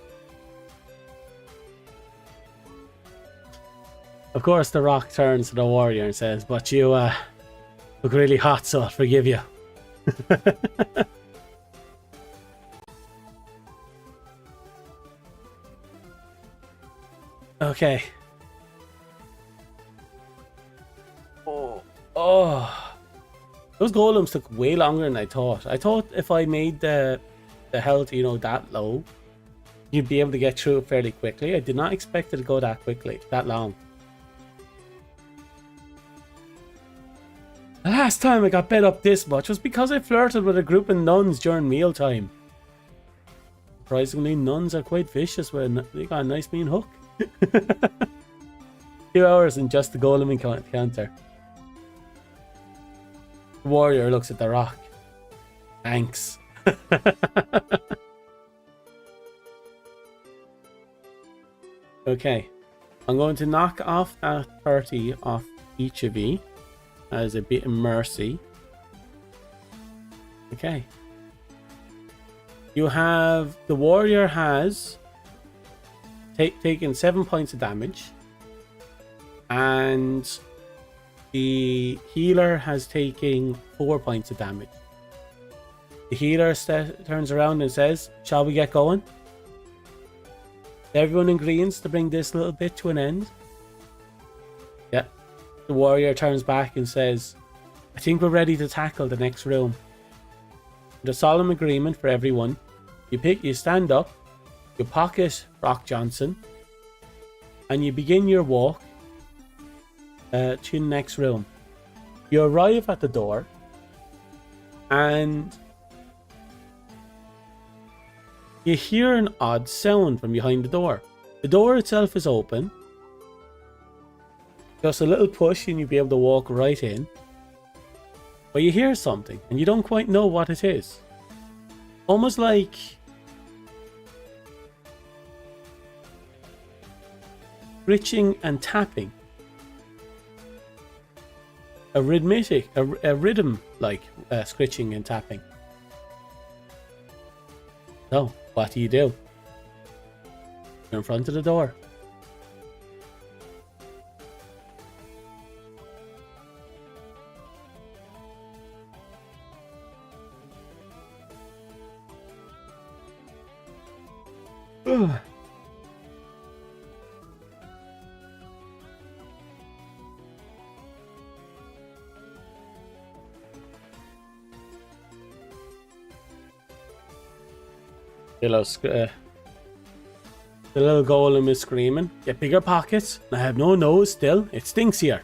Of course, the rock turns to the warrior and says, but you look really hot, so I'll forgive you. Okay. Oh. Those golems took way longer than I thought. I thought if I made the health, you know, that low, you'd be able to get through it fairly quickly. I did not expect it to go that quickly, that long. The last time I got bet up this much was because I flirted with a group of nuns during mealtime. Surprisingly, nuns are quite vicious when they got a nice mean hook. 2 hours and just the golem encounter. The warrior looks at the rock. Thanks. Okay. I'm going to knock off that 30 off each of you as a bit of mercy. Okay. You have... The warrior has taken 7 points of damage. And The healer has taken 4 points of damage. The healer turns around and says, "Shall we get going?" Everyone agrees to bring this little bit to an end. Yeah. The warrior turns back and says, "I think we're ready to tackle the next room." The solemn agreement for everyone. You stand up, you pocket Brock Johnson, and you begin your walk to the next room. You arrive at the door, and you hear an odd sound from behind the door. The door itself is open. Just a little push and you'll be able to walk right in. But you hear something and you don't quite know what it is. Almost like scritching and tapping. A rhythm like scritching and tapping. So, what do? You're in front of the door. The little golem is screaming, "Get bigger pockets. I have no nose still. It stinks here."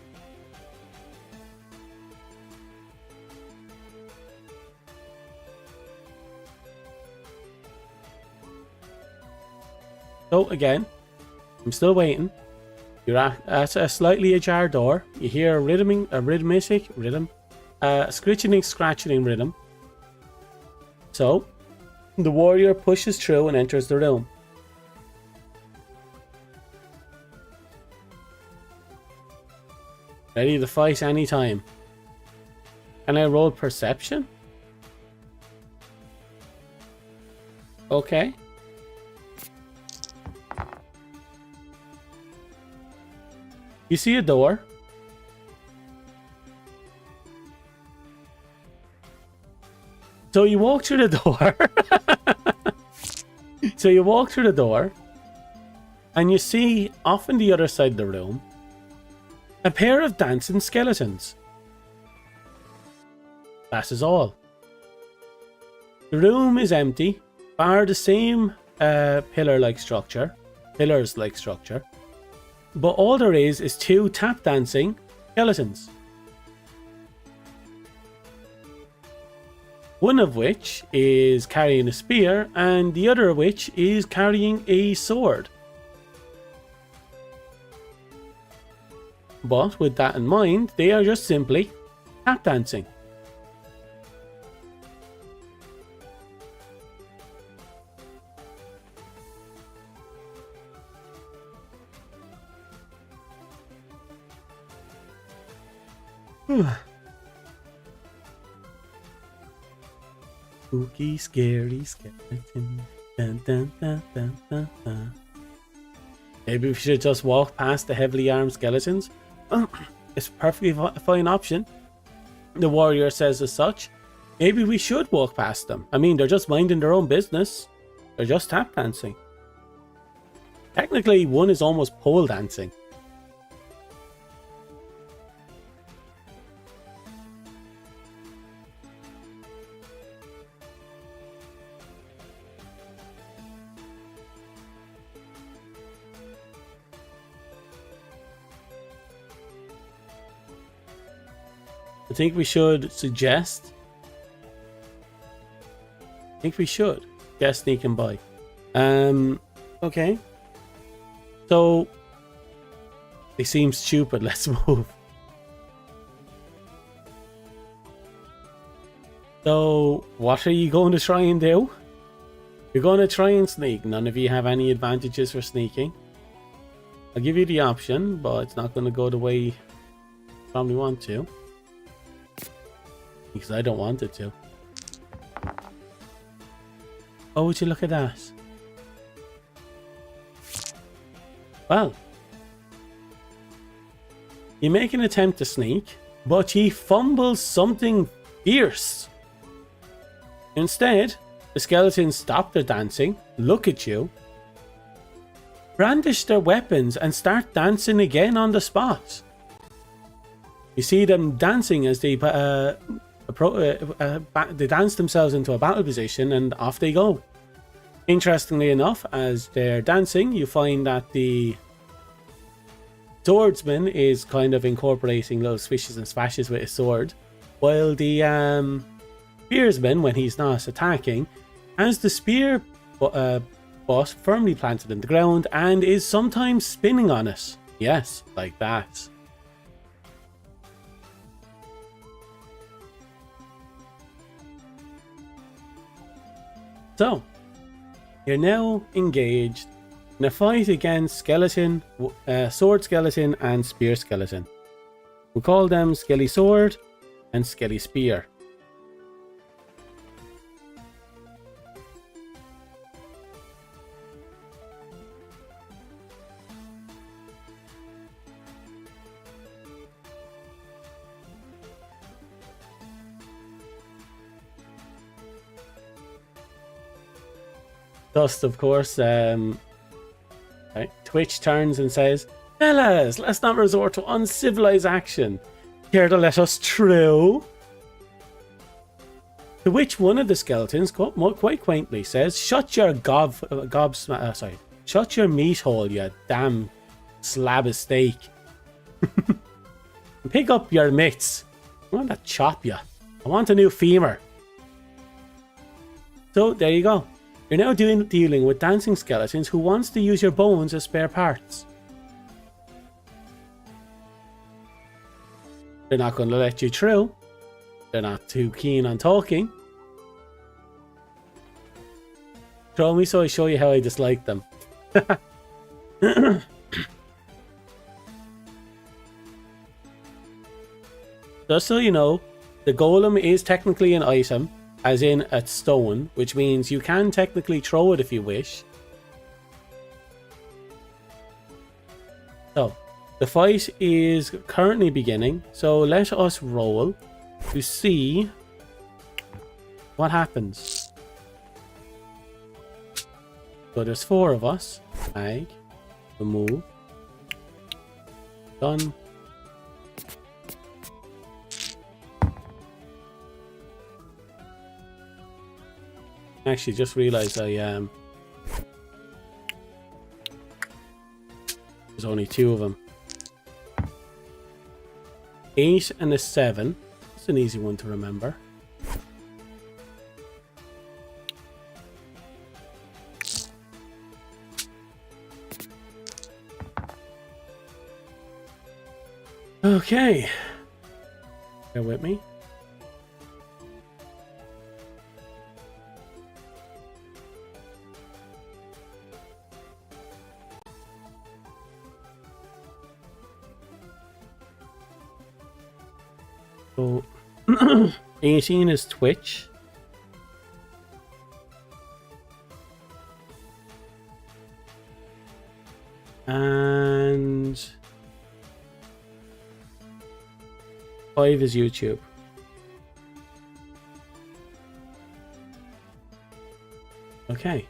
So again, I'm still waiting. You're at a slightly ajar door. You hear a rhythmic rhythm, scritching, scratching rhythm. So the warrior pushes through and enters the room. Ready to fight anytime. Can I roll perception? Okay. You see a door. So you walk through the door. So you walk through the door. And you see, off on the other side of the room, a pair of dancing skeletons. That is all. The room is empty, bar the same pillars-like structure. But all there is 2 tap dancing skeletons. One of which is carrying a spear, and the other of which is carrying a sword. But with that in mind, they are just simply tap dancing. Spooky, scary skeleton. Dun, dun, dun, dun, dun, dun. Maybe we should just walk past the heavily armed skeletons. It's a perfectly fine option. The warrior says as such. Maybe we should walk past them. I mean, they're just minding their own business. They're just tap dancing. Technically, one is almost pole dancing. I think we should suggest. Guess, sneak, and buy. Okay. So they seem stupid. Let's move. So what are you going to try and do? You're going to try and sneak. None of you have any advantages for sneaking. I'll give you the option, but it's not going to go the way you probably want to. Because I don't want it to. Oh, would you look at that? Well. You make an attempt to sneak, but you fumble something fierce. Instead, the skeletons stop their dancing, look at you, brandish their weapons, and start dancing again on the spot. You see them dancing as they dance themselves into a battle position, and off they go. Interestingly enough, as they're dancing, you find that the swordsman is kind of incorporating little swishes and spashes with his sword, while the spearsman, when he's not attacking, has the spear butt firmly planted in the ground and is sometimes spinning on it. Yes, like that. So, you're now engaged in a fight against skeleton, sword skeleton, and spear skeleton. We'll call them Skelly Sword and Skelly Spear. Dust, of course, right. Twitch turns and says, "Fellas, let's not resort to uncivilized action. Care to let us through?" To which one of the skeletons quite quaintly says, "Shut your shut your meat hole, you damn slab of steak. Pick up your mitts. I want to chop you. I want a new femur." So there you go. You're now dealing with dancing skeletons who wants to use your bones as spare parts. They're not going to let you through. They're not too keen on talking. Throw me so I show you how I dislike them. Just so you know, the golem is technically an item, as in a stone, which means you can technically throw it if you wish. So, the fight is currently beginning, so let us roll to see what happens. So there's 4 of us. Mag, remove, done. Actually, just realized there's only 2 of them. 8 and a 7. It's an easy one to remember. Okay. Bear with me. So 18 is Twitch. And 5 is YouTube. Okay.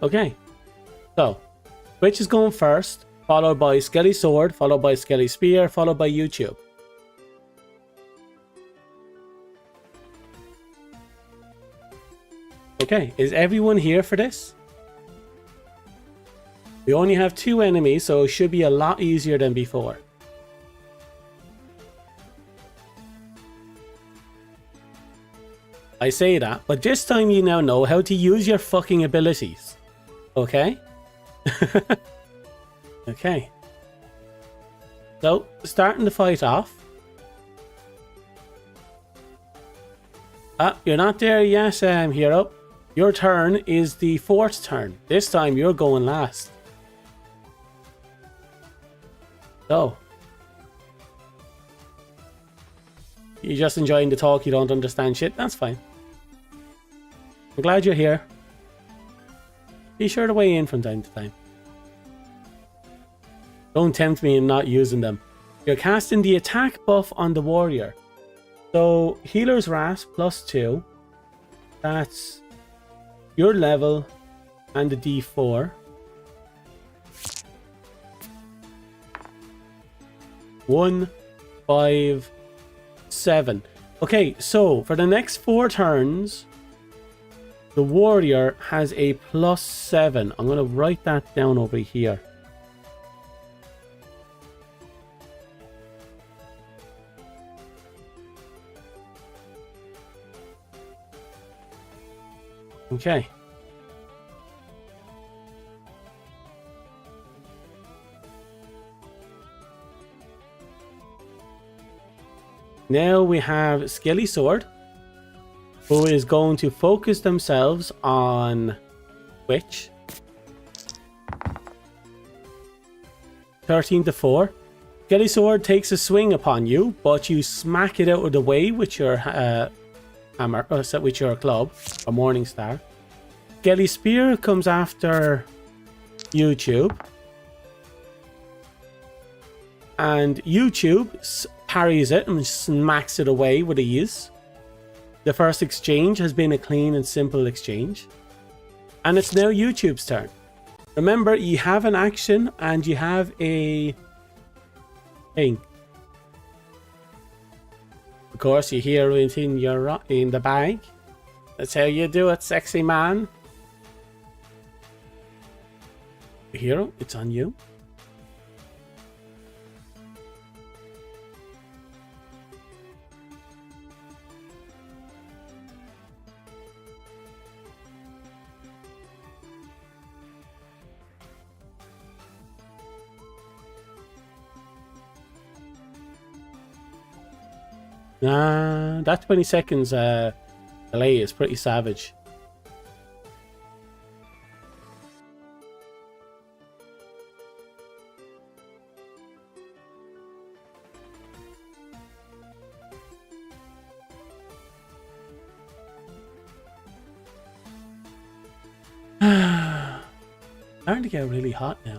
Okay, so Twitch is going first, followed by Skelly Sword, followed by Skelly Spear, followed by YouTube. Okay, is everyone here for this? We only have 2 enemies, so it should be a lot easier than before. I say that, but this time you now know how to use your fucking abilities. Okay? Okay. So, starting the fight off. You're not there yet, hero. Your turn is the 4th turn. This time you're going last. So. You're just enjoying the talk, you don't understand shit. That's fine. I'm glad you're here. Be sure to weigh in from time to time. Don't tempt me in not using them. You're casting the attack buff on the warrior. So, Healer's Wrath +2. That's your level and the D4. 1, 5, 7. Okay, so for the next 4 turns, the warrior has a +7. I'm going to write that down over here. Okay. Now we have Skelly Sword, who is going to focus themselves on Witch. 13 to 4. Skelly Sword takes a swing upon you, but you smack it out of the way with your hammer, with your club, or Morning Star. Skelly Spear comes after YouTube. And YouTube parries it and smacks it away with ease. The first exchange has been a clean and simple exchange. And it's now YouTube's turn. Remember, you have an action and you have a thing. Of course, you hear it in the bag. That's how you do it, sexy man. Hero, it's on you. That 20 seconds delay is pretty savage. Starting to get really hot now.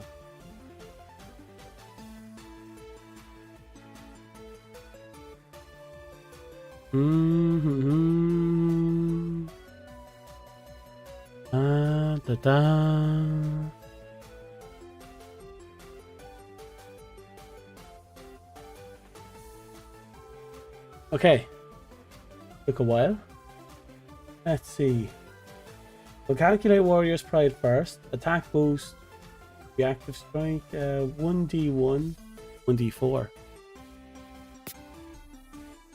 Da, da. Okay. Took a while. Let's see. We'll calculate Warrior's Pride first. Attack boost. Reactive strike. 1d1. 1d4.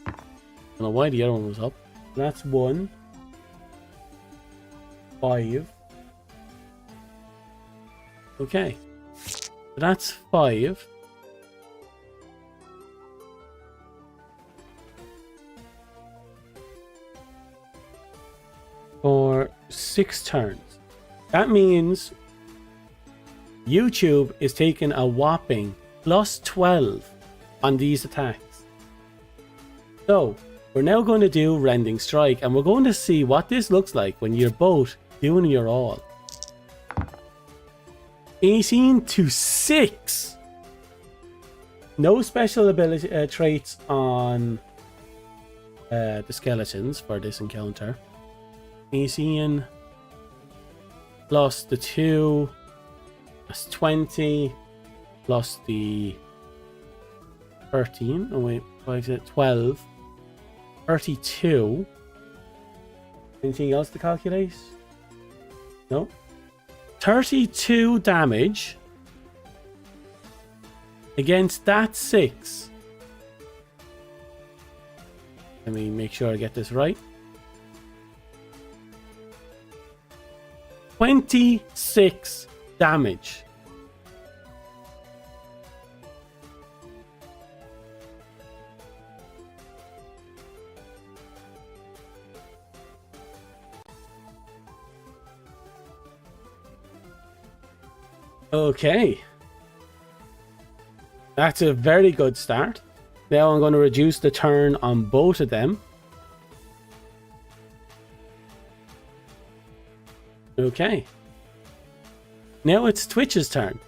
I don't know why the other one was up. That's 1. 5. Okay. So that's 5. For 6 turns. That means YouTube is taking a whopping +12 on these attacks. So we're now going to do Rending Strike, and we're going to see what this looks like when you're both doing your all. 18 to 6. No special ability traits on the skeletons for this encounter. 18 plus the 2, that's 20, plus the 13. Oh wait, 12. 32. Anything else to calculate? No. 32 damage against that 6. Let me make sure I get this right. 26 damage. Okay. That's a very good start. Now I'm going to reduce the turn on both of them. Okay. Now it's Twitch's turn.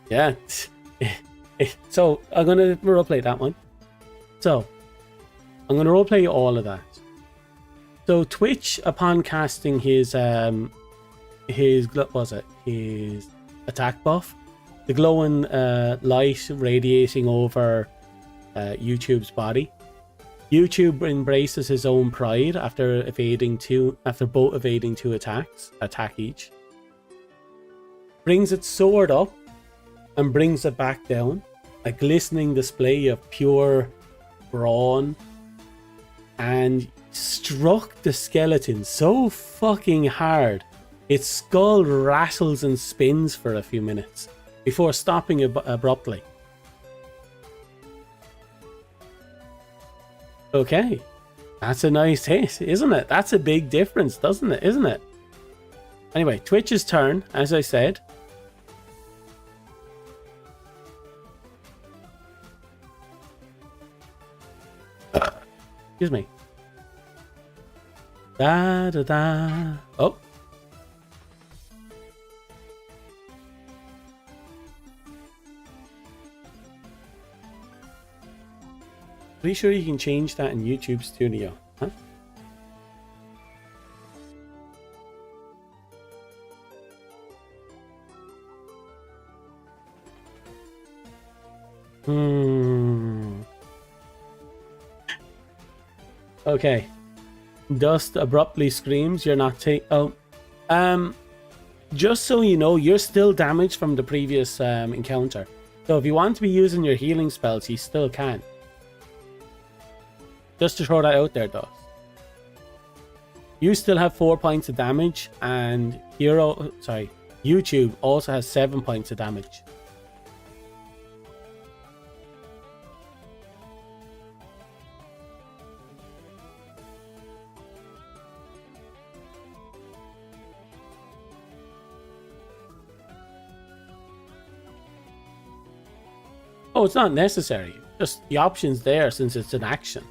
Yeah. So I'm going to roleplay that one. So I'm going to roleplay all of that. So Twitch, upon casting his what was it? His attack buff, the glowing light radiating over YouTube's body. YouTube embraces his own pride after both evading two attack each. Brings its sword up and brings it back down, a glistening display of pure brawn, and struck the skeleton so fucking hard its skull rattles and spins for a few minutes before stopping abruptly. Okay, that's a nice hit, isn't it? That's a big difference, isn't it? Anyway, Twitch's turn, as I said. Excuse me. Da da da. Oh. Pretty sure you can change that in YouTube Studio, huh? Okay. Dust abruptly screams, you're not just so you know, you're still damaged from the previous encounter. So if you want to be using your healing spells, you still can. Just to throw that out there, Dust. You still have 4 points of damage, and YouTube also has 7 points of damage. Oh, it's not necessary. Just the option's there since it's an action.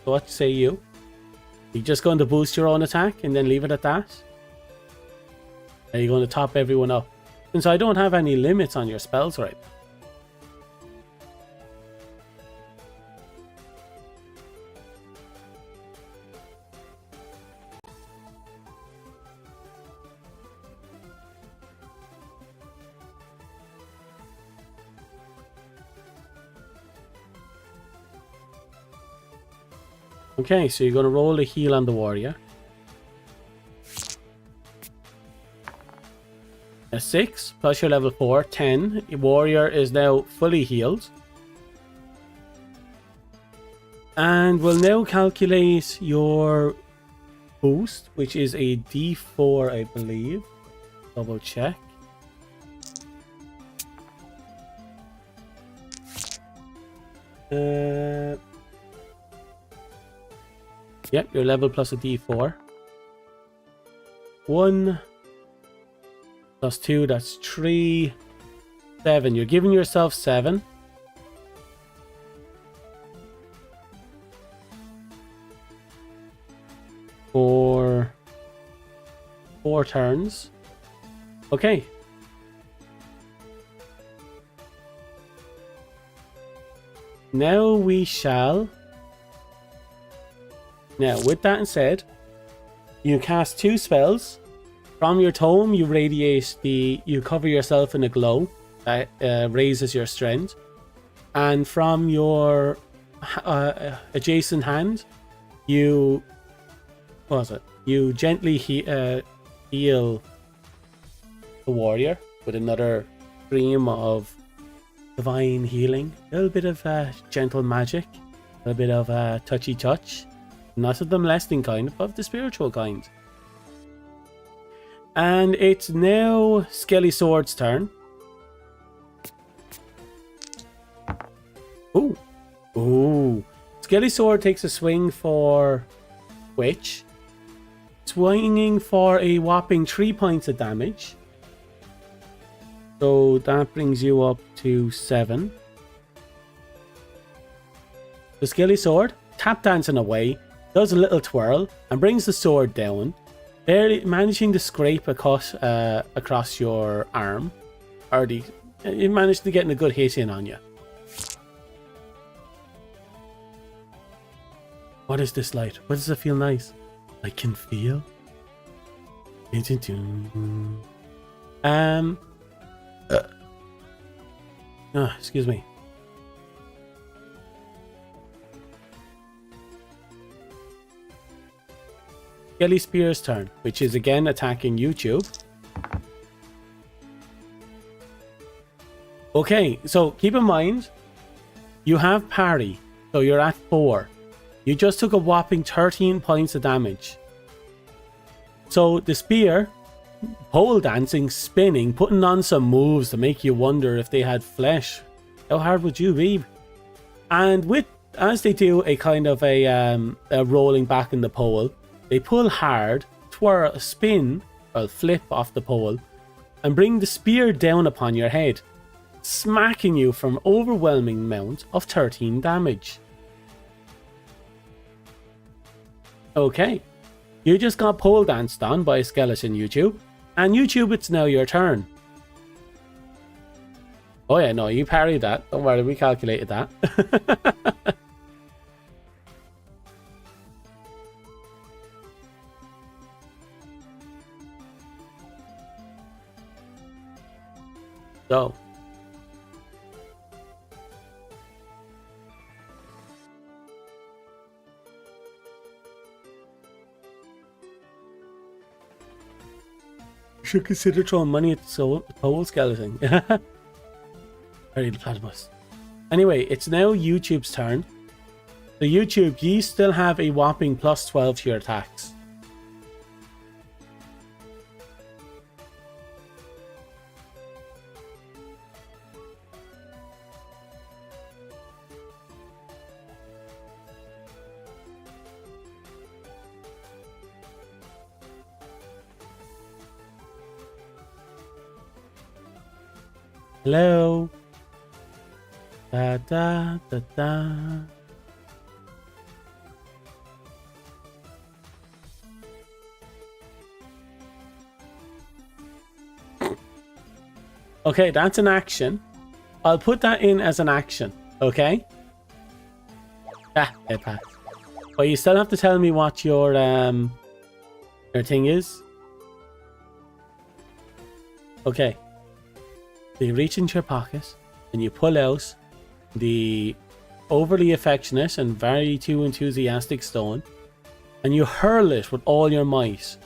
So what say you? You just going to boost your own attack and then leave it at that? Are you going to top everyone up? Since I don't have any limits on your spells right Okay, so you're going to roll a heal on the warrior. A 6 plus your level 4, 10. Your warrior is now fully healed. And we'll now calculate your boost, which is a D4, I believe. Double check. Yep, your level plus a D4. 1 plus 2, that's 3. 7. You're giving yourself 7. For 4 turns. Okay. Now we shall... Now, with that said, you cast 2 spells. From your tome, you cover yourself in a glow that raises your strength. And from your adjacent hand, you gently heal the warrior with another stream of divine healing. A little bit of gentle magic, a little bit of touchy touch. Not of the molesting kind, but of the spiritual kind. And it's now Skelly Sword's turn. Ooh. Skelly Sword takes a swing for Twitch, swinging for a whopping 3 points of damage. So that brings you up to 7. The Skilly Sword, tap dancing away, does a little twirl and brings the sword down, barely managing to scrape across your arm. You managed to get a good hit in on you. What is this light? What does it feel nice? I can feel. Excuse me. Skelly Spear's turn, which is again attacking YouTube. Okay, so keep in mind, you have parry, so you're at 4. You just took a whopping 13 points of damage. So the spear, pole dancing, spinning, putting on some moves to make you wonder if they had flesh. How hard would you be? And as they do a kind of a rolling back in the pole, they pull hard, twirl, spin, or flip off the pole, and bring the spear down upon your head, smacking you for an overwhelming amount of 13 damage. Okay, you just got pole danced on by a skeleton, YouTube. And YouTube, it's now your turn. Oh yeah, no, you parried that. Don't worry, we calculated that. So. Should consider throwing money at the pole skeleton. Very platypus. Anyway, it's now YouTube's turn. So YouTube, you still have a whopping plus 12 to your attacks. Hello. Da da da da. Okay, that's an action. I'll put that in as an action, okay? It passed. But you still have to tell me what your thing is. Okay. So you reach into your pocket and you pull out the overly affectionate and very too enthusiastic stone, and you hurl it with all your might.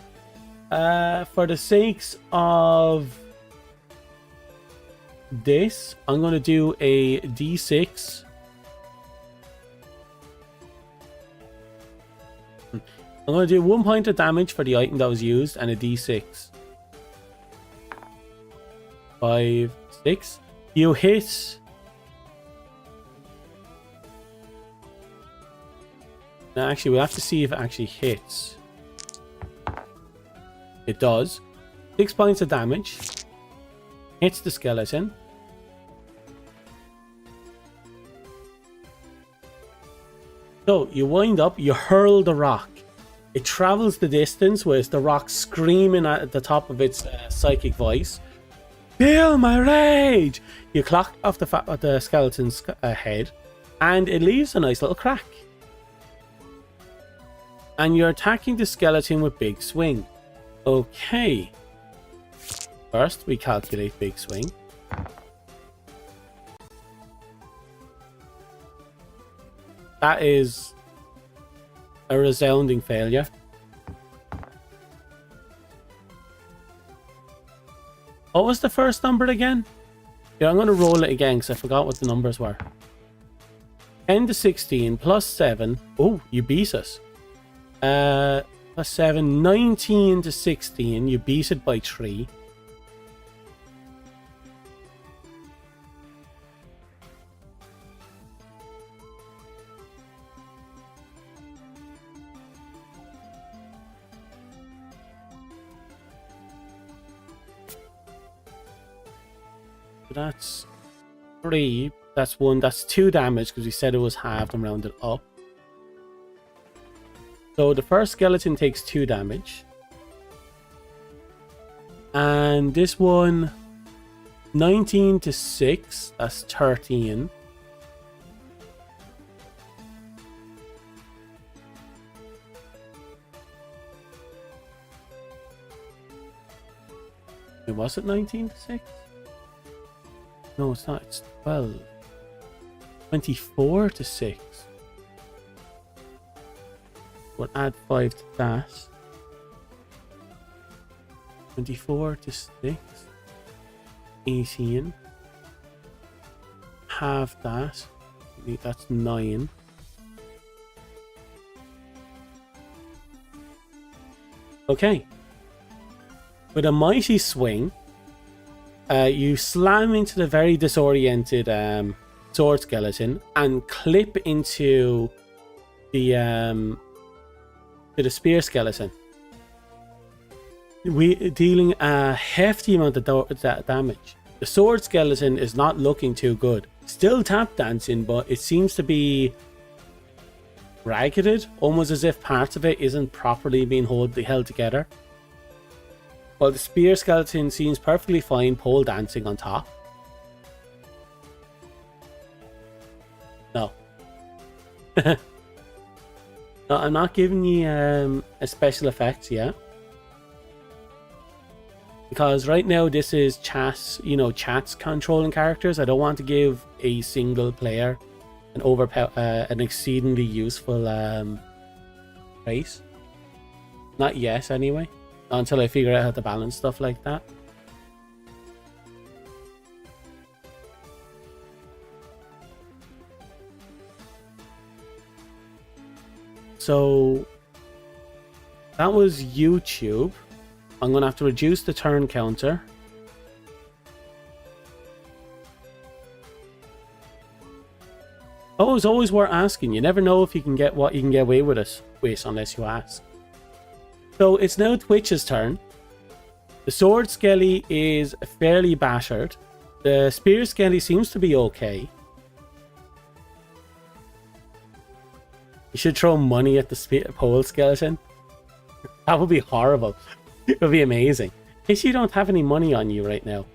For the sakes of this, I'm going to do a d6. I'm going to do 1 point of damage for the item that was used and a d6. 5, 6. You hit. Now, actually, we'll have to see if it actually hits. It does. 6 points of damage. Hits the skeleton. So, you wind up, you hurl the rock. It travels the distance with the rock screaming at the top of its psychic voice. Feel my rage! You clock off the skeleton's head, and it leaves a nice little crack. And you're attacking the skeleton with Big Swing. Okay. First, we calculate Big Swing. That is a resounding failure. What was the first number again? Yeah, I'm going to roll it again because I forgot what the numbers were. 10 to 16 plus 7. Oh, you beat us. Plus 7. 19 to 16. You beat it by 3. So that's 3. That's 1. That's 2 damage because we said it was halved and rounded up. So the first skeleton takes 2 damage. And this one, 19 to 6, that's 13. Was it 19 to 6? No, it's not. It's 12. 24 to 6. We'll add 5 to that. 24 to 6. 18. Half that. That's 9. Okay. With a mighty swing, you slam into the very disoriented sword skeleton and clip into the spear skeleton, dealing a hefty amount of damage. The sword skeleton is not looking too good. Still tap dancing, but it seems to be raggeted, almost as if parts of it isn't properly being held together. While the spear skeleton seems perfectly fine pole dancing on top. No. No, I'm not giving you a special effects yet. Because right now this is chat's controlling characters. I don't want to give a single player an exceedingly useful race. Not yet, anyway. Until I figure out how to balance stuff like that. So that was YouTube. I'm going to have to reduce the turn counter. Oh, it's always worth asking. You never know if you can get what you can get away with unless you ask. So it's now Twitch's turn. The sword skelly is fairly battered. The spear skelly seems to be okay. You should throw money at the pole skeleton. That would be horrible. It would be amazing. In case you don't have any money on you right now.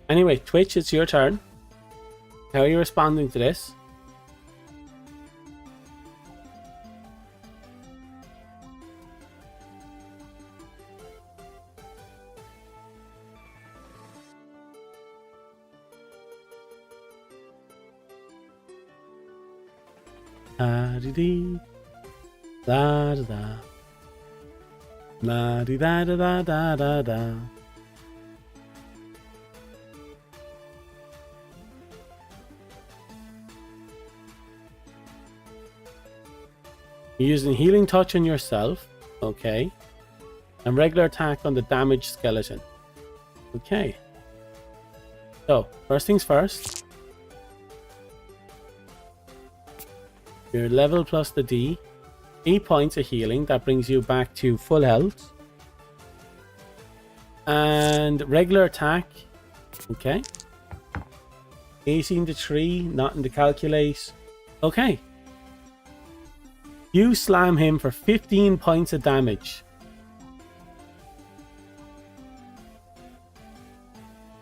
Anyway, Twitch, it's your turn. How are you responding to this? Da-dee-dee. Da-da-da. La-dee-da-da-da-da-da-da. You're using healing touch on yourself. Okay. And regular attack on the damaged skeleton. Okay. So, first things first. Your level plus the D. 8 points of healing. That brings you back to full health. And regular attack. Okay. 18 to 3. Nothing to calculate. Okay. You slam him for 15 points of damage.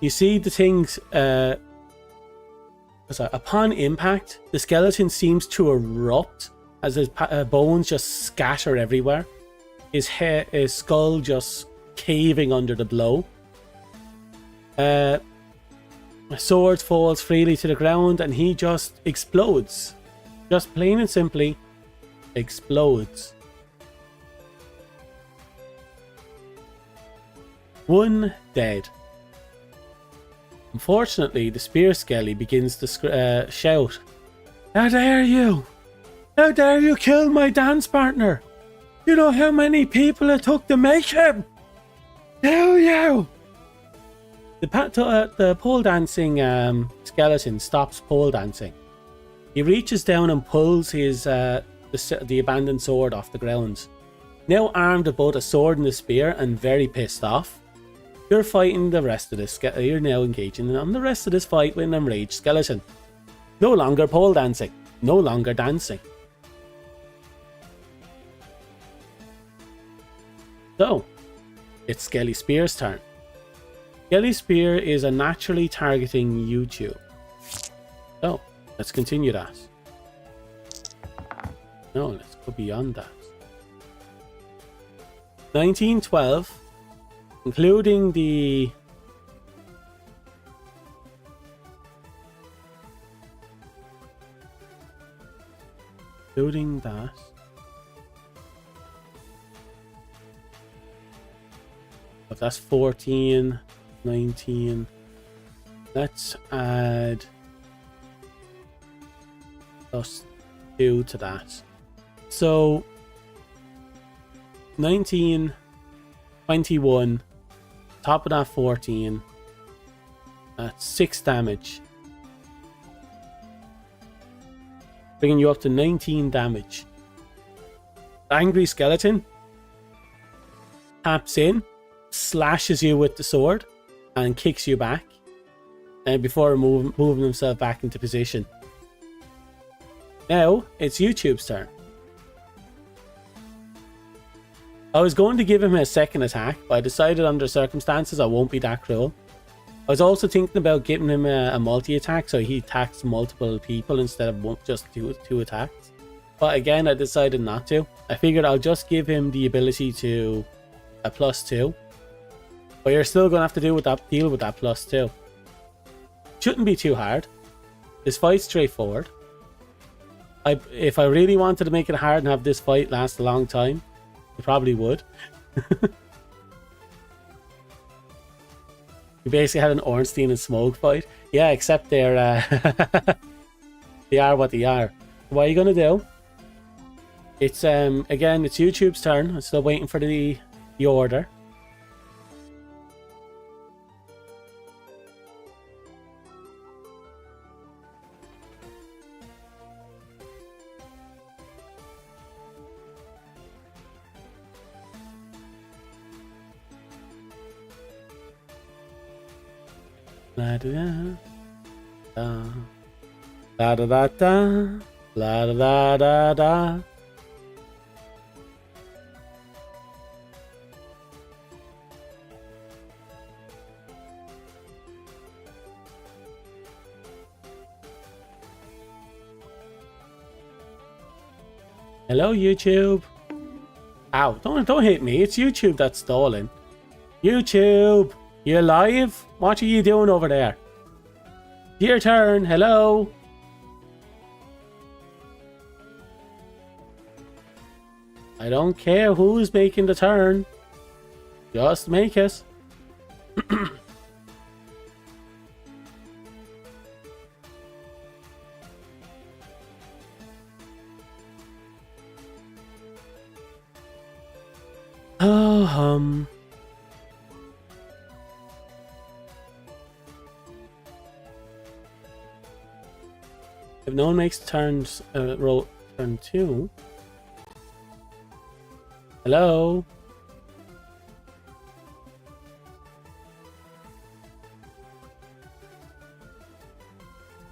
You see the things... upon impact, the skeleton seems to erupt as his bones just scatter everywhere. His skull just caving under the blow. A sword falls freely to the ground and he just explodes. Just plain and simply explodes. 1 dead. Unfortunately, the spear skelly begins to shout, "How dare you! How dare you kill my dance partner! You know how many people it took to make him! Do you?" The pole dancing skeleton stops pole dancing. He reaches down and pulls his the abandoned sword off the ground. Now armed with both a sword and a spear and very pissed off, you're fighting the rest of this. You're now engaging on the rest of this fight with an enraged skeleton. No longer pole dancing. No longer dancing. So, it's Skelly Spear's turn. Skelly Spear is a naturally targeting YouTube. So, let's continue that. No, let's go beyond that. 1912, including the that. But that's 14, 19. Let's add +2 to that. So 19, 21, top of that 14. That's 6 damage. Bringing you up to 19 damage. Angry skeleton taps in, slashes you with the sword, and kicks you back before moving himself back into position. Now it's YouTube's turn. I was going to give him a second attack, but I decided under circumstances I won't be that cruel. I was also thinking about giving him a multi-attack so he attacks multiple people instead of just two attacks. But again, I decided not to. I figured I'll just give him the ability to a +2. But you're still going to have to deal with that +2. Shouldn't be too hard. This fight's straightforward. If I really wanted to make it hard and have this fight last a long time, I probably would. We basically had an Ornstein and Smoke fight. Yeah, except they're they are what they are. What are you gonna do? It's again, it's YouTube's turn. I'm still waiting for the order. La da da da da da da la da da da. Hello, YouTube. Ow! Don't hit me. It's YouTube that's stalling. YouTube, you live? What are you doing over there? Your turn. Hello. I don't care who's making the turn. Just make it. Oh, if no one makes turns, roll turn 2. Hello?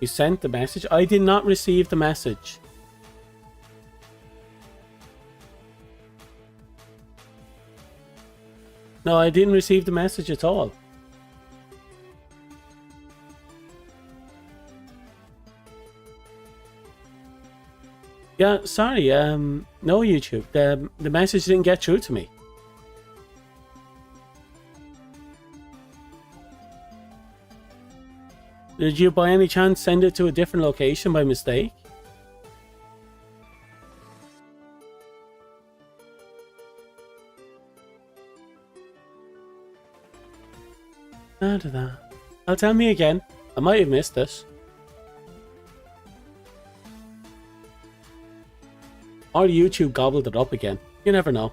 You sent the message? I did not receive the message. No, I didn't receive the message at all. Yeah, sorry, no YouTube. The message didn't get through to me. Did you by any chance send it to a different location by mistake? I'll tell me again. I might have missed this. Or YouTube gobbled it up again. You never know.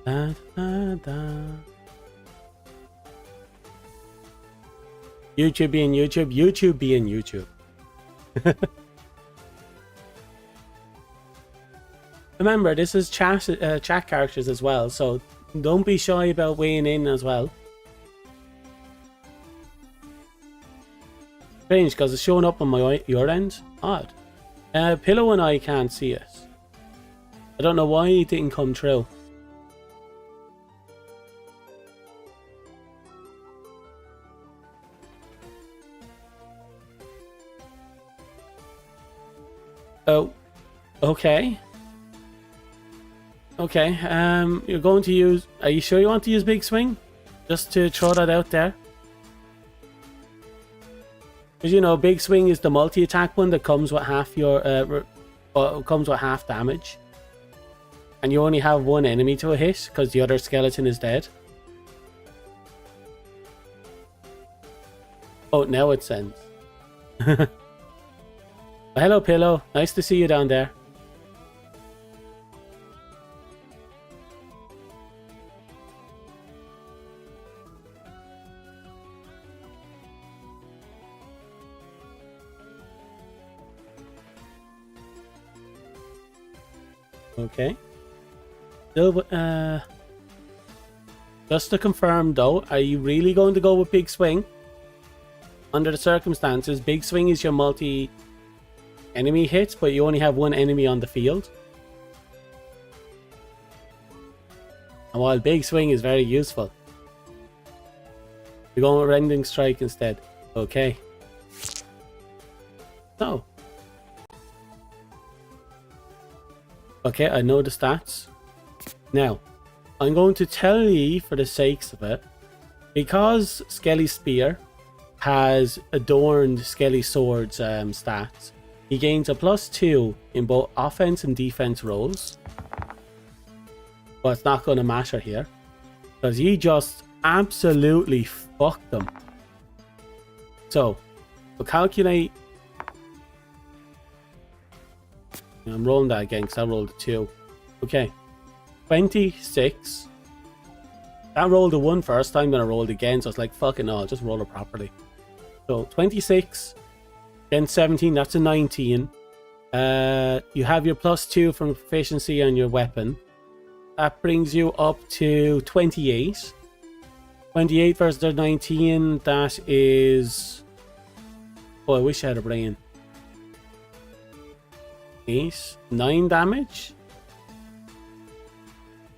Da, da, da. YouTube being YouTube, YouTube being YouTube. Remember, this is chat characters as well, so don't be shy about weighing in as well. Strange, because it's showing up on your end. Odd. Pillow and I can't see it. I don't know why it didn't come through. Oh, okay. Okay, you're going to use... Are you sure you want to use Big Swing? Just to throw that out there. Because, you know, Big Swing is the multi-attack one that comes with half your... comes with half damage. And you only have one enemy to a hit, because the other skeleton is dead. Oh, now it sends. Hello, Pillow. Nice to see you down there. Okay. Still, just to confirm though, are you really going to go with Big Swing? Under the circumstances, Big Swing is your multi-enemy hits, but you only have one enemy on the field. And while Big Swing is very useful, you're going with Rending Strike instead. Okay. So. Okay, I know the stats. Now, I'm going to tell you for the sakes of it, because Skelly Spear has adorned Skelly Sword's stats, he gains a +2 in both offense and defense rolls. But it's not going to matter here, because you just absolutely fucked them. So, we'll calculate. I'm rolling that again because I rolled a 2. Okay. 26. That rolled a 1 first time, then I rolled again, so it's like, fucking no, I'll just roll it properly. So 26, then 17, that's a 19. You have your +2 from proficiency on your weapon. That brings you up to 28. 28 versus the 19, that is... Oh, I wish I had a brain. 8, 9 damage.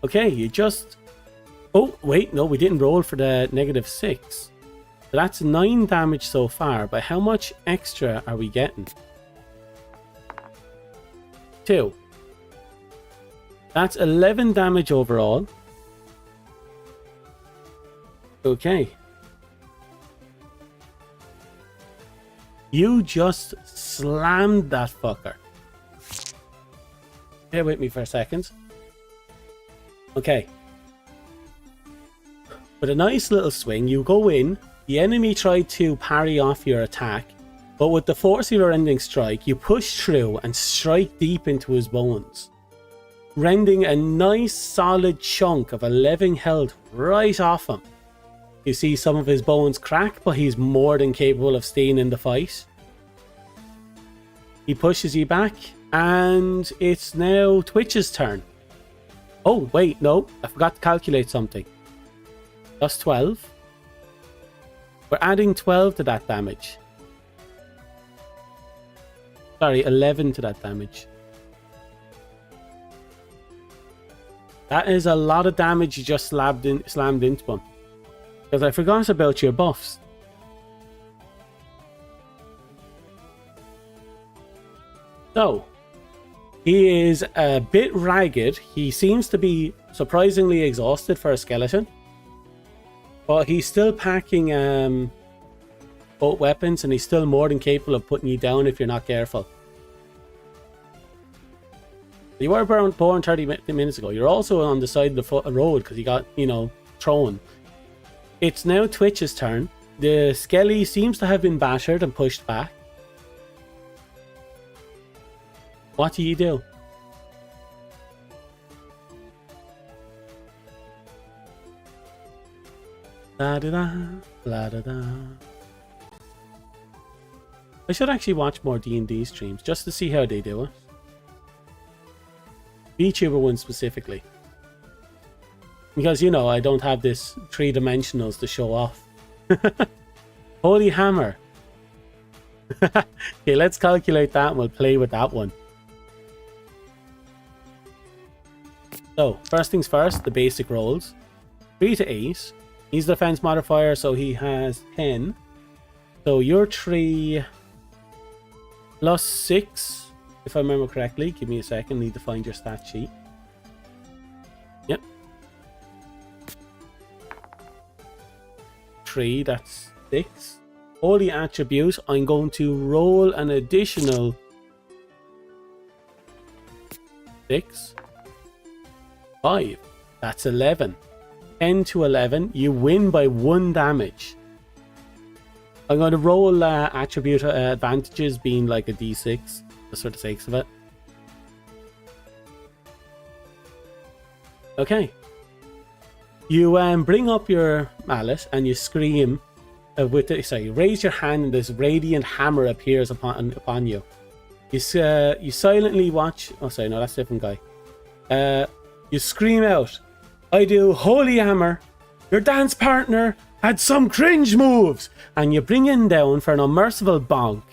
Okay, you just... Oh, wait, no, we didn't roll for the -6. So that's 9 damage so far, but how much extra are we getting? 2. That's 11 damage overall. Okay. You just slammed that fucker. Bear with me for a second. Okay. With a nice little swing, you go in. The enemy tried to parry off your attack, but with the force of your Rending Strike, you push through and strike deep into his bones, rending a nice solid chunk of 11 health right off him. You see some of his bones crack, but he's more than capable of staying in the fight. He pushes you back, and it's now Twitch's turn. Oh, wait, no, I forgot to calculate something. Plus 12. We're adding 12 to that damage. Sorry, 11 to that damage. That is a lot of damage you just slammed into him. Because I forgot about your buffs. So, he is a bit ragged. He seems to be surprisingly exhausted for a skeleton. But he's still packing both weapons, and he's still more than capable of putting you down if you're not careful. You were born 30 minutes ago. You're also on the side of the road because you got, you know, thrown. It's now Twitch's turn. The Skelly seems to have been battered and pushed back. What do you do? Da da da, da da da. I should actually watch more D&D streams just to see how they do it. VTuber one specifically. Because, you know, I don't have this 3-dimensionals to show off. Holy hammer. Okay, let's calculate that and we'll play with that one. So, first things first, the basic rolls. 3 to 8. He's the defense modifier, so he has 10. So your 3 plus 6, if I remember correctly. Give me a second, need to find your stat sheet. Yep. 3, that's 6. Holy attribute, I'm going to roll an additional 6. 5, that's 11. 10 to 11, you win by 1 damage. I'm going to roll attribute advantages being like a d6, just for the sakes of it. Okay. You bring up your mallet and you scream with the, sorry, raise your hand and this radiant hammer appears upon you. You silently watch. Oh, sorry, no, that's a different guy. You scream out, "I do, holy hammer! Your dance partner had some cringe moves!" And you bring him down for an unmerciful bonk.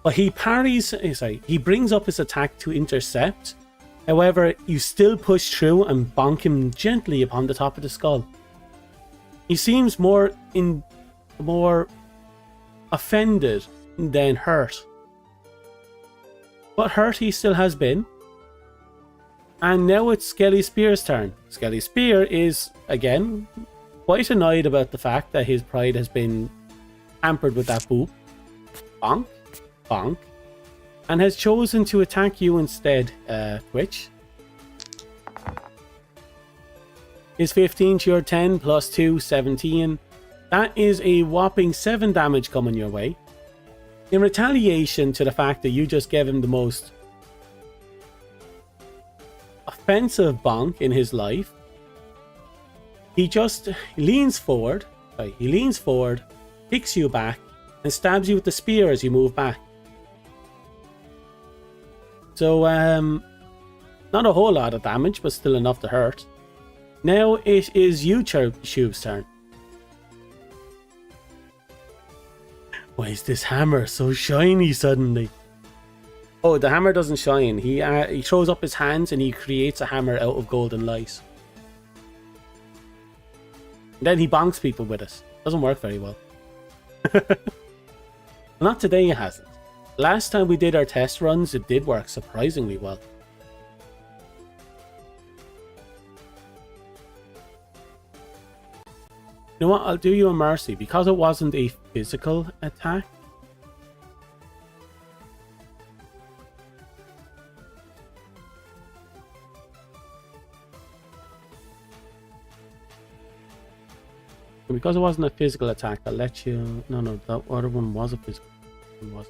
But he parries. He brings up his attack to intercept. However, you still push through and bonk him gently upon the top of the skull. He seems more offended than hurt. But hurt he still has been. And now it's Skelly Spear's turn. Skelly Spear is, again, quite annoyed about the fact that his pride has been hampered with that boop. Bonk, bonk. And has chosen to attack you instead, Twitch. Is 15 to your 10 plus 2, 17. That is a whopping 7 damage coming your way. In retaliation to the fact that you just gave him the most offensive bonk in his life, he just leans forward, kicks you back, and stabs you with the spear as you move back. So, not a whole lot of damage, but still enough to hurt. Now it is you, Tube's turn. Why is this hammer so shiny suddenly? Oh, the hammer doesn't shine. He throws up his hands and he creates a hammer out of golden light. And then he bonks people with it. Doesn't work very well. Not today it hasn't. Last time we did our test runs, it did work surprisingly well. You know what? I'll do you a mercy. Because it wasn't a physical attack, I'll let you... No, that other one was a physical one.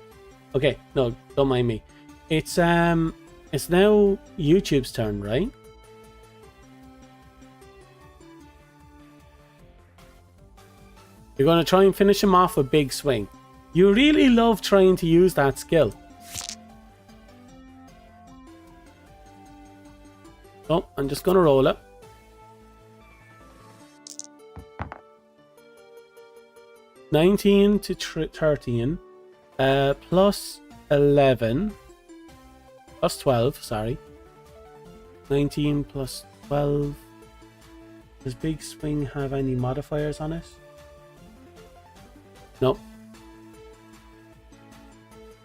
Okay, no, don't mind me. It's now YouTube's turn, right? You're going to try and finish him off with big swing. You really love trying to use that skill. Oh, I'm just going to roll it. (19 to 13) plus 11 plus 12, sorry. 19 plus 12. Does big swing have any modifiers on it? No.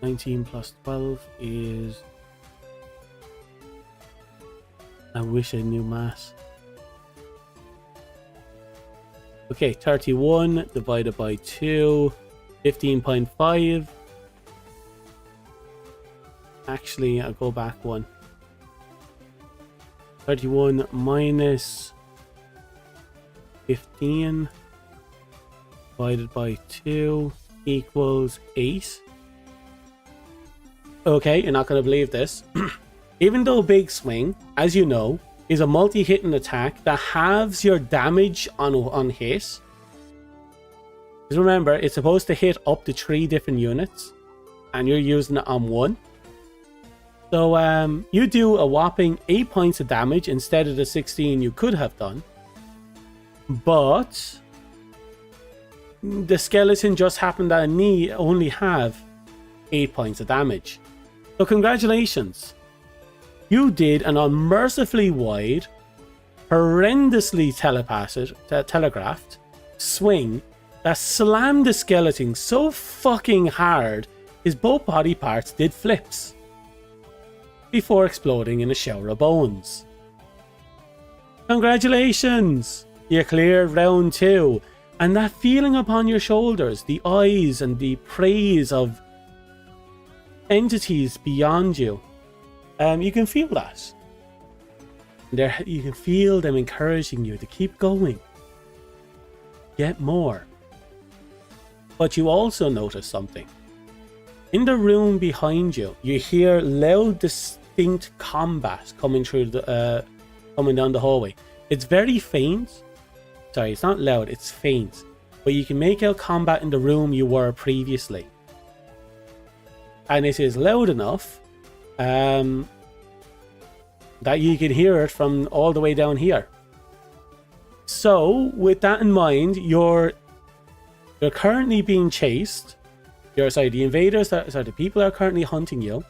19 plus 12 is... I wish I knew math. Okay, 31 divided by 2, 15.5. Actually, I'll go back one. 31 minus 15 divided by 2 equals 8. Okay, you're not going to believe this. Even though Big Swing, as you know, is a multi-hitting attack that halves your damage on hit, Because remember, it's supposed to hit up to 3 different units, and you're using it on 1. So you do a whopping 8 points of damage instead of the 16 you could have done. But the skeleton just happened to only have 8 points of damage. So congratulations. You did an unmercifully wide, horrendously telegraphed swing that slammed the skeleton so fucking hard his both body parts did flips before exploding in a shower of bones. Congratulations! You cleared round 2, and that feeling upon your shoulders, the eyes and the praise of entities beyond you, you can feel that. You can feel them encouraging you to keep going, get more. But you also notice something. In the room behind you, you hear loud, distinct combat coming down the hallway. It's very faint. Sorry, it's not loud, it's faint. But you can make out combat in the room you were previously. And it is loud enough that you can hear it from all the way down here. So, with that in mind, you're currently being chased. The invaders, the people that are currently hunting you,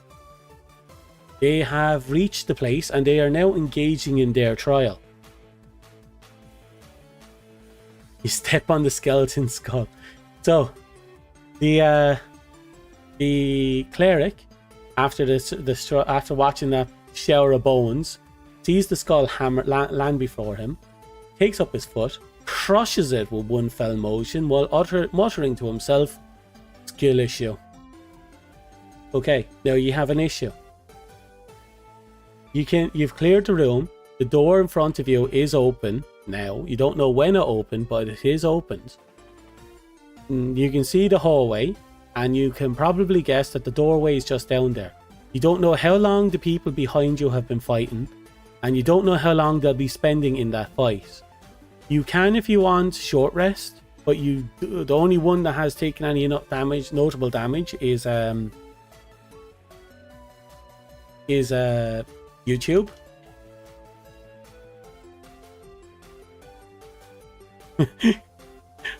they have reached the place and they are now engaging in their trial. You step on the skeleton skull. So, the cleric, after watching that shower of bones, sees the skull land before him, takes up his foot, crushes it with one fell motion while muttering to himself, "Skill issue." Okay, now you have an issue. You've cleared the room. The door in front of you is open now. You don't know when it opened, but it is opened. You can see the hallway, and you can probably guess that the doorway is just down there. You don't know how long the people behind you have been fighting, and you don't know how long they'll be spending in that fight. You can, if you want, short rest, but the only one that has taken any notable damage is YouTube.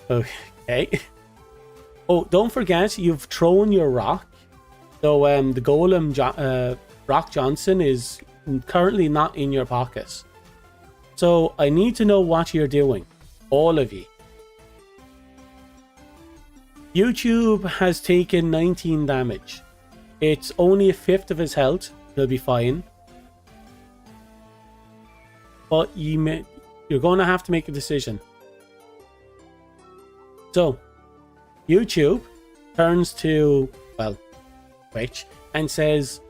Okay. Oh, don't forget, you've thrown your rock. So the golem Rock Johnson is currently not in your pockets. So I need to know what you're doing, all of you. YouTube has taken 19 damage. It's only a fifth of his health. He'll be fine. But you're going to have to make a decision. So, YouTube turns to, Twitch, and says,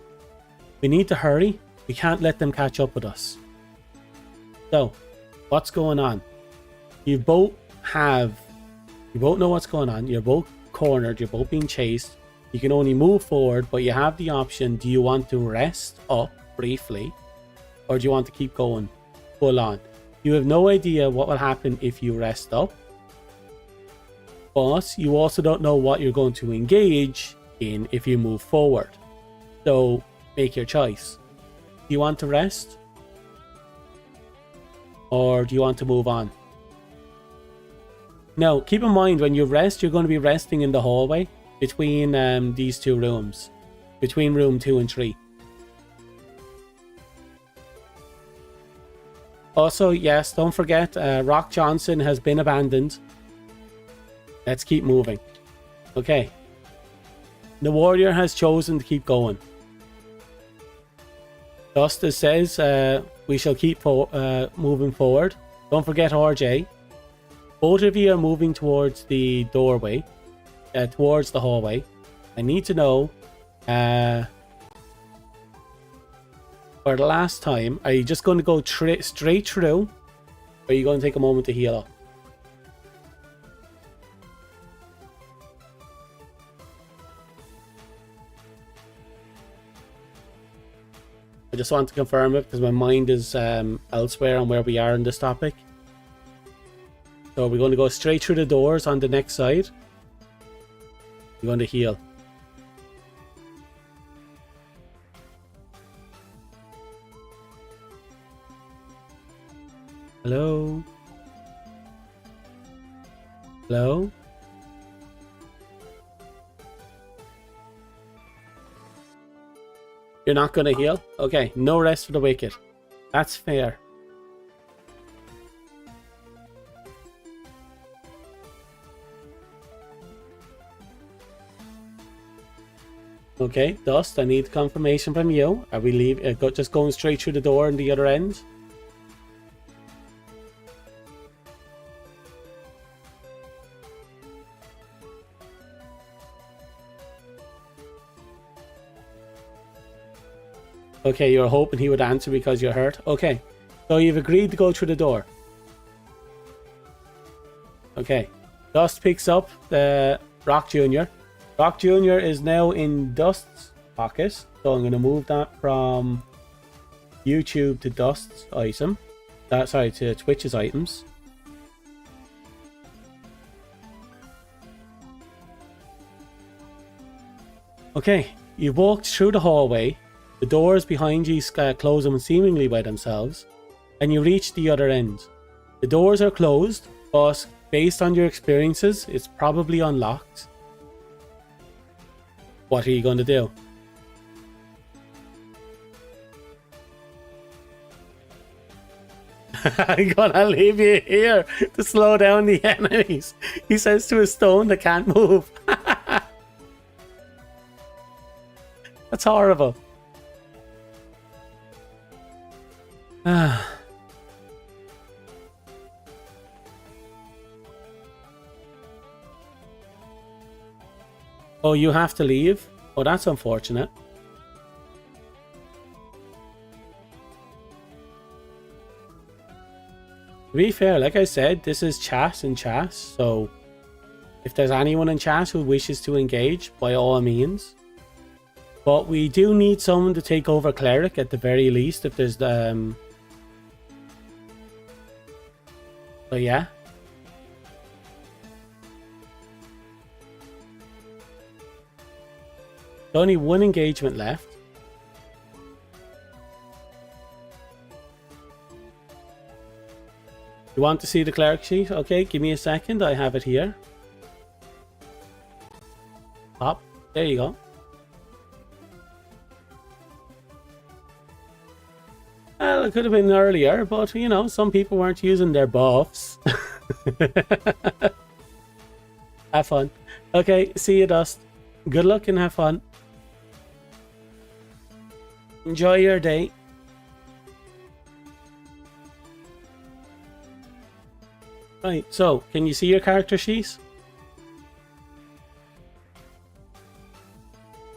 "We need to hurry. We can't let them catch up with us." So, what's going on? You both know what's going on. You're both cornered. You're both being chased. You can only move forward, but you have the option. Do you want to rest up briefly, or do you want to keep going full on? You have no idea what will happen if you rest up, but you also don't know what you're going to engage in if you move forward. So make your choice. Do you want to rest, or do you want to move on? Now, keep in mind, when you rest, you're going to be resting in the hallway between these two rooms, between room 2 and 3. Also, yes, don't forget, Rock Johnson has been abandoned. Let's keep moving. Okay. The warrior has chosen to keep going. Justice says we shall keep moving forward. Don't forget RJ. Both of you are moving towards the doorway, towards the hallway. I need to know, for the last time, are you just going to go straight through, or are you going to take a moment to heal up? I just want to confirm it because my mind is elsewhere on where we are in this topic. So we're going to go straight through the doors on the next side. You're going to heal. Hello? Hello? You're not going to heal? Okay, no rest for the wicked. That's fair. Okay, Dust, I need confirmation from you. Are we just going straight through the door on the other end? Okay, you're hoping he would answer because you're hurt. Okay, so you've agreed to go through the door. Okay, Dust picks up the Rock Jr. Rock Jr. is now in Dust's pocket, so I'm going to move that from YouTube to Dust's item. Sorry, to Twitch's items. Okay, you walked through the hallway. The doors behind you close them seemingly by themselves, and you reach the other end. The doors are closed, but based on your experiences, it's probably unlocked. What are you going to do? I'm gonna leave you here to slow down the enemies. He says to a stone that can't move. That's horrible. Oh, you have to leave? Oh, that's unfortunate. To be fair, like I said, this is chat and chat, so if there's anyone in chat who wishes to engage, by all means. But we do need someone to take over Cleric at the very least, if there's the... So yeah. Only one engagement left. You want to see the cleric sheet? Okay, give me a second. I have it here. Pop. There you go. Well, it could have been earlier, but you know, some people weren't using their buffs. Have fun. Okay, see you, Dust. Good luck and have fun. Enjoy your day. Right, so, can you see your character sheet?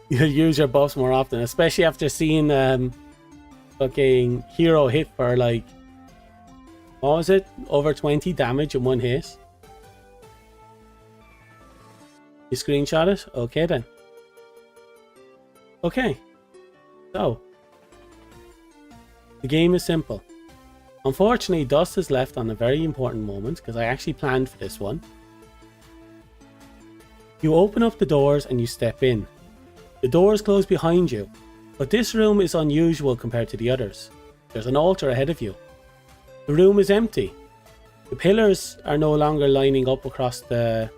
You'll use your buffs more often, especially after seeing fucking hero hit for like, what was it? Over 20 damage in one hit. You screenshot it? Okay then. Okay. So, the game is simple. Unfortunately, Dust is left on a very important moment because I actually planned for this one. You open up the doors and you step in. The doors close behind you, but this room is unusual compared to the others. There's an altar ahead of you. The room is empty. The pillars are no longer lining up across the,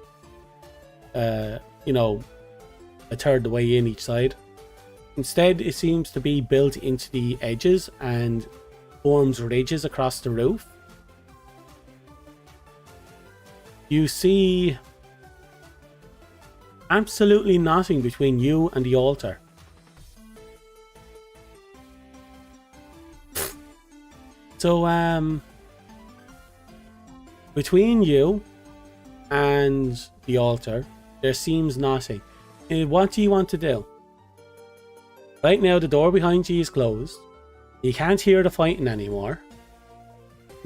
you know, a third the way in each side. Instead, it seems to be built into the edges and forms ridges across the roof. You see absolutely nothing between you and the altar. So, between you and the altar, there seems nothing. What do you want to do? Right now, the door behind you is closed. You can't hear the fighting anymore.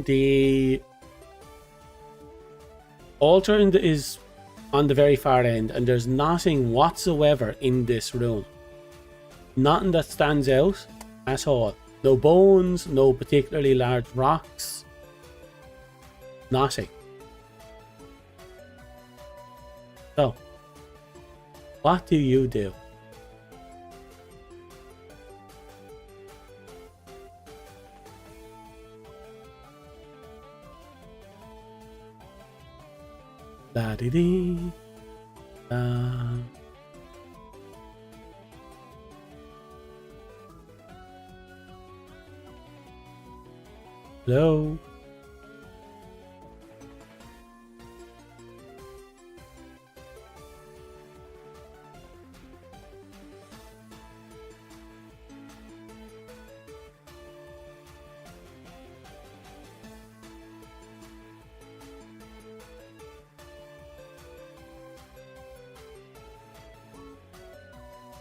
The altar is on the very far end, and there's nothing whatsoever in this room. Nothing that stands out at all. No bones, no particularly large rocks. Nothing. So, what do you do? La-dee-dee. Hello?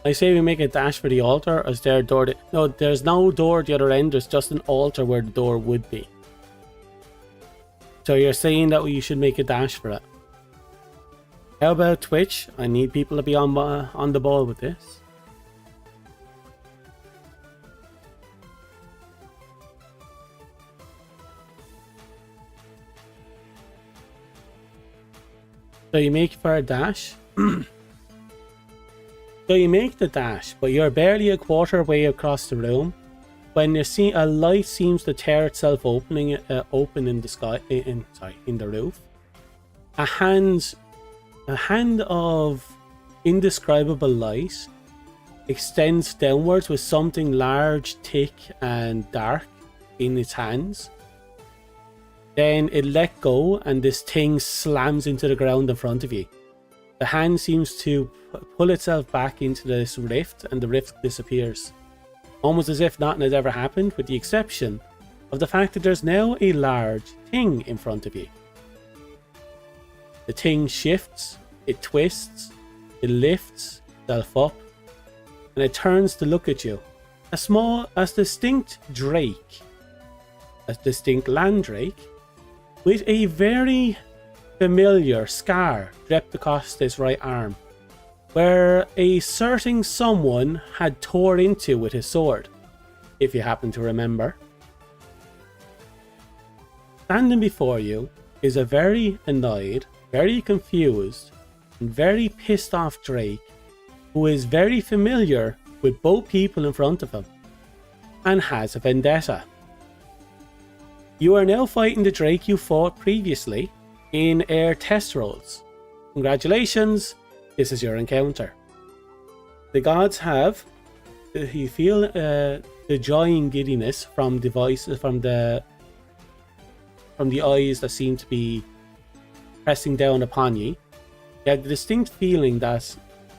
I say we make a dash for the altar. Is there a door? No, there's no door at the other end. There's just an altar where the door would be. So you're saying that we should make a dash for it. How about Twitch? I need people to be on the ball with this. So you make for a dash. So you make the dash, but you're barely a quarter way across the room when you see a light seems to tear itself open in the sky, in the roof. A hand of indescribable light extends downwards with something large, thick, and dark in its hands. Then it let go, and this thing slams into the ground in front of you. The hand seems to pull itself back into this rift, and the rift disappears. Almost as if nothing has ever happened, with the exception of the fact that there's now a large thing in front of you. The thing shifts, it twists, it lifts itself up, and it turns to look at you. A distinct drake, a distinct land drake, with a very familiar scar draped across this right arm, where a certain someone had tore into with his sword, if you happen to remember. Standing before you is a very annoyed, very confused, and very pissed off Drake, who is very familiar with both people in front of him, and has a vendetta. You are now fighting the Drake you fought previously in air test rolls. Congratulations, this is your encounter. The gods have, you feel the joy and giddiness from the voices, from the eyes that seem to be pressing down upon you. You have the distinct feeling that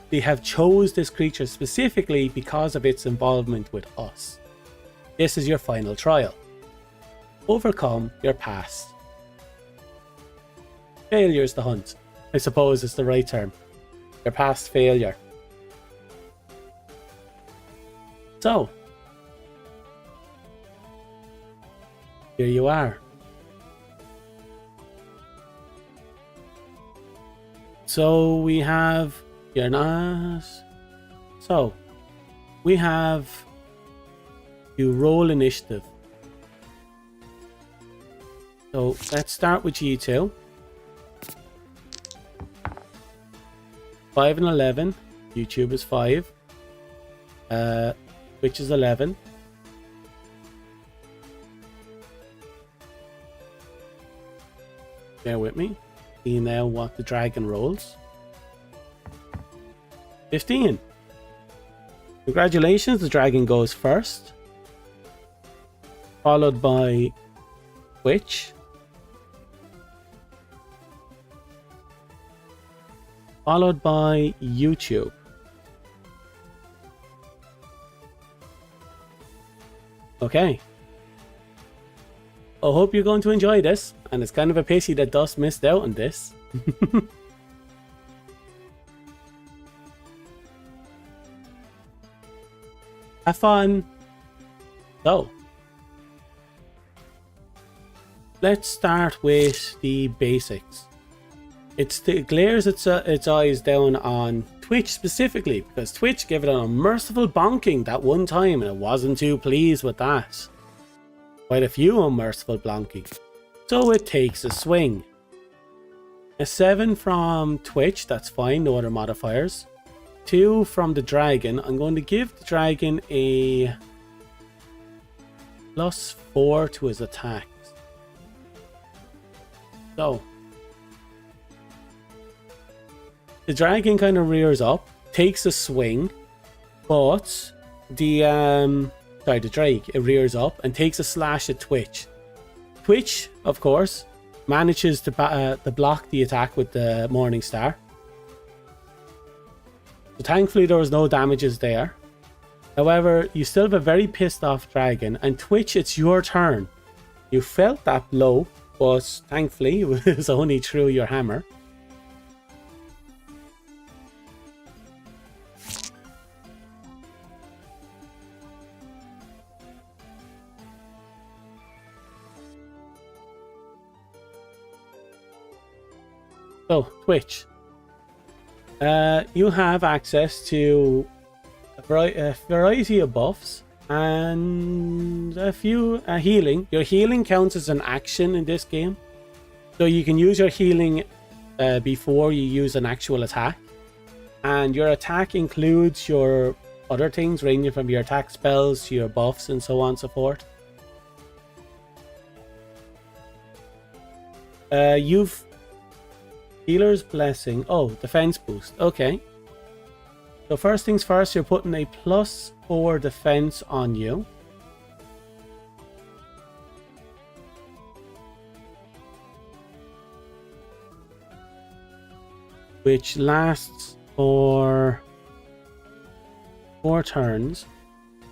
they have chose this creature specifically because of its involvement with us. This is your final trial. Overcome your past. Failure is the hunt, I suppose is the right term. Your past failure. So, here you are. So we have, you're not, so we have, you roll initiative. So let's start with you two. 5 and 11. YouTube is 5. Twitch is 11. Bear with me. See now what the dragon rolls. 15. Congratulations, the dragon goes first. Followed by Twitch. Followed by YouTube. Okay. I hope you're going to enjoy this, and it's kind of a pity that Dust missed out on this. Have fun. So, let's start with the basics. It glares its eyes down on Twitch specifically, because Twitch gave it an unmerciful bonking that one time and it wasn't too pleased with that. Quite a few unmerciful bonkings. So it takes a swing. A 7 from Twitch, that's fine, no other modifiers. 2 from the dragon. I'm going to give the dragon a +4 to his attacks. So the dragon kind of rears up, takes a swing, but the drake, it rears up and takes a slash at Twitch. Twitch, of course, manages to block the attack with the Morning Star. So thankfully there was no damages there. However, you still have a very pissed off dragon, and Twitch, it's your turn. You felt that blow, but thankfully it was only through your hammer. So, Twitch. You have access to a variety of buffs and a few healing. Your healing counts as an action in this game. So you can use your healing before you use an actual attack. And your attack includes your other things, ranging from your attack spells to your buffs and so on and so forth. You've Healer's Blessing. Oh, defense boost. Okay. So first things first, you're putting a +4 defense on you. Which lasts for 4 turns.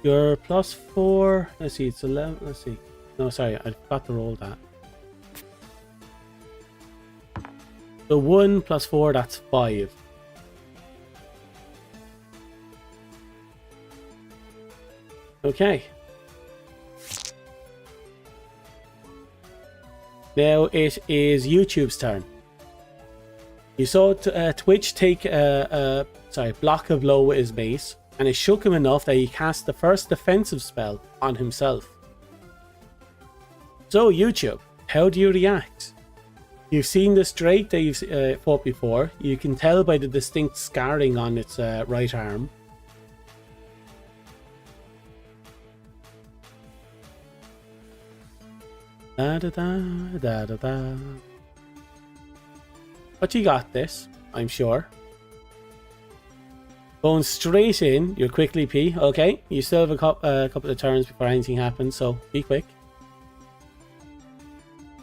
Your +4, let's see, it's 11, let's see. No, sorry, I forgot to roll that. So 1 + 4, that's 5. Okay. Now it is YouTube's turn. You saw Twitch take a block of blow with his mace, and it shook him enough that he cast the first defensive spell on himself. So YouTube, how do you react? You've seen this drake that you've fought before. You can tell by the distinct scarring on its right arm. Da da da da da da. But you got this, I'm sure. Going straight in, you're quickly P. Okay, you still have a couple of turns before anything happens, so be quick.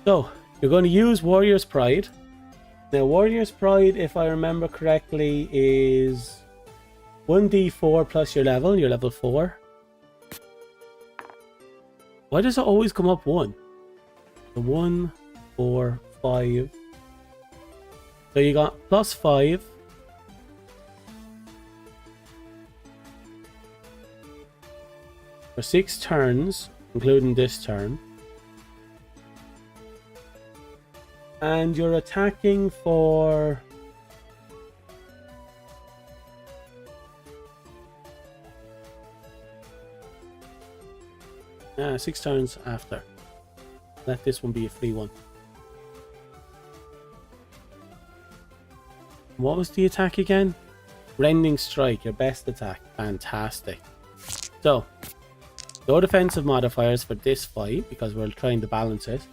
So, you're going to use Warrior's Pride. Now, Warrior's Pride, if I remember correctly, is 1d4 plus your level 4. Why does it always come up 1? So 1, 4, 5. So you got +5. For 6 turns, including this turn. And you're attacking for 6 turns after. Let this one be a free one. What was the attack again? Rending Strike, your best attack. Fantastic. So, no defensive modifiers for this fight because we're trying to balance it.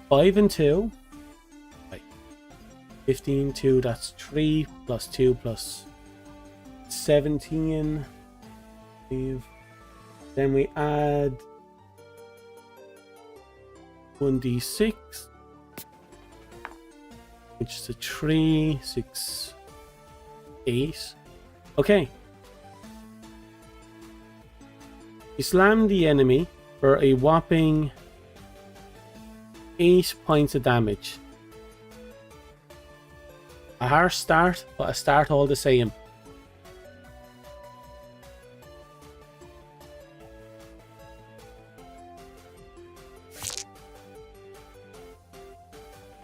5 and 2. 15, 2, that's 3 plus 2 plus 17. Then we add 1d6, which is a 3, 6, 8. Okay. You slam the enemy for a whopping 8 points of damage. A harsh start, but a start all the same.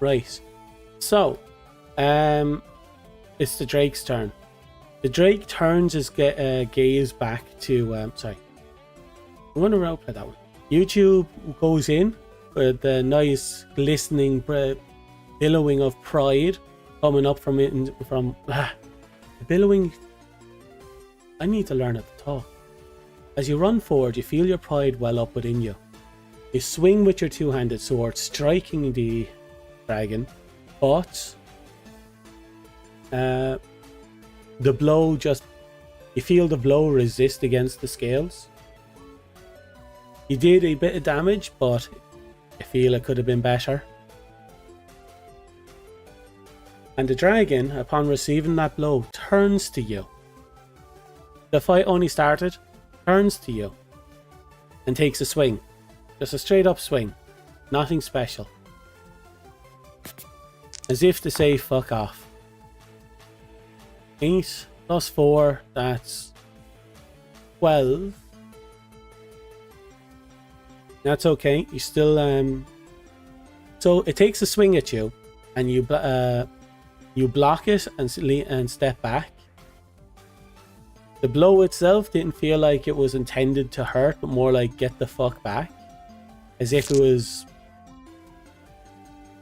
Right. So, it's the Drake's turn. The Drake turns his gaze back to, sorry. I'm going to roleplay that one. YouTube goes in with the nice glistening billowing of pride. coming up from the billowing. I need to learn how to talk. As you run forward, you feel your pride well up within you. You swing with your two-handed sword, striking the dragon, but the blow you feel the blow resist against the scales. You did a bit of damage, but I feel it could have been better. And the dragon, upon receiving that blow, turns to you. The fight only started, turns to you, and takes a swing. Just a straight up swing. Nothing special. As if to say, fuck off. 8 plus 4, that's 12. That's okay. You still, so it takes a swing at you, and you block it and step back. The blow itself didn't feel like it was intended to hurt, but more like get the fuck back. As if it was...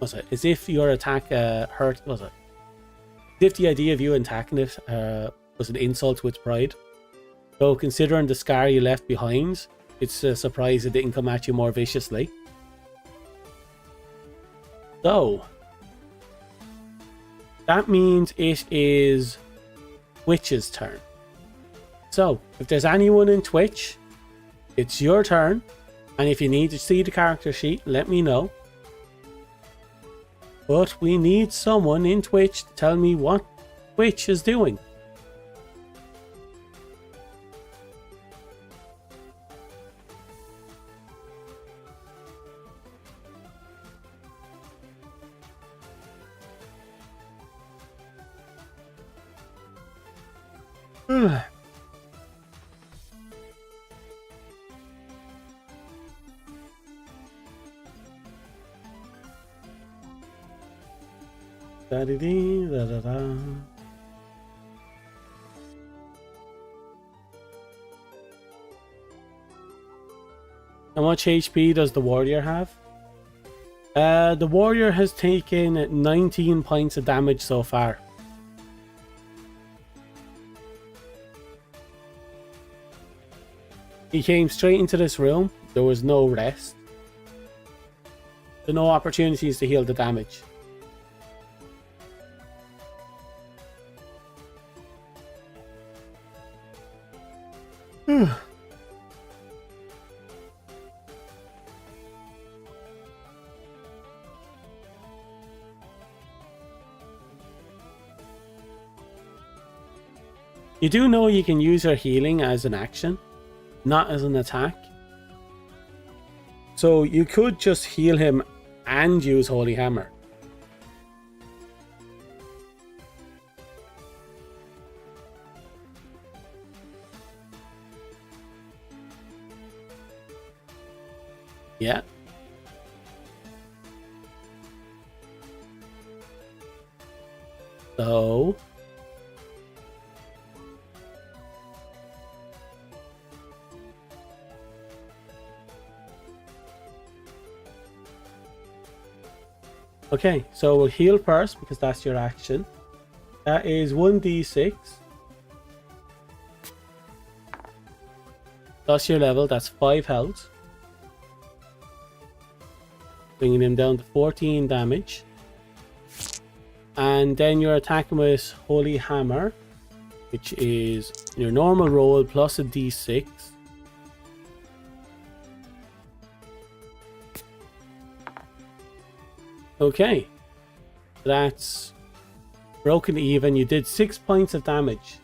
As if your attack hurt... As if the idea of you attacking it was an insult to its pride. So considering the scar you left behind, it's a surprise it didn't come at you more viciously. So... that means it is Twitch's turn. So, if there's anyone in Twitch, it's your turn. And if you need to see the character sheet, let me know. But we need someone in Twitch to tell me what Twitch is doing. Da-da-dee-da-da-da. How much HP does the warrior have? The warrior has taken 19 points of damage so far. He came straight into this room. There was no rest. There were no opportunities to heal the damage. You do know you can use your healing as an action, not as an attack. So you could just heal him and use Holy Hammer. Yeah. So... okay, so we'll heal first because that's your action. That is 1d6. Plus your level, that's 5 health. Bringing him down to 14 damage. And then you're attacking with Holy Hammer, which is your normal roll plus a d6. Okay, that's broken even. You did 6 points of damage.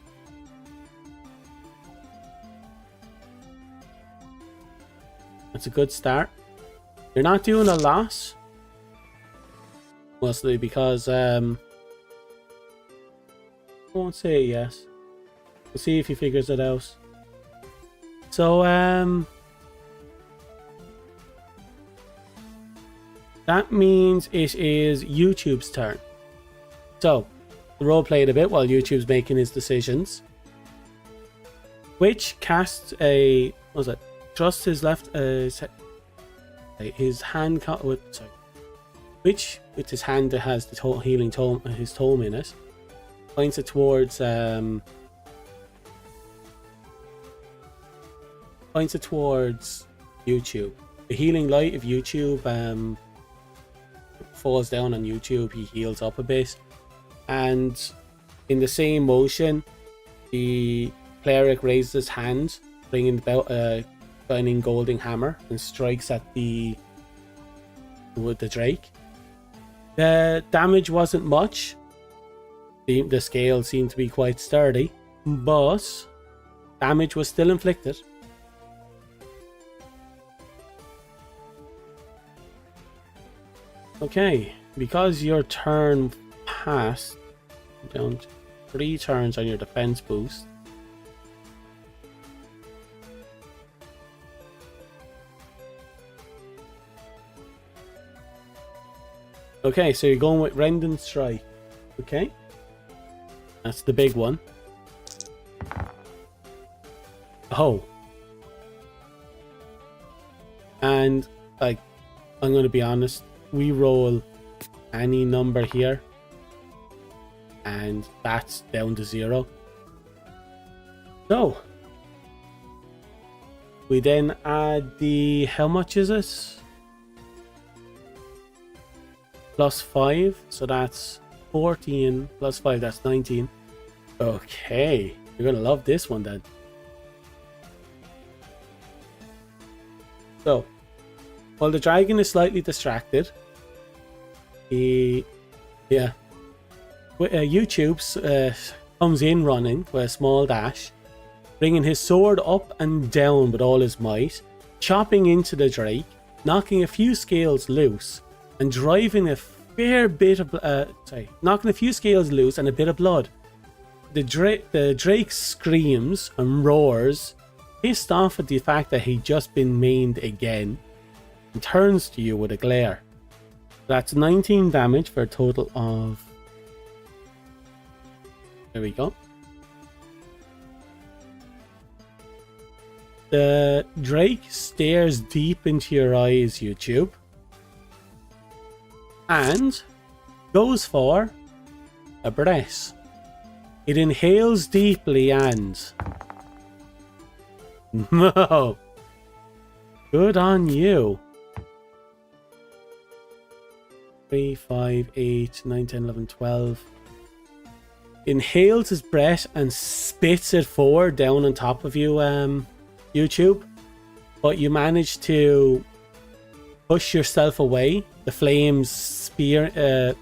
That's a good start. You're not doing a lot, mostly because I won't say yes. We'll see if he figures it out. So that means it is YouTube's turn. So, the role played a bit while YouTube's making his decisions. Which casts a... what was it? Trusts his left... his hand... sorry. which with his hand that has the healing tome, his tome in it, points it towards YouTube. The healing light of YouTube falls down on YouTube. He heals up a bit, and in the same motion, the cleric raises his hand, bringing about a shining golden hammer, and strikes at the Drake. The damage wasn't much. The scale seemed to be quite sturdy, but damage was still inflicted. Okay, because your turn passed, down 3 turns on your defense boost. Okay, so you're going with Rendon Strike. Okay, that's the big one. Oh, and like, I'm going to be honest, we roll any number here and that's down to 0. So we then add the, how much is it? +5, so that's 14 plus 5, that's 19. Okay, you're gonna love this one then. So while the dragon is slightly distracted, YouTube comes in running with a small dash, bringing his sword up and down with all his might, chopping into the Drake, knocking a few scales loose, and driving a fair bit of knocking a few scales loose and a bit of blood. The Drake screams and roars, pissed off at the fact that he'd just been maimed again, and turns to you with a glare. That's 19 damage for a total of... There we go. The Drake stares deep into your eyes, YouTube, and goes for a breath. It inhales deeply and... No! Good on you. 3, 5, 8, 9, 10, 11, 12. Inhales his breath and spits it forward down on top of you, YouTube. But you manage to push yourself away. The flames billowing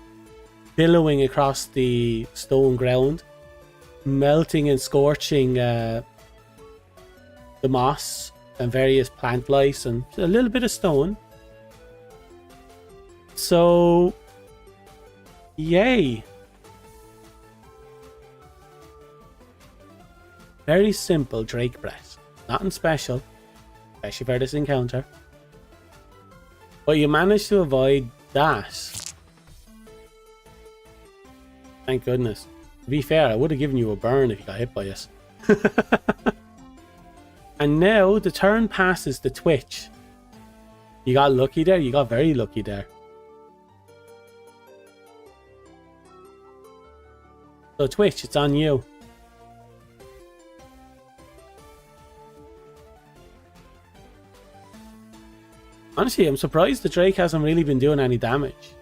across the stone ground, melting and scorching the moss and various plant lice and a little bit of stone. So, yay. Very simple Drake breath. Nothing special, especially for this encounter. But you managed to avoid that. Thank goodness. To be fair, I would have given you a burn if you got hit by it. And now the turn passes to Twitch. You got lucky there. You got very lucky there. So Twitch, it's on you. Honestly, I'm surprised the Drake hasn't really been doing any damage.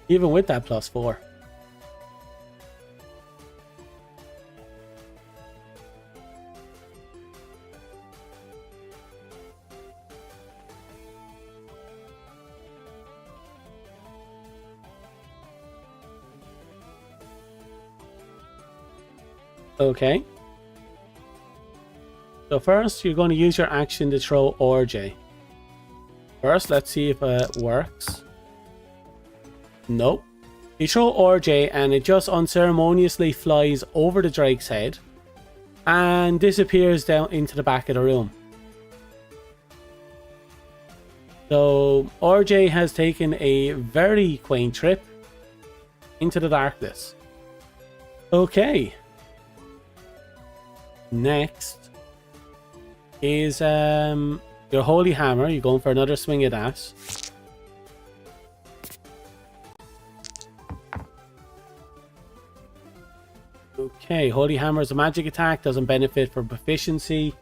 Even with that +4. Okay. So first, you're going to use your action to throw RJ. First, let's see if it works. Nope. You throw RJ and it just unceremoniously flies over the Drake's head and disappears down into the back of the room. So RJ has taken a very quaint trip into the darkness. Okay. Next is your holy hammer. You're going for another swing at that. Okay, holy hammer is a magic attack, doesn't benefit from proficiency,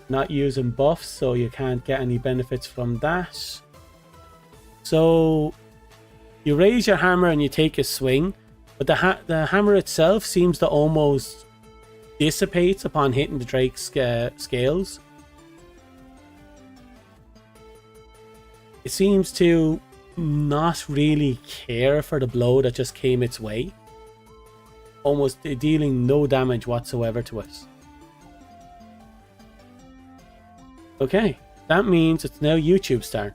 not using buffs, so you can't get any benefits from that. So you raise your hammer and you take a swing, but the hammer itself seems to almost dissipate upon hitting the Drake's scales. It seems to not really care for the blow that just came its way, almost dealing no damage whatsoever to us. Okay, that means it's now YouTube's turn.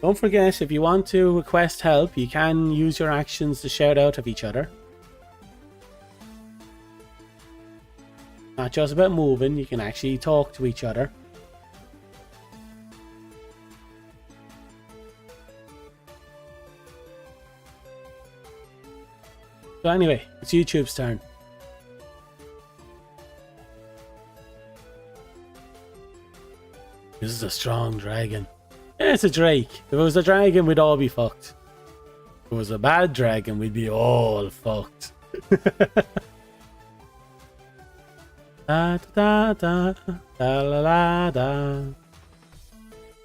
Don't forget, if you want to request help, you can use your actions to shout out of each other. Not just about moving, you can actually talk to each other. So anyway, it's YouTube's turn. This is a strong dragon. Yeah, it's a drake. If it was a dragon, we'd all be fucked. If it was a bad dragon, we'd be all fucked. Da da da da la la da.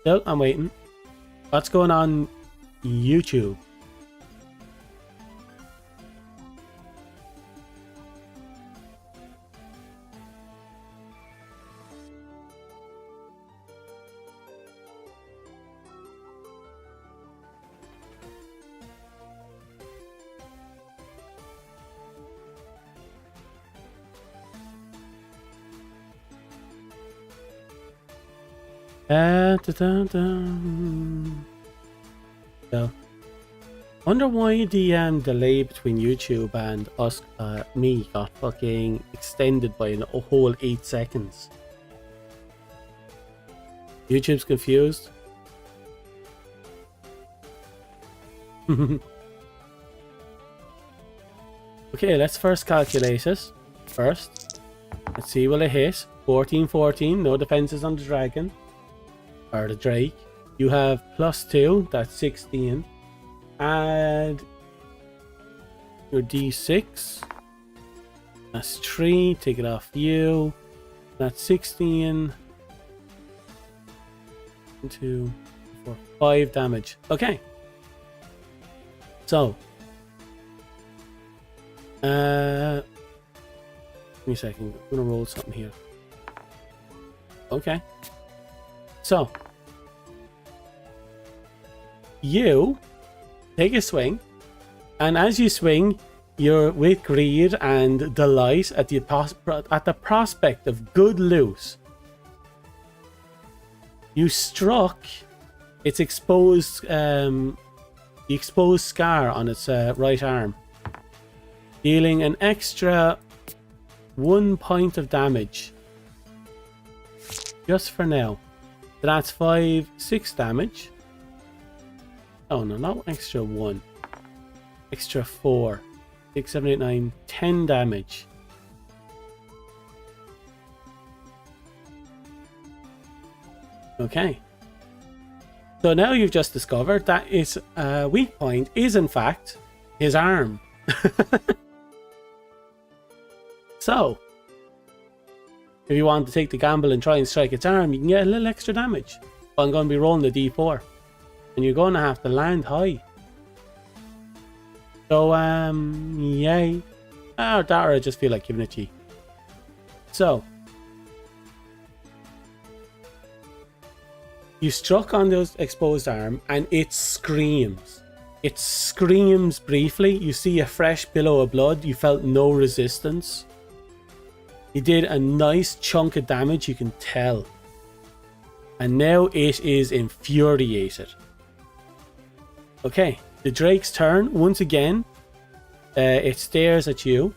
Still, I'm waiting. What's going on YouTube? So, wonder why the delay between YouTube and us, me, got fucking extended by a whole 8 seconds. YouTube's confused. Okay, let's first calculate it. First, let's see will it hit. 14, no defenses on the dragon. Or the drake. You have +2, that's 16. Add your d6. That's 3, take it off you. That's 16. 1, 2, 4, 5 damage. Okay. So. Give me a second. I'm gonna roll something here. Okay. So, you take a swing, and as you swing, you're with greed and delight at the prospect of good loot. You struck its exposed, the exposed scar on its right arm, dealing an extra 1 point of damage. Just for now. So that's 6 damage. Oh no, not extra 1. Extra 4. 6, 7, 8, 9, 10 damage. Okay. So now you've just discovered that its weak point is in fact his arm. So, if you want to take the gamble and try and strike its arm, you can get a little extra damage. But I'm going to be rolling the d4. And you're going to have to land high. So, yay. Or I just feel like giving it to you. So, you struck on the exposed arm and it screams. It screams briefly. You see a fresh billow of blood. You felt no resistance. You did a nice chunk of damage, you can tell. And now it is infuriated. Okay, the drake's turn. Once again, it stares at you.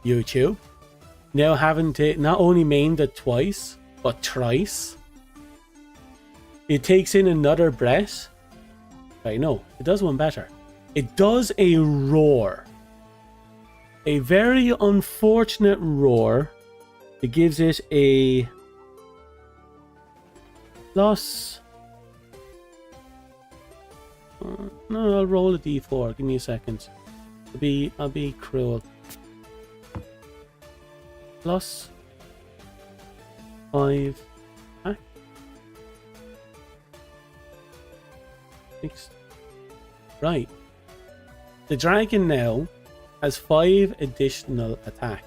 YouTube. Now having to not only maimed it twice, but thrice. It takes in another breath. Right, no, it does one better. It does a roar. A very unfortunate roar. It gives it a plus. No, I'll roll a d4. Give me a second. I'll be cruel. Plus 5. Ah. 6. Right. The dragon now has 5 additional attack,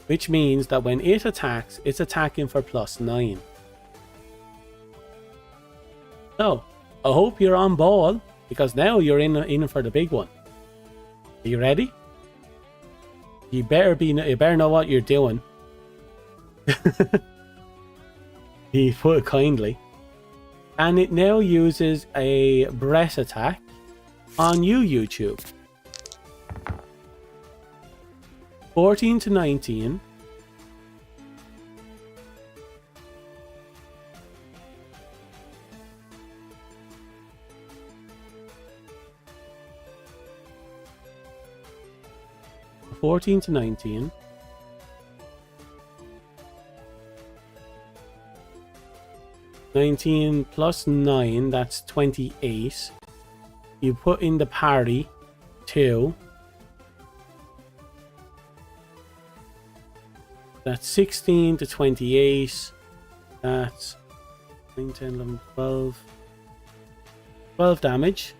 which means that when it attacks, it's attacking for plus 9. So, I hope you're on ball, because now you're in for the big one. Are you ready? You better know what you're doing. He put it kindly. And it now uses a breath attack on you, YouTube. 14 to 19. (14 to 19). (19 plus 9), that's 28. You put in the parry 2. That's 16 to 28. That's 9, 10, 11, 12. 12 damage.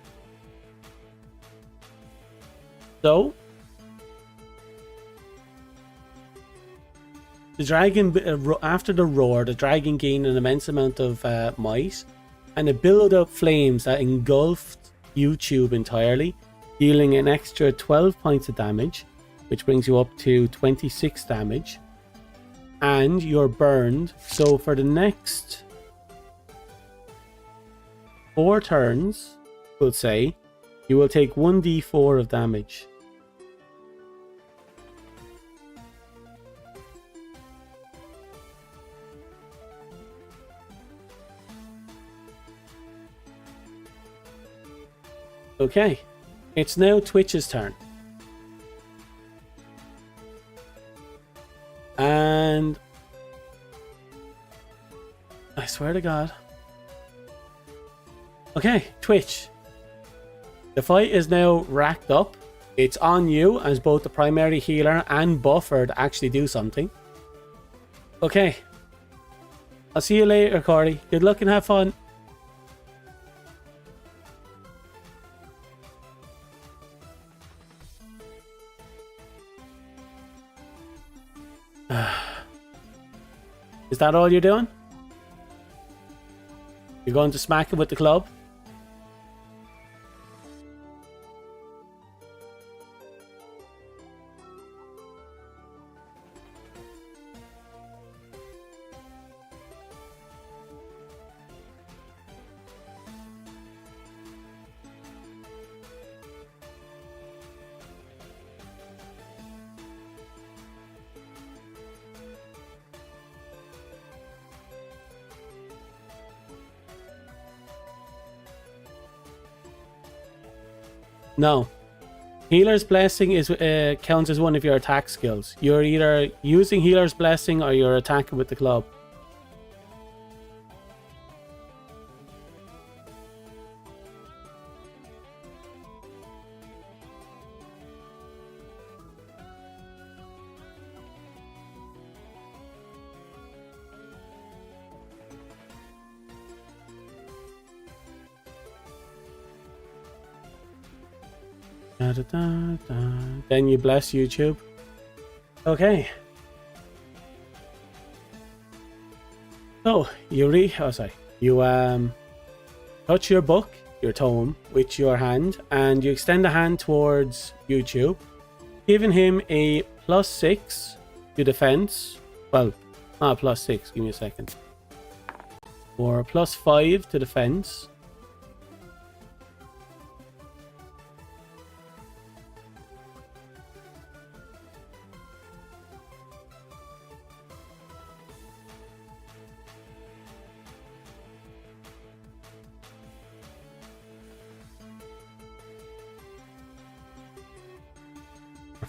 So the dragon, after the roar, the dragon gained an immense amount of might, and it billowed up flames that engulfed YouTube entirely, dealing an extra 12 points of damage, which brings you up to 26 damage. And you're burned. So for the next 4 turns, we'll say, you will take 1d4 of damage. Okay, it's now Twitch's turn. And I swear to God. Okay, Twitch. The fight is now racked up. It's on you as both the primary healer and buffer to actually do something. Okay. I'll see you later, Corey. Good luck and have fun. Is that all you're doing? You're going to smack him with the club? No. Healer's Blessing is counts as one of your attack skills. You're either using Healer's Blessing or you're attacking with the club. Da, da, da, da. Then you bless YouTube. Okay. So you touch your book, your tome, with your hand, and you extend the hand towards YouTube, giving him a +6 to defense. Well, not a +6. Give me a second. Or a +5 to defense.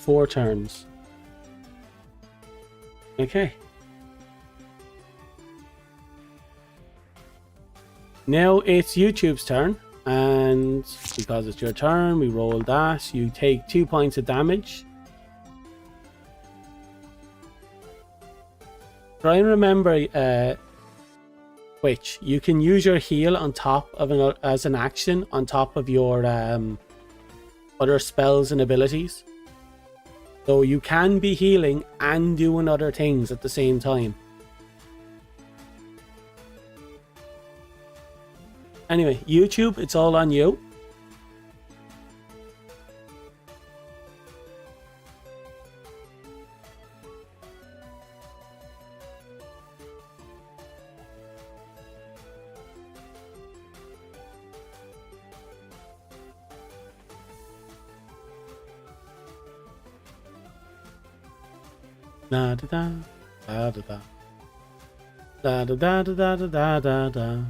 4 turns. Okay. Now it's YouTube's turn, and because it's your turn, we roll that. You take 2 points of damage. Try and remember which you can use your heal on top of as an action on top of your other spells and abilities. So you can be healing and doing other things at the same time. Anyway, YouTube, it's all on you. Da da da da da da da da da da da da da.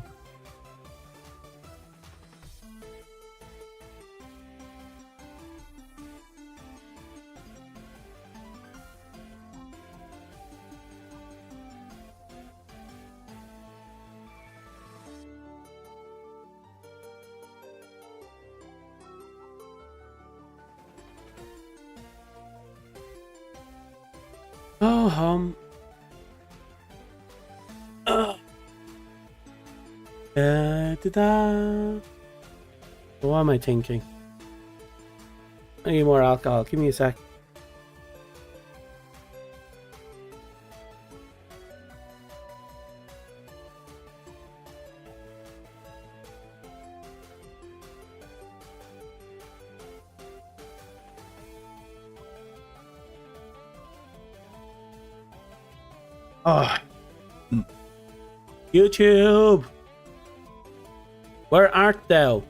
Oh, da, da, da. What am I thinking? I need more alcohol. Give me a sec. Oh. YouTube! Where art thou?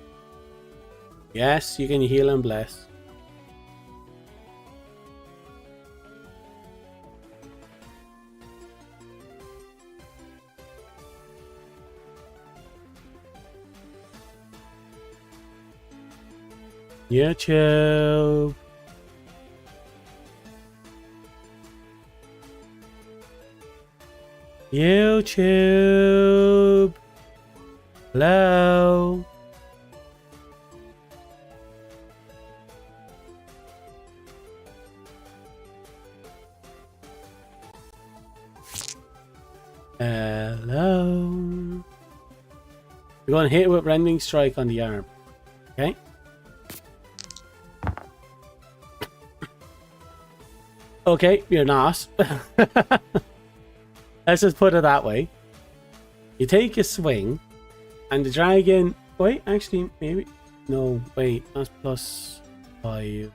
Yes, you can heal and bless. YouTube! YouTube! Hello? Hello? We're going to hit it with Rending Strike on the arm. Okay? Okay, you're not. Let's just put it that way. You take a swing, and the dragon... Wait, actually, maybe... No, wait, that's plus 5.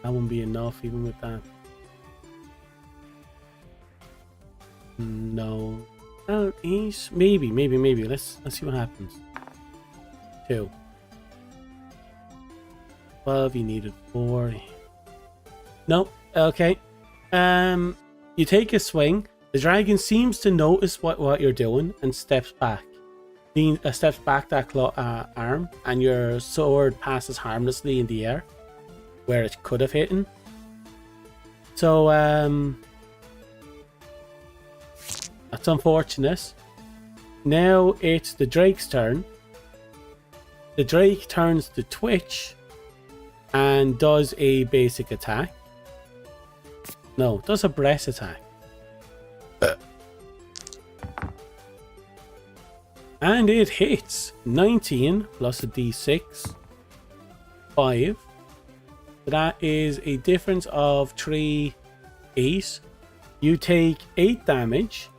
That won't be enough, even with that. No. Oh, he's... Maybe. Let's see what happens. 2. 12, you needed 4. Nope, okay. You take a swing. The dragon seems to notice what you're doing and steps back. Steps back that arm, and your sword passes harmlessly in the air where it could have hit him. So that's unfortunate. Now it's the Drake's turn. The Drake turns to Twitch and does a basic attack. No, does a breath attack. And it hits 19 plus a d6. 5. So that is a difference of 3, 8. You take 8 damage.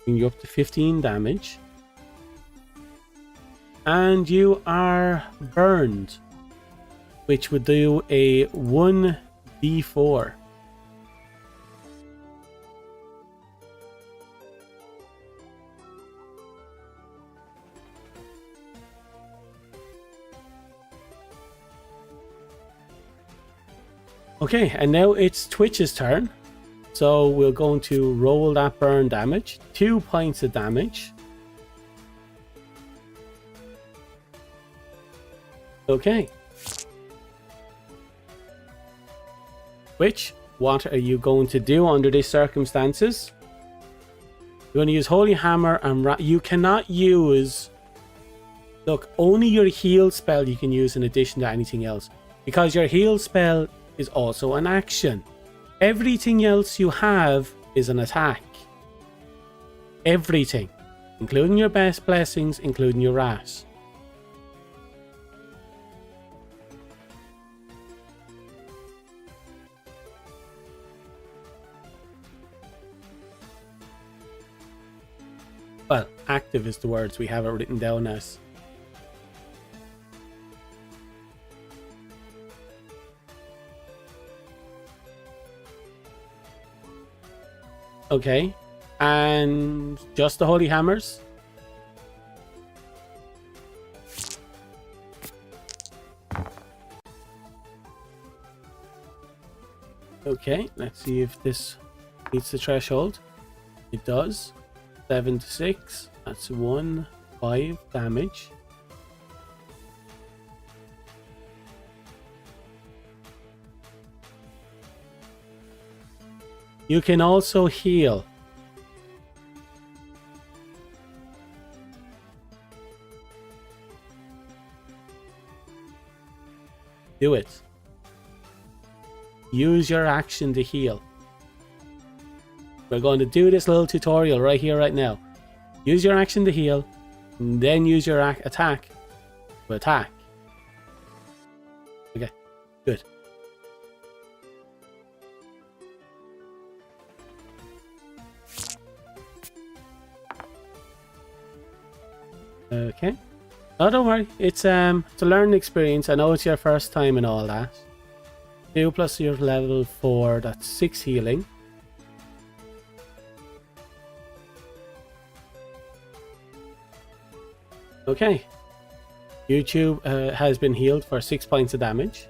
Bring you up to 15 damage. And you are burned, which would do a 1d4. Okay, and now it's Twitch's turn. So we're going to roll that burn damage. 2 points of damage. Okay. what are you going to do under these circumstances? You're going to use Holy Hammer and you cannot use... Look, only your heal spell you can use in addition to anything else. Because your heal spell is also an action. Everything else you have is an attack. Everything. Including your best blessings, including your rat. Well, active is the words we have it written down as. Okay. And just the Holy Hammers? Okay, let's see if this meets the threshold. It does. 7 to 6. That's 5 damage. You can also heal. Do it. Use your action to heal. We're going to do this little tutorial right here, right now. Use your action to heal, and then use your attack to attack. Okay, good. Okay. Oh, don't worry. It's a learning experience. I know it's your first time and all that. 2 plus your level 4, that's 6 healing. Okay. YouTube has been healed for 6 points of damage.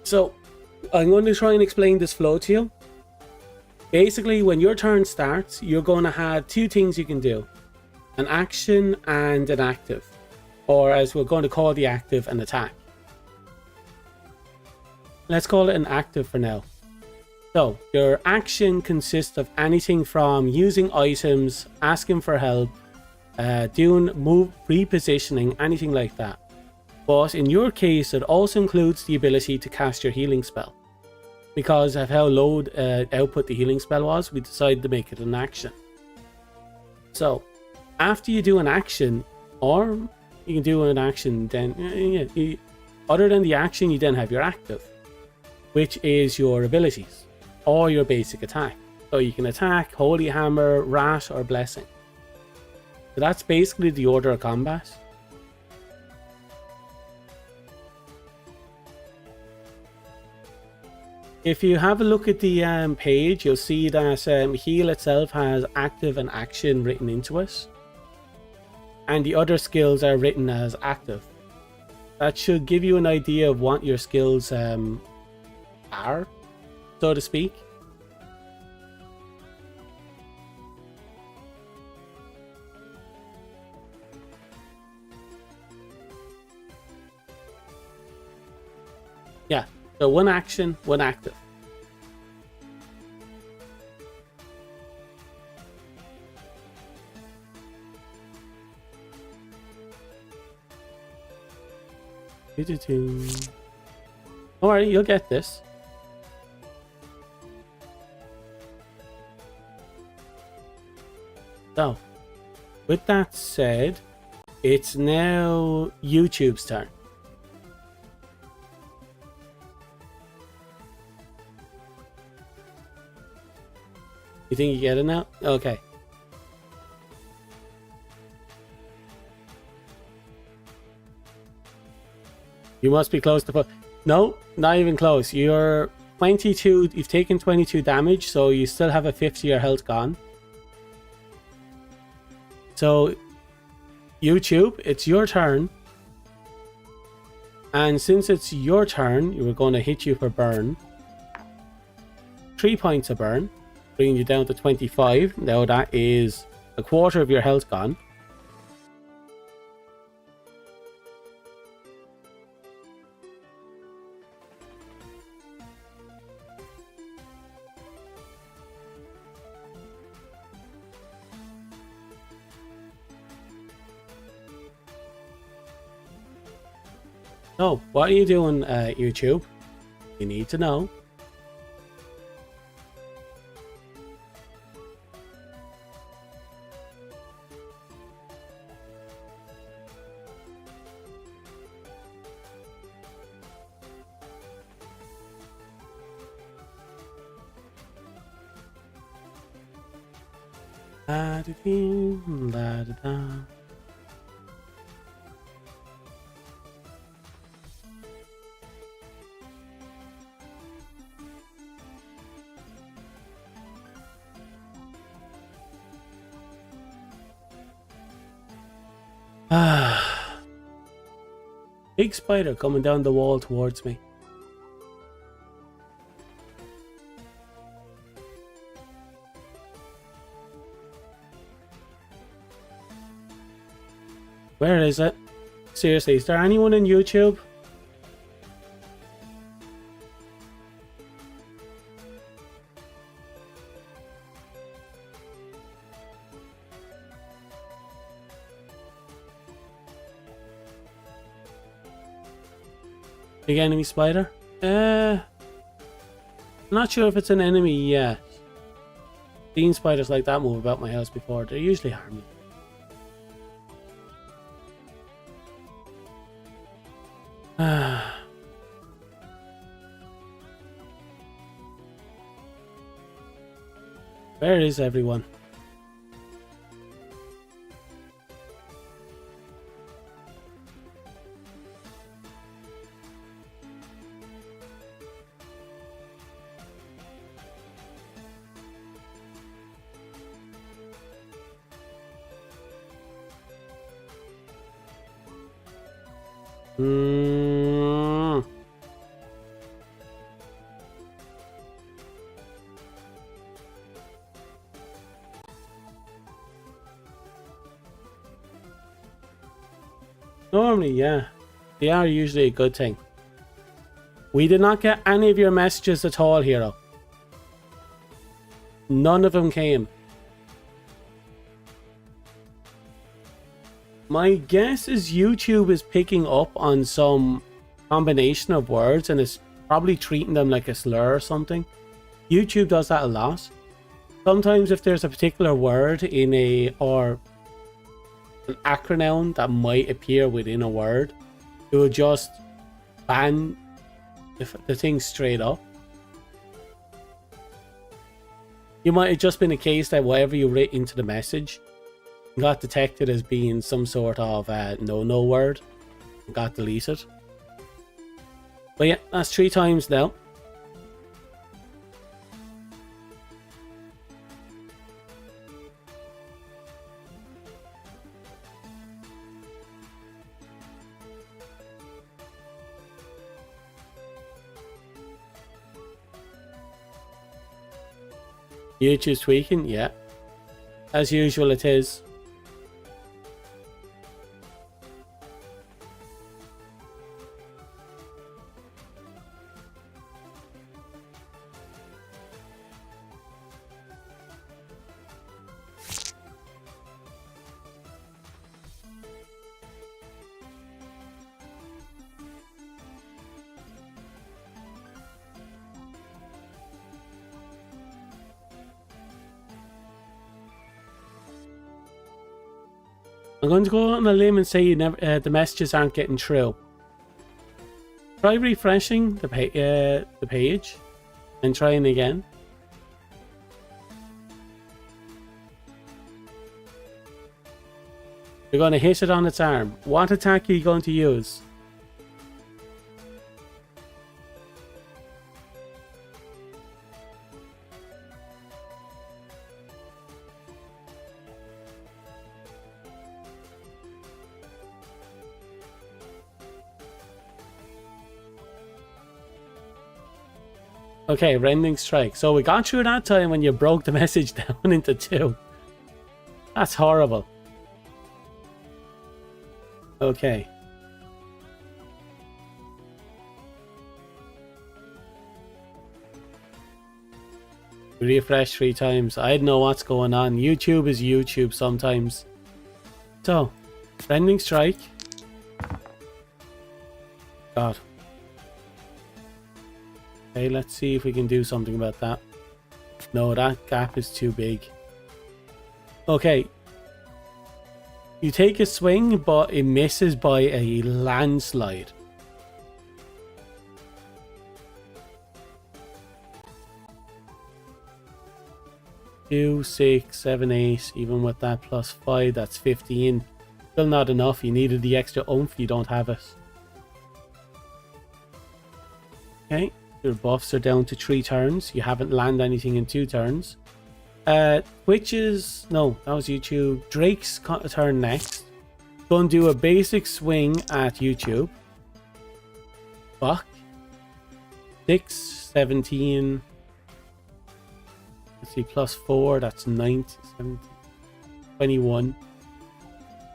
So, I'm going to try and explain this flow to you. Basically, when your turn starts, you're going to have 2 things you can do. An action and an active. Or as we're going to call the active, an attack. Let's call it an active for now. So, your action consists of anything from using items, asking for help, doing move, repositioning, anything like that. But in your case, it also includes the ability to cast your healing spell. Because of how low output the healing spell was, we decided to make it an action. So, after you do an action, or you can do an action, then other than the action, you then have your active, which is your abilities or your basic attack. So you can attack, Holy Hammer, Rat, or Blessing. So that's basically the order of combat. If you have a look at the page, you'll see that heal itself has active and action written into it. And the other skills are written as active. That should give you an idea of what your skills are, so to speak. Yeah, so 1 action, 1 active. Don't worry, you'll get this. So, with that said, it's now YouTube's turn. You think you get it now? Okay. You must be close to... No, not even close. You're 22... You've taken 22 damage, so you still have a 50 of your health gone. So, YouTube, it's your turn. And since it's your turn, we're going to hit you for burn. 3 points of burn, bringing you down to 25. Now that is a quarter of your health gone. So, what are you doing, YouTube? You need to know. La-da-dee, la-da-da. Big spider coming down the wall towards me. Where is it? Seriously, is there anyone on YouTube? Big enemy spider? I'm not sure if it's an enemy yet. Seen spiders like that move about my house before. They're usually harmless. Where is everyone? Normally, yeah. They are usually a good thing. We did not get any of your messages at all, Hero. None of them came. My guess is YouTube is picking up on some combination of words and is probably treating them like a slur or something. YouTube does that a lot. Sometimes if there's a particular word in or an acronym that might appear within a word, it will just ban the thing straight up. You might have just been a case that whatever you write into the message got detected as being some sort of no word and got deleted. But yeah, that's 3 times now. YouTube's tweaking, yeah. As usual it is. I'm going to go on a limb and say you never, the messages aren't getting through. Try refreshing the page and trying again. You're going to hit it on its arm. What attack are you going to use? Okay, rending strike. So we got through that time when you broke the message down into 2. That's horrible. Okay. Refresh 3 times. I don't know what's going on. YouTube is YouTube sometimes. So, rending strike. God. Okay, let's see if we can do something about that. No, that gap is too big. Okay. You take a swing, but it misses by a landslide. Two, 6, 7, 8. Even with that plus 5, that's 15. Still not enough. You needed the extra oomph. You don't have it. Okay. Your buffs are down to 3 turns. You haven't landed anything in 2 turns. Twitch's... No, that was YouTube. Drake's turn next. Gonna do a basic swing at YouTube. Fuck. 6, 17. Let's see, plus 4, that's 90, 70, 21.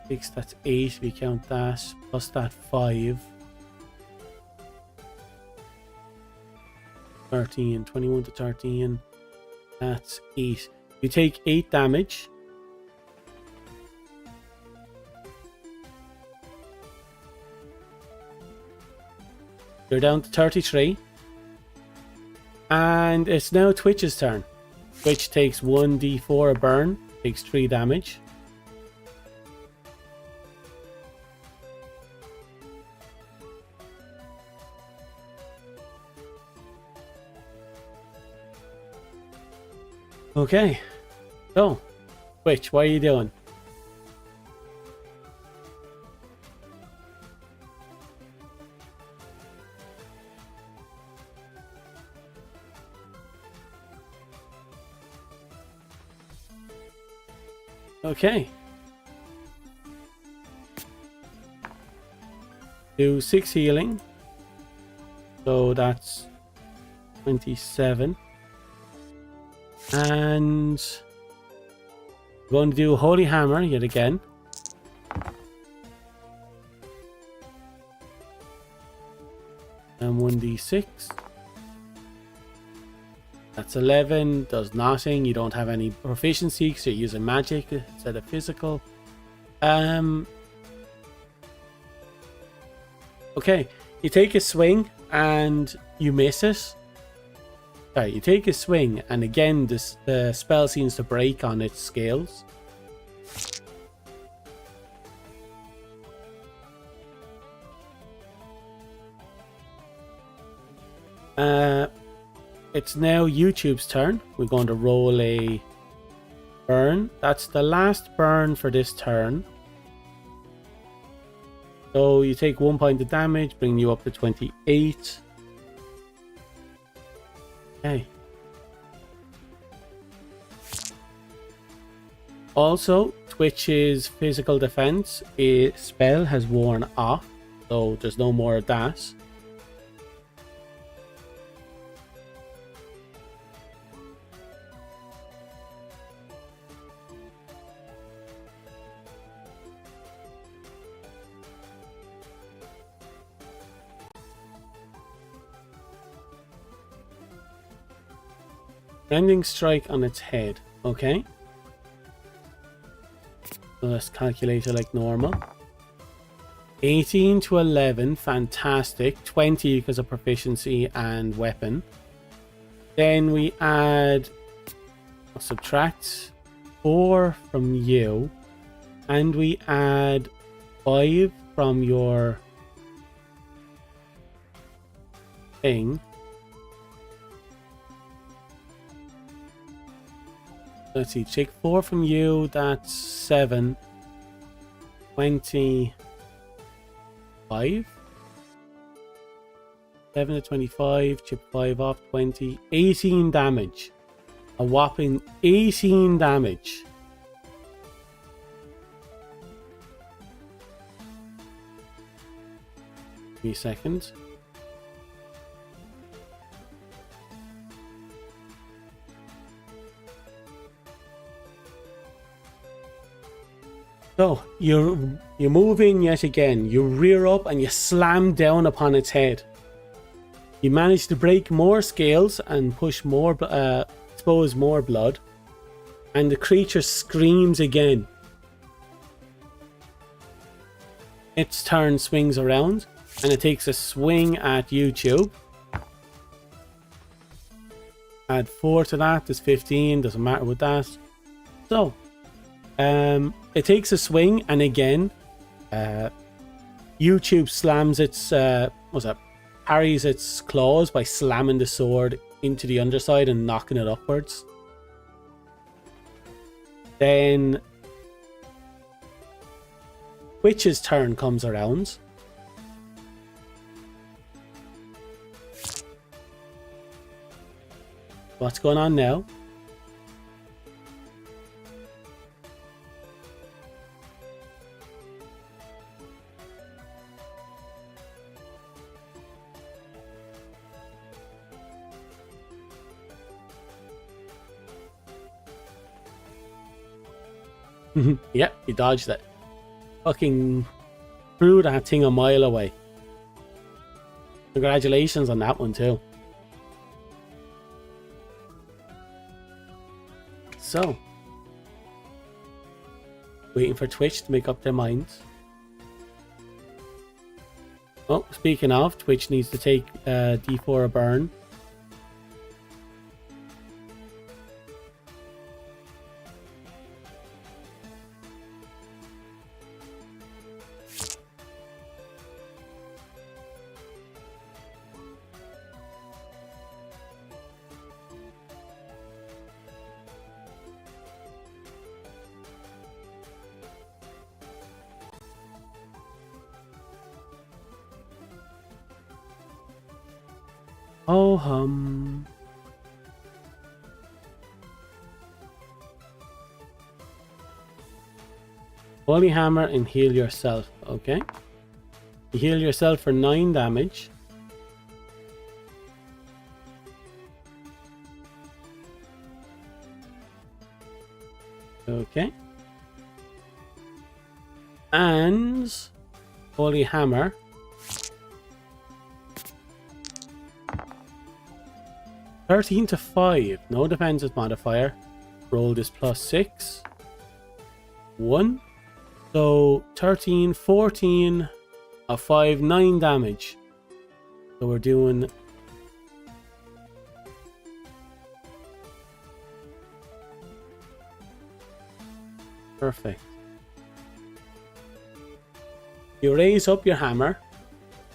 6, that's 8, we count that. Plus that 5. 13, 21 to 13. That's 8. You take 8 damage. You're down to 33. And it's now Twitch's turn. Twitch takes 1d4 a burn, takes 3 damage. Okay, so Twitch, what are you doing? Okay. Do 6 healing. So that's 27. And we're going to do Holy Hammer yet again. And 1d6. That's 11, does nothing. You don't have any proficiency because you're using magic instead of physical. Okay, you take a swing and you miss it. Sorry, you take a swing and again the spell seems to break on its scales. It's now YouTube's turn. We're going to roll a burn. That's the last burn for this turn. So you take 1 point of damage, bringing you up to 28. Okay. Also, Twitch's physical defense spell has worn off, so there's no more of that. Rending strike on its head. Okay. So let's calculate it like normal. 18 to 11. Fantastic. 20 because of proficiency and weapon. Then we add... subtract 4 from you. And we add 5 from your... thing. Let's see, take 4 from you, that's 7. 25? 7 to 25, chip 5 off, 20. 18 damage. A whopping 18 damage. Give me a second. So, you're moving yet again. You rear up and you slam down upon its head. You manage to break more scales and push more, expose more blood. And the creature screams again. Its turn swings around And it takes a swing at YouTube. Add 4 to that. There's 15. Doesn't matter with that. So, it takes a swing, and again, YouTube slams its parries its claws by slamming the sword into the underside and knocking it upwards. Then Twitch's turn comes around. What's going on now? Yep, he dodged it. Fucking threw that thing a mile away. Congratulations on that one too. So, waiting for Twitch to make up their minds. Oh, speaking of, Twitch needs to take D4 a burn. Oh hum. Holy hammer and heal yourself. Okay. You heal yourself for 9 damage. Okay. And holy hammer. $13 to 5. No defensive modifier. Roll this +6. 1. So 13, 14, a 5, 9 damage. So we're doing perfect. You raise up your hammer.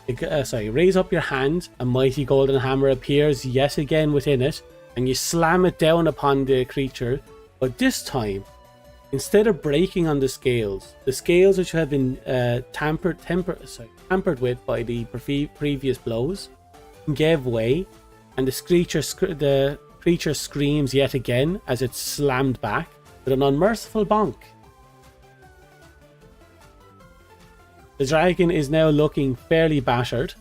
Raise up your hand. A mighty golden hammer appears yet again within it, and you slam it down upon the creature. But this time, instead of breaking on the scales which have been tampered with by the previous blows, gave way, and the creature screams yet again as it's slammed back with an unmerciful bonk. The dragon is now looking fairly battered,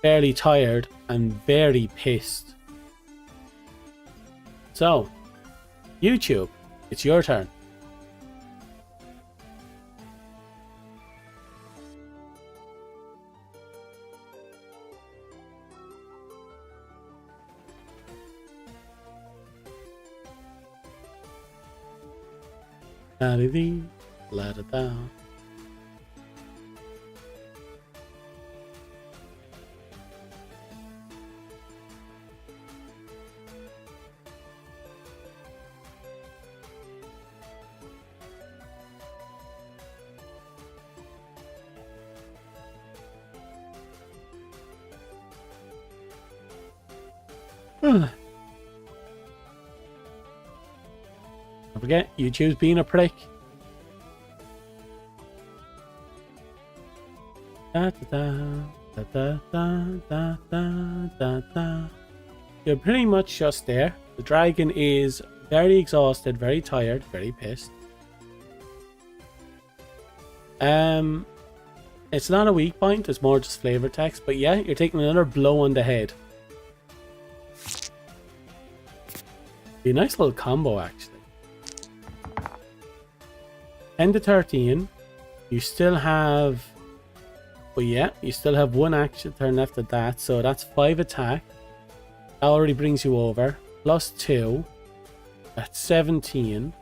fairly tired, and very pissed. So, YouTube, it's your turn. La-di-dee, la-da-da. Don't forget, YouTube's being a prick. Da, da, da, da, da, da, da, da. You're pretty much just there. The dragon is very exhausted, very tired, very pissed. It's not a weak point, it's more just flavor text, but yeah, you're taking another blow on the head. Be a nice little combo, actually. 10 to 13. You still have... But yeah, you still have 1 action turn left at that, so that's 5 attack. That already brings you over. +2. That's 17.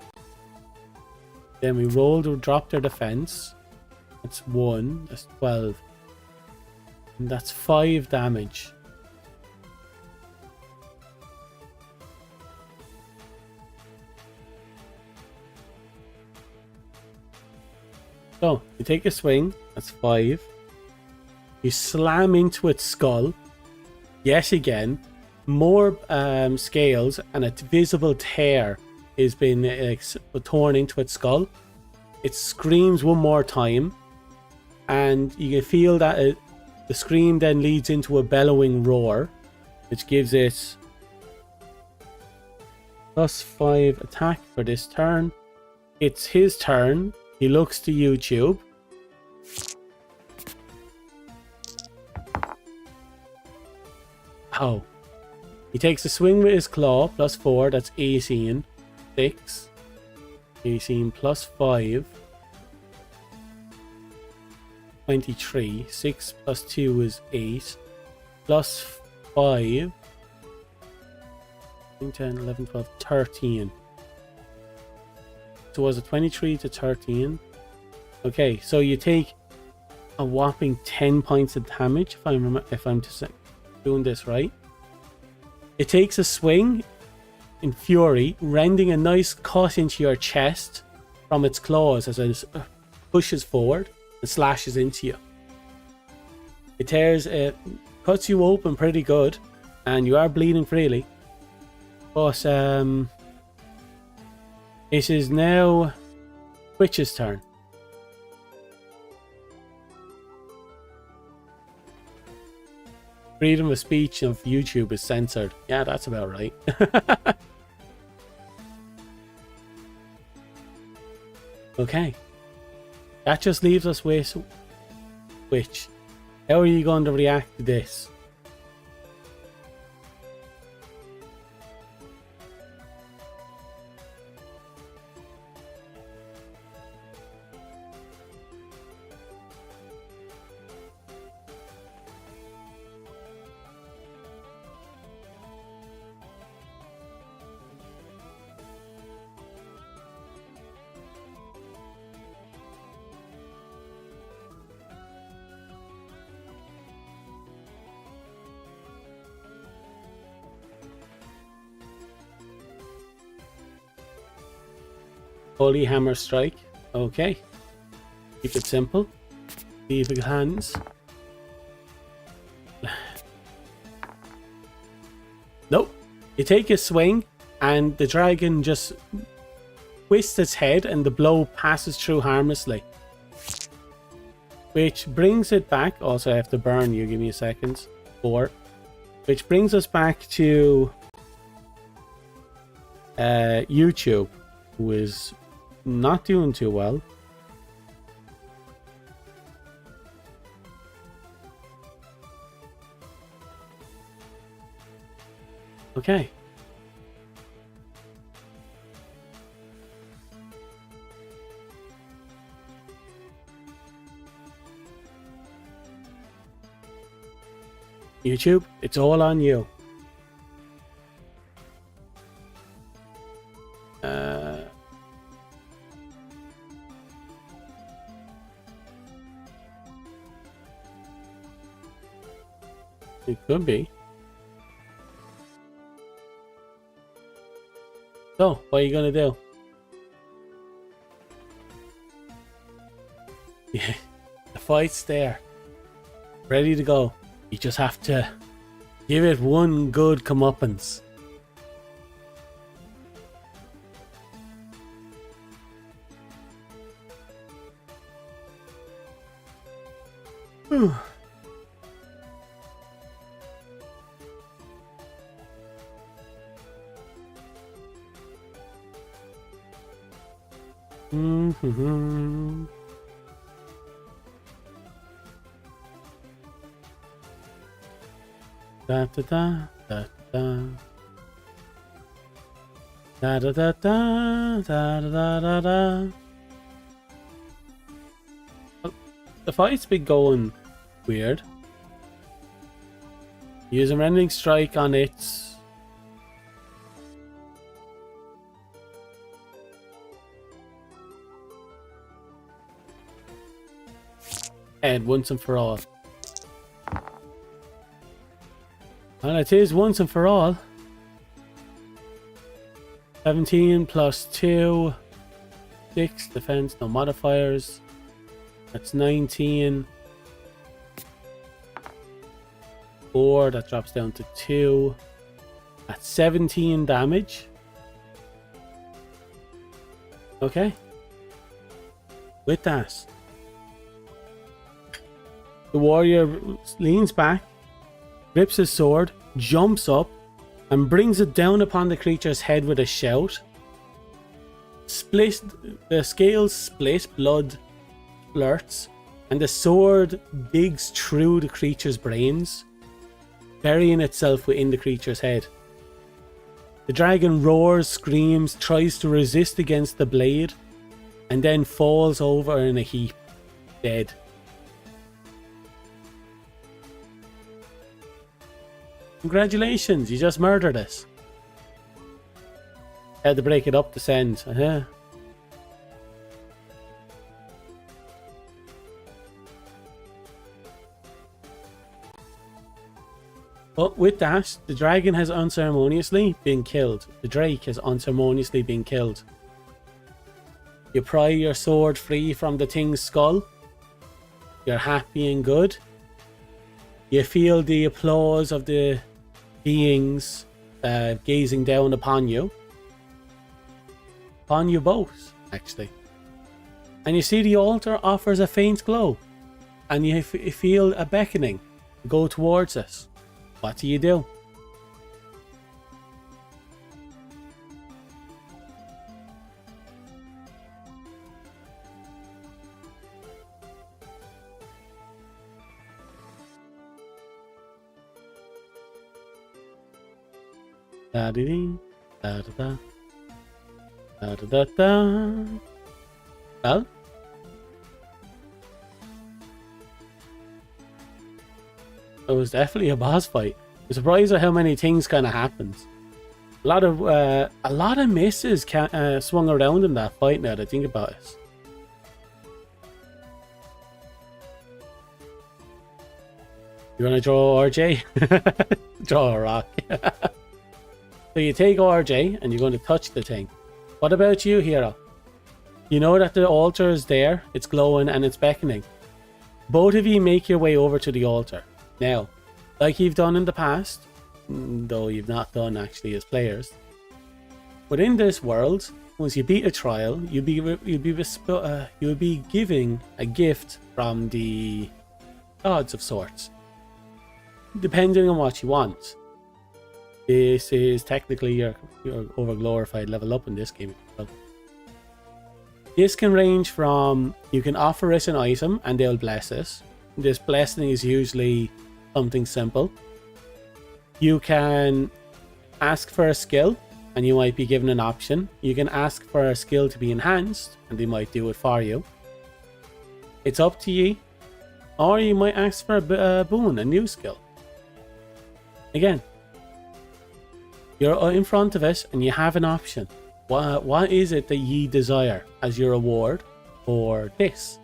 Then we roll to drop their defense. That's 1. That's 12. And that's 5 damage. So, you take a swing, that's 5. You slam into its skull, yet again. More scales and a visible tear has been torn into its skull. It screams one more time, and you can feel that the scream then leads into a bellowing roar, which gives it +5 attack for this turn. It's his turn. He looks to YouTube. Oh. He takes a swing with his claw, +4, that's 18. 6. 18 +5. 23. 6 +2 is 8. +5. 10, 11, 12, 13. So was it 23 to 13? Okay, so you take a whopping 10 points of damage if I'm just doing this right. It takes a swing in fury, rending a nice cut into your chest from its claws as it pushes forward and slashes into you. It cuts you open pretty good, and you are bleeding freely. But it is now Twitch's turn. Freedom of speech of YouTube is censored. Yeah, that's about right. Okay. That just leaves us with Twitch. How are you going to react to this? Holy Hammer Strike. Okay. Keep it simple. Leave it hands. Nope. You take a swing and the dragon just twists its head and the blow passes through harmlessly. Which brings it back. Also, I have to burn you. Give me a second. 4. Which brings us back to YouTube, who is not doing too well. Okay. YouTube, it's all on you. It could be. So, what are you gonna do? Yeah, the fight's there. Ready to go. You just have to give it one good comeuppance. Mm-hmm. Da da da da da da da da da da da da da. The fight's been going weird. Use a rending strike on its head once and for all. Well, it is once and for all. 17 plus 2. 6 defense, no modifiers. That's 19. 4, that drops down to 2. That's 17 damage. Okay. With that, the warrior leans back, grips his sword, jumps up, and brings it down upon the creature's head with a shout. The scales split, blood splurts, and the sword digs through the creature's brains, burying itself within the creature's head. The dragon roars, screams, tries to resist against the blade, and then falls over in a heap, dead. Congratulations, you just murdered us. Had to break it up to send. But with that, the dragon has unceremoniously been killed. The drake has unceremoniously been killed. You pry your sword free from the thing's skull. You're happy and good. You feel the applause of the beings gazing down upon you. Upon you both, actually. And you see the altar offers a faint glow. And you feel a beckoning to go towards us. What do you do? Da da da da da da da da. Well, it was definitely a boss fight. I'm surprised at how many things kind of happened. A lot of misses swung around in that fight. Now that I think about it. You want to draw RJ? Draw a rock. So you take RJ and you're going to touch the thing. What about you, hero? You know that the altar is there, it's glowing and it's beckoning. Both of you make your way over to the altar. Now, like you've done in the past, though you've not done actually as players, within this world, once you beat a trial, you'll be giving a gift from the gods of sorts, depending on what you want. This is technically your overglorified level up in this game. This can range from, you can offer us an item and they'll bless us. This blessing is usually something simple. You can ask for a skill and you might be given an option. You can ask for a skill to be enhanced and they might do it for you. It's up to you. Or you might ask for a boon, a new skill. Again, you're in front of it and you have an option. What is it that ye desire as your reward for this?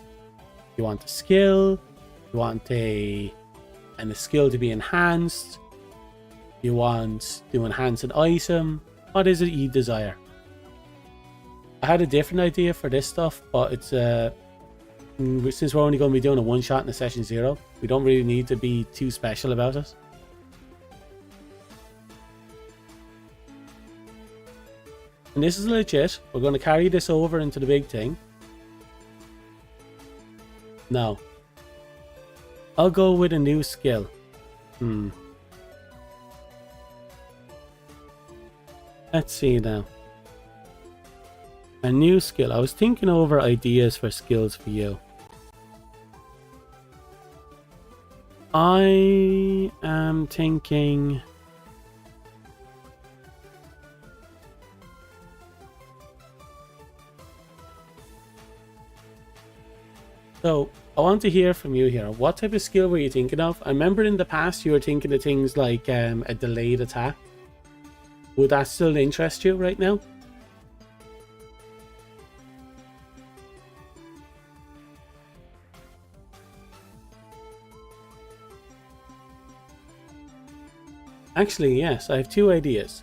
You want a skill? You want a skill to be enhanced? You want to enhance an item? What is it ye desire? I had a different idea for this stuff, but it's since we're only going to be doing a one shot in a session 0, we don't really need to be too special about it. And this is legit. We're going to carry this over into the big thing. No. I'll go with a new skill. Let's see now. A new skill. I was thinking over ideas for skills for you. I am thinking... So, I want to hear from you here. What type of skill were you thinking of? I remember in the past you were thinking of things like a delayed attack. Would that still interest you right now? Actually, yes, I have two ideas.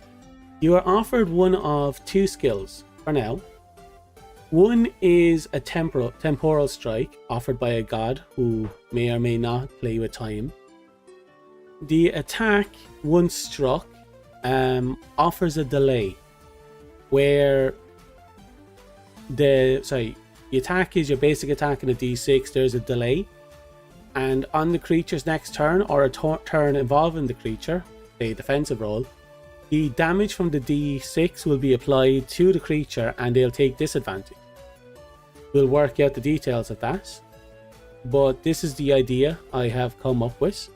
You are offered one of two skills for now. One is a temporal strike offered by a god who may or may not play with time. The attack, once struck, offers a delay where the attack is your basic attack in a d6. There's a delay, and on the creature's next turn or a turn involving the creature, a defensive roll, the damage from the d6 will be applied to the creature and they'll take disadvantage. We'll work out the details of that, but this is the idea I have come up with,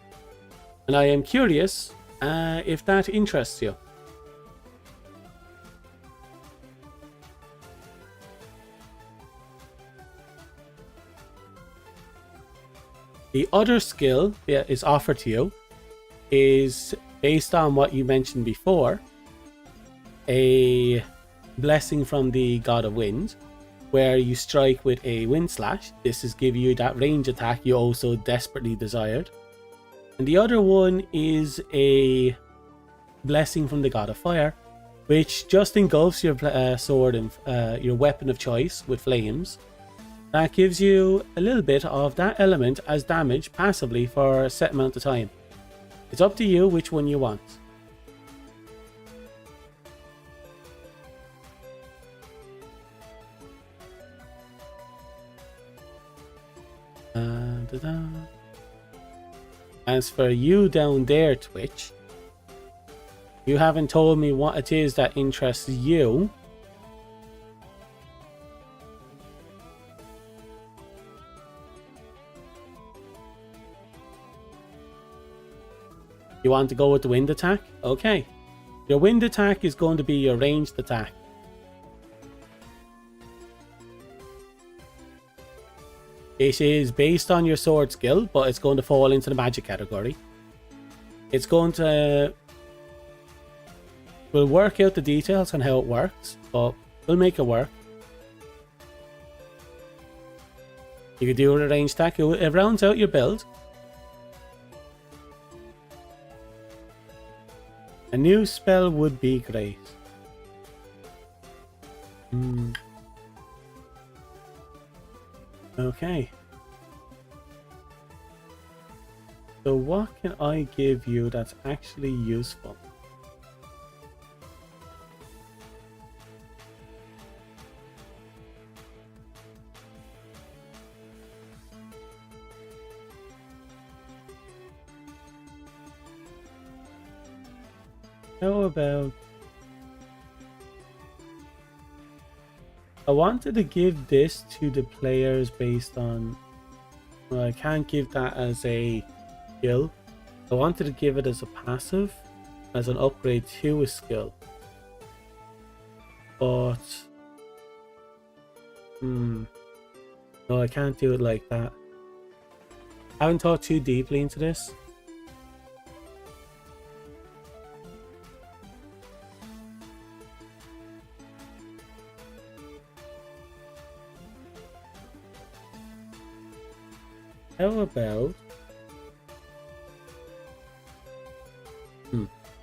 and I am curious if that interests you. The other skill that is offered to you is based on what you mentioned before, a blessing from the God of Wind, where you strike with a wind slash. This is give you that range attack you also desperately desired. And the other one is a blessing from the God of Fire, which just engulfs your sword and your weapon of choice with flames. That gives you a little bit of that element as damage passively for a set amount of time. It's up to you which one you want. As for you down there, Twitch, you haven't told me what it is that interests you. You want to go with the wind attack? Okay. Your wind attack is going to be your ranged attack. It is based on your sword skill, but it's going to fall into the magic category. It's going to... We'll work out the details on how it works, but we'll make it work. You can do a ranged attack. It rounds out your build. A new spell would be great. Okay. So what can I give you that's actually useful? How about... I wanted to give this to the players based on... Well, I can't give that as a skill. I wanted to give it as a passive, as an upgrade to a skill. But... No, I can't do it like that. I haven't thought too deeply into this. How about...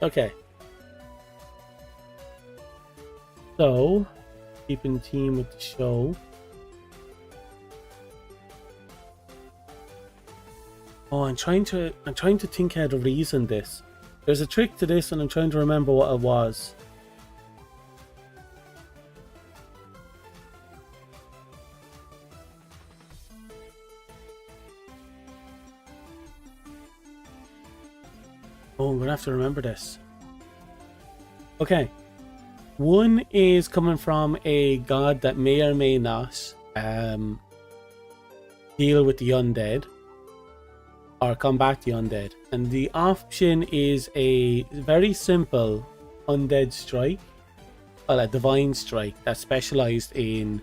Okay. So, keeping team with the show. Oh, I'm trying to think how to reason this. There's a trick to this and I'm trying to remember what it was. Oh, I'm gonna have to remember this. Okay. One is coming from a god that may or may not deal with the undead or combat the undead. And the option is a very simple undead strike. Well, a divine strike that's specialized in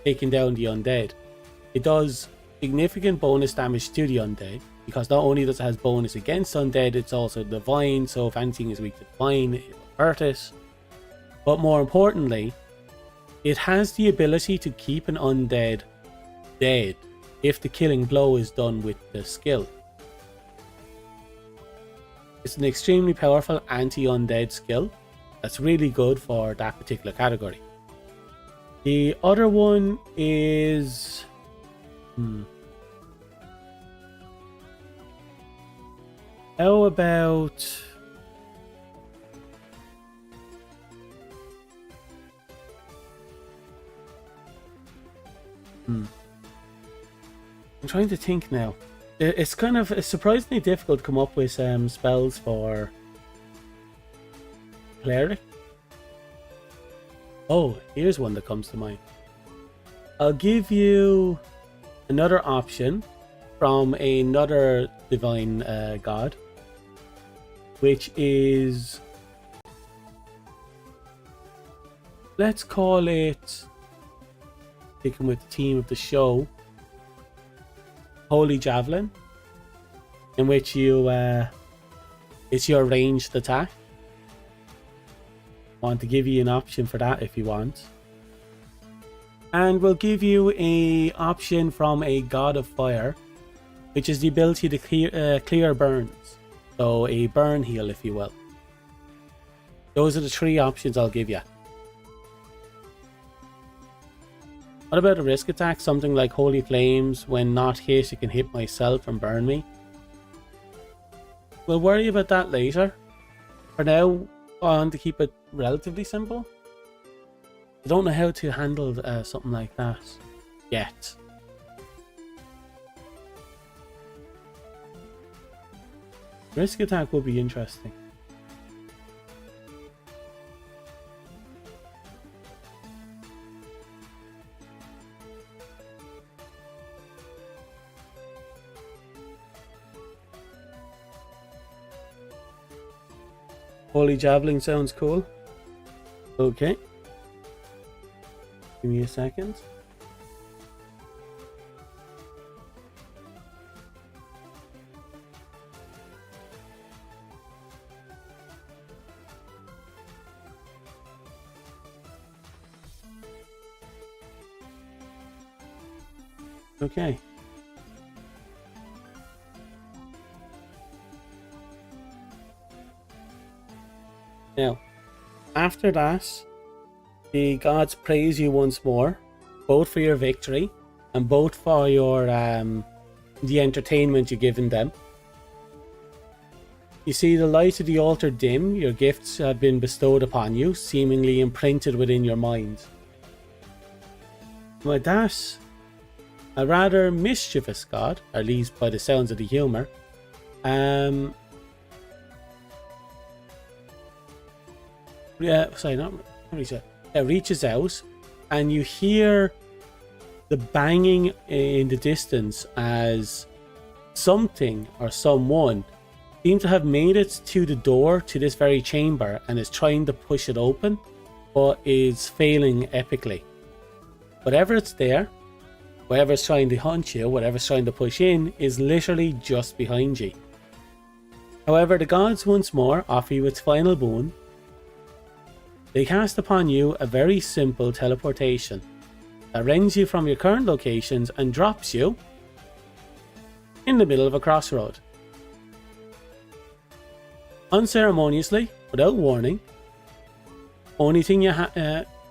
taking down the undead. It does significant bonus damage to the undead, because not only does it have bonus against undead, it's also divine, so if anything is weak to divine, it will hurt it. But more importantly, it has the ability to keep an undead dead if the killing blow is done with the skill. It's an extremely powerful anti-undead skill that's really good for that particular category. The other one is... How about... I'm trying to think now. It's surprisingly difficult to come up with spells for cleric. Oh, here's one that comes to mind. I'll give you another option from another divine god, which is, let's call it, sticking with the theme of the show, Holy Javelin, in which you it's your ranged attack. Want to give you an option for that if you want, and we'll give you a option from a god of fire, which is the ability to clear burns, so a burn heal, if you will. Those are the three options I'll give you. What about a risk attack? Something like Holy Flames. When not hit, it can hit myself and burn me. We'll worry about that later. For now, I want to keep it relatively simple. I don't know how to handle something like that yet. Risk attack will be interesting. Holy Javelin sounds cool. Okay. Give me a second. Okay. Now, after that, the gods praise you once more, both for your victory and both for your the entertainment you've given them. You see the light of the altar dim, your gifts have been bestowed upon you, seemingly imprinted within your mind. With that, a rather mischievous god, at least by the sounds of the humour, reaches out, and you hear the banging in the distance as something or someone seem to have made it to the door to this very chamber and is trying to push it open, but is failing epically. Whatever it's there, whatever's trying to hunt you, whatever's trying to push in, is literally just behind you. However, the gods once more offer you its final boon. They cast upon you a very simple teleportation that rends you from your current locations and drops you in the middle of a crossroad. Unceremoniously, without warning, only thing you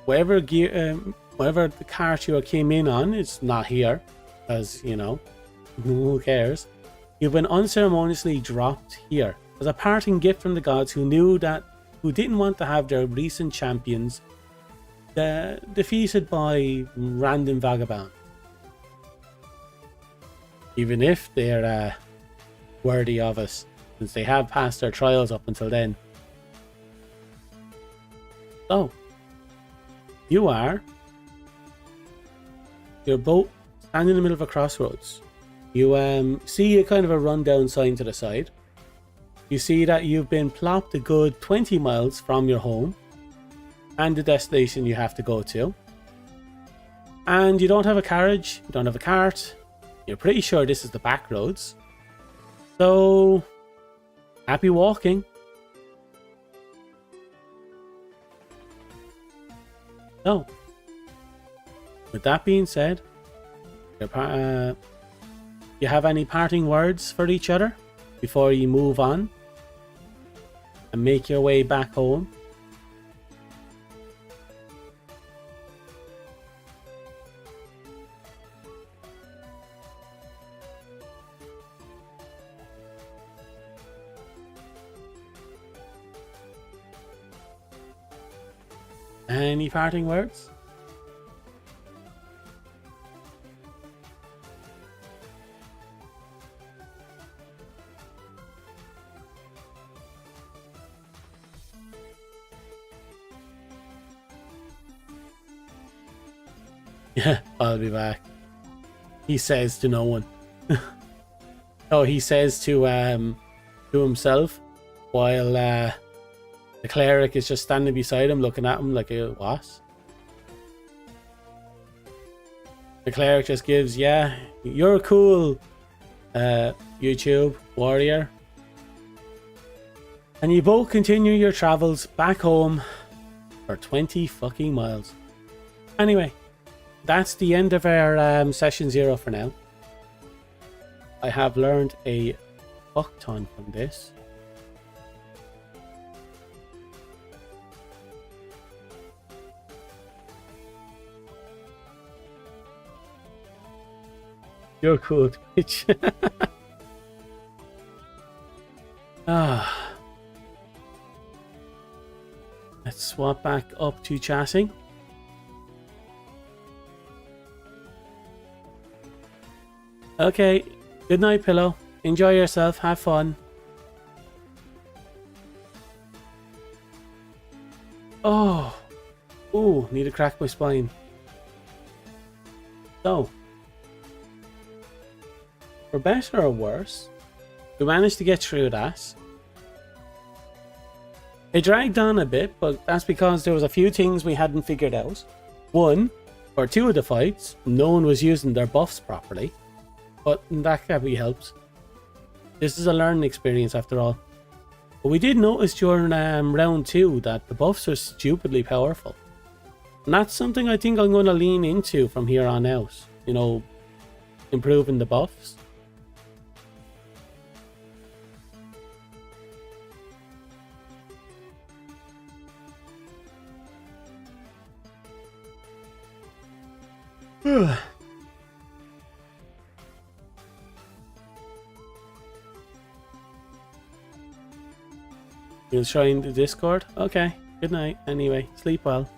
whatever the cart you came in on is not here, because, you know, who cares? You've been unceremoniously dropped here as a parting gift from the gods who didn't want to have their recent champions defeated by random vagabonds, even if they're worthy of us, since they have passed their trials up until then. So, you're both standing in the middle of a crossroads. You see a kind of a rundown sign to the side. You see that you've been plopped a good 20 miles from your home and the destination you have to go to. And you don't have a carriage, you don't have a cart. You're pretty sure this is the back roads. So, happy walking. So, with that being said, you have any parting words for each other before you move on and make your way back home. Any parting words? Yeah, I'll be back. He says to no one. Oh, he says to himself while the cleric is just standing beside him looking at him like a what? The cleric just gives, yeah, you're a cool YouTube warrior. And you both continue your travels back home for 20 fucking miles. Anyway, that's the end of our session 0 for now. I have learned a fuck ton from this. You're cool, Twitch. Let's swap back up to chatting. Okay, good night, Pillow. Enjoy yourself, have fun. Oh, ooh, need to crack my spine. So, for better or worse, we managed to get through that. It dragged on a bit, but that's because there was a few things we hadn't figured out. One, for 2 of the fights, no one was using their buffs properly, but that can be helped. This is a learning experience after all. But we did notice during round 2 that the buffs are stupidly powerful. And that's something I think I'm going to lean into from here on out. You know, improving the buffs. You'll join the Discord? Okay, good night. Anyway, sleep well.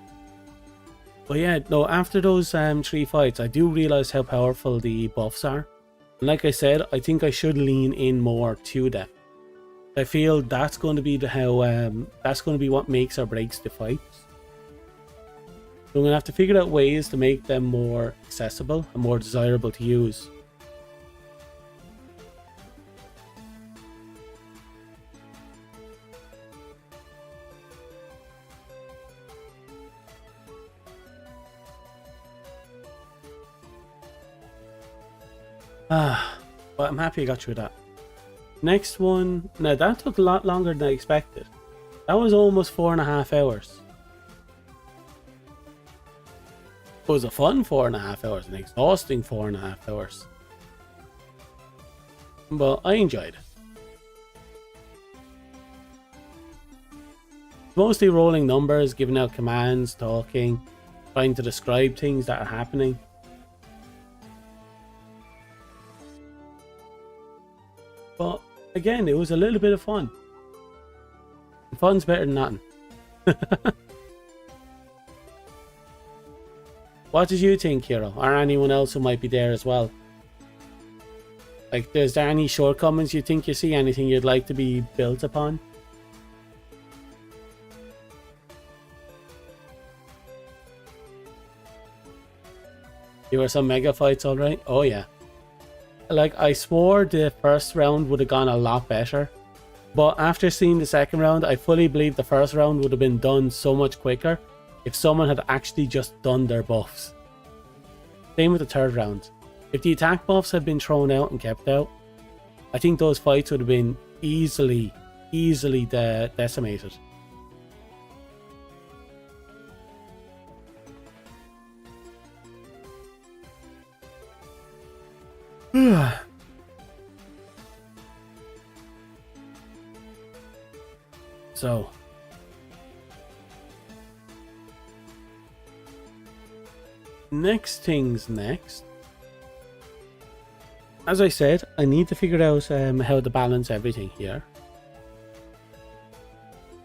But yeah, no, after those 3 fights, I do realise how powerful the buffs are. And like I said, I think I should lean in more to them. I feel that's going to be that's going to be what makes or breaks the fights. So I'm going to have to figure out ways to make them more accessible and more desirable to use. But I'm happy I got through that. Next one, now that took a lot longer than I expected. That was almost 4.5 hours. It was a fun 4.5 hours, an exhausting 4.5 hours. But I enjoyed it. Mostly rolling numbers, giving out commands, talking, trying to describe things that are happening. But again, it was a little bit of fun. Fun's better than nothing. What did you think, Hero? Or anyone else who might be there as well? Like, is there any shortcomings you think you see? Anything you'd like to be built upon? There were some mega fights, alright? Oh yeah. Like, I swore the first round would have gone a lot better. But after seeing the second round, I fully believe the first round would have been done so much quicker if someone had actually just done their buffs. Same with the third round. If the attack buffs had been thrown out and kept out, I think those fights would have been easily decimated. So next things next. As I said, I need to figure out how to balance everything here.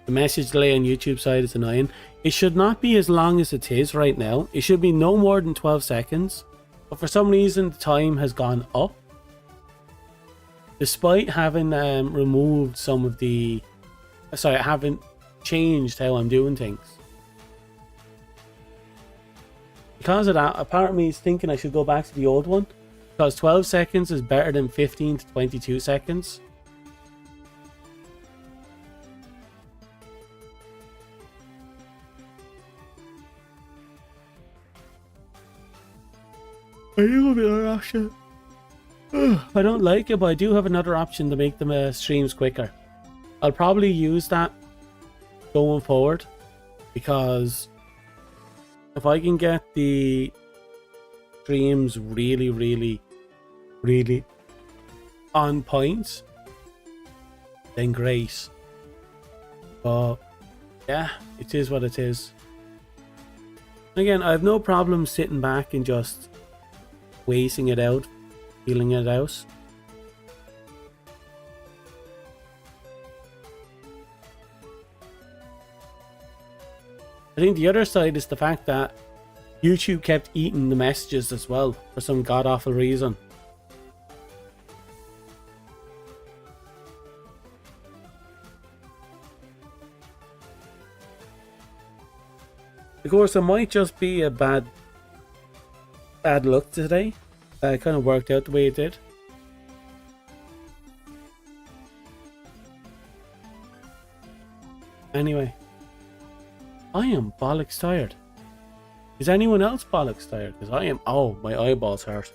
The message delay on YouTube side is annoying. It should not be as long as it is right now. It should be no more than 12 seconds. But for some reason, the time has gone up. Despite having removed some of the... Sorry, I haven't changed how I'm doing things. Because of that, a part of me is thinking I should go back to the old one. Because 12 seconds is better than 15 to 22 seconds. I do have another option. I don't like it, but I do have another option to make the streams quicker. I'll probably use that going forward. Because if I can get the streams really on point, then great. But yeah, it is what it is. Again, I have no problem sitting back and just waiting it out, feeling it out. I think the other side is the fact that YouTube kept eating the messages as well for some god-awful reason. Of course, it might just be a bad luck today. It kind of worked out the way it did. Anyway, I am bollocks tired. Is anyone else bollocks tired? Because I am. Oh, my eyeballs hurt.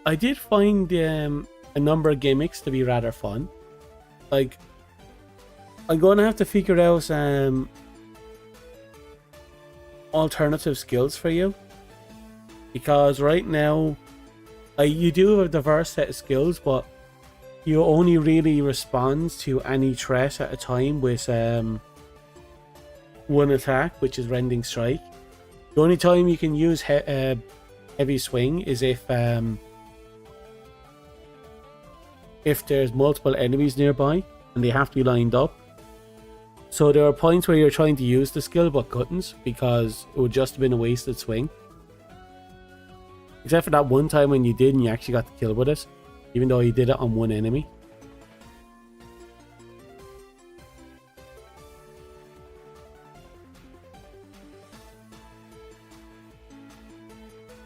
I did find a number of gimmicks to be rather fun. Like, I'm going to have to figure out alternative skills for you. Because right now, you do have a diverse set of skills, but you only really respond to any threat at a time with one attack, which is Rending Strike. The only time you can use Heavy Swing is if there's multiple enemies nearby and they have to be lined up. So there are points where you're trying to use the skill but couldn't, because it would just have been a wasted swing. Except for that one time when you did and you actually got the kill with it, even though you did it on one enemy.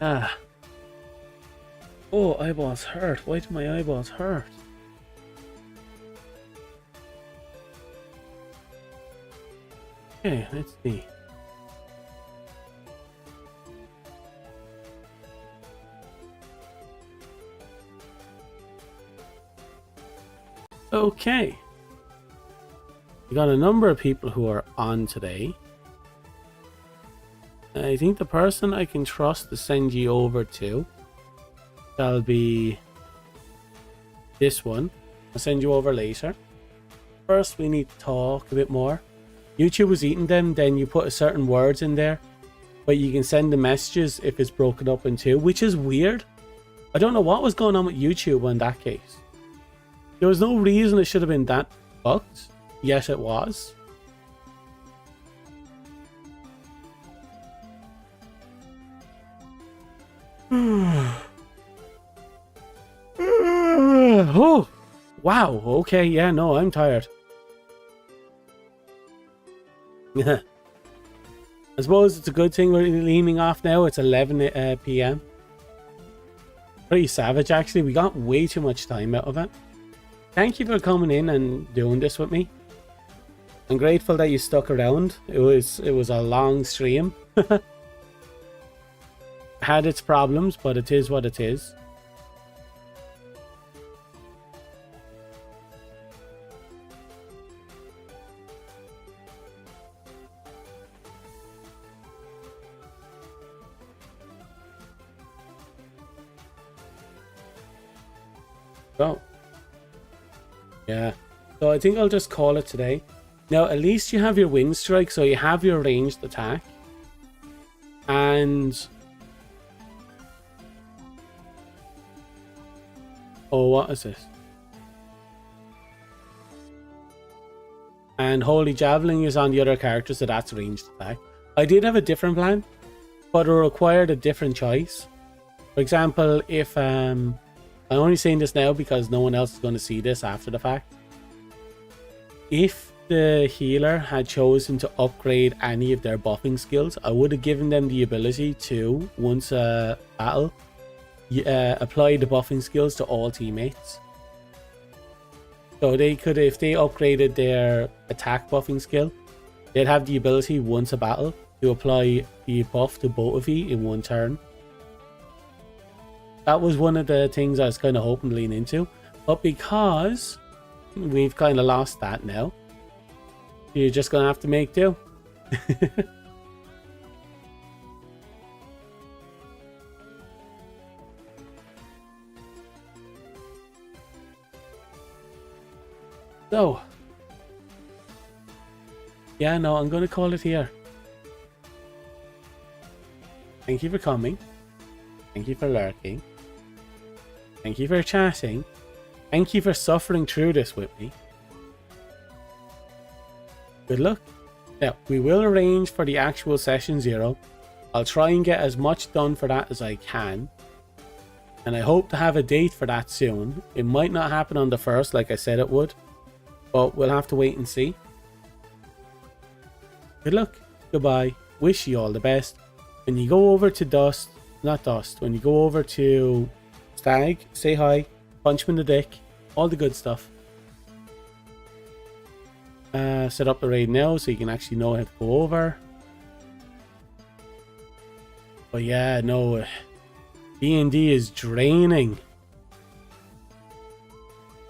Ah. Oh, eyeballs hurt. Why do my eyeballs hurt? Okay, let's see. Okay. We got a number of people who are on today. I think the person I can trust to send you over to, that'll be this one. I'll send you over later. First, we need to talk a bit more. YouTube was eating them, then you put a certain words in there, but you can send the messages if it's broken up in two, which is weird. I don't know what was going on with YouTube in that case. There was no reason it should have been that fucked, yet it was. Oh, wow. Okay, yeah, no, I'm tired. I suppose it's a good thing we're leaning off now. It's 11 p.m. Pretty savage, actually. We got way too much time out of it. Thank you for coming in and doing this with me. I'm grateful that you stuck around. It was a long stream. Had its problems, but it is what it is. So, Yeah. So I think I'll just call it today. Now, at least you have your wind strike, so you have your ranged attack. And... oh, what is this? And Holy Javelin is on the other character, so that's ranged attack. I did have a different plan, but it required a different choice. For example, if... I'm only saying this now because no one else is going to see this after the fact. If the healer had chosen to upgrade any of their buffing skills, I would have given them the ability to, once a battle, apply the buffing skills to all teammates. So they could, if they upgraded their attack buffing skill, they'd have the ability once a battle to apply the buff to both of you in one turn. That was one of the things I was kind of hoping to lean into, but because we've kind of lost that now, you're just gonna have to make do. So, yeah, no, I'm gonna call it here. Thank you for coming. Thank you for lurking. Thank you for chatting. Thank you for suffering through this with me. Good luck. Now, we will arrange for the actual session 0. I'll try and get as much done for that as I can. And I hope to have a date for that soon. It might not happen on the 1st like I said it would, but we'll have to wait and see. Good luck. Goodbye. Wish you all the best. When you go over to when you go over to Stag, say hi, punch him in the dick, all the good stuff. Set up the raid now so you can actually know how to go over. But yeah, no, D&D is draining.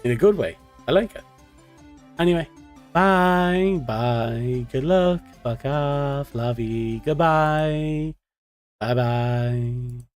In a good way. I like it. Anyway, bye, good luck, fuck off, lovey, goodbye, bye.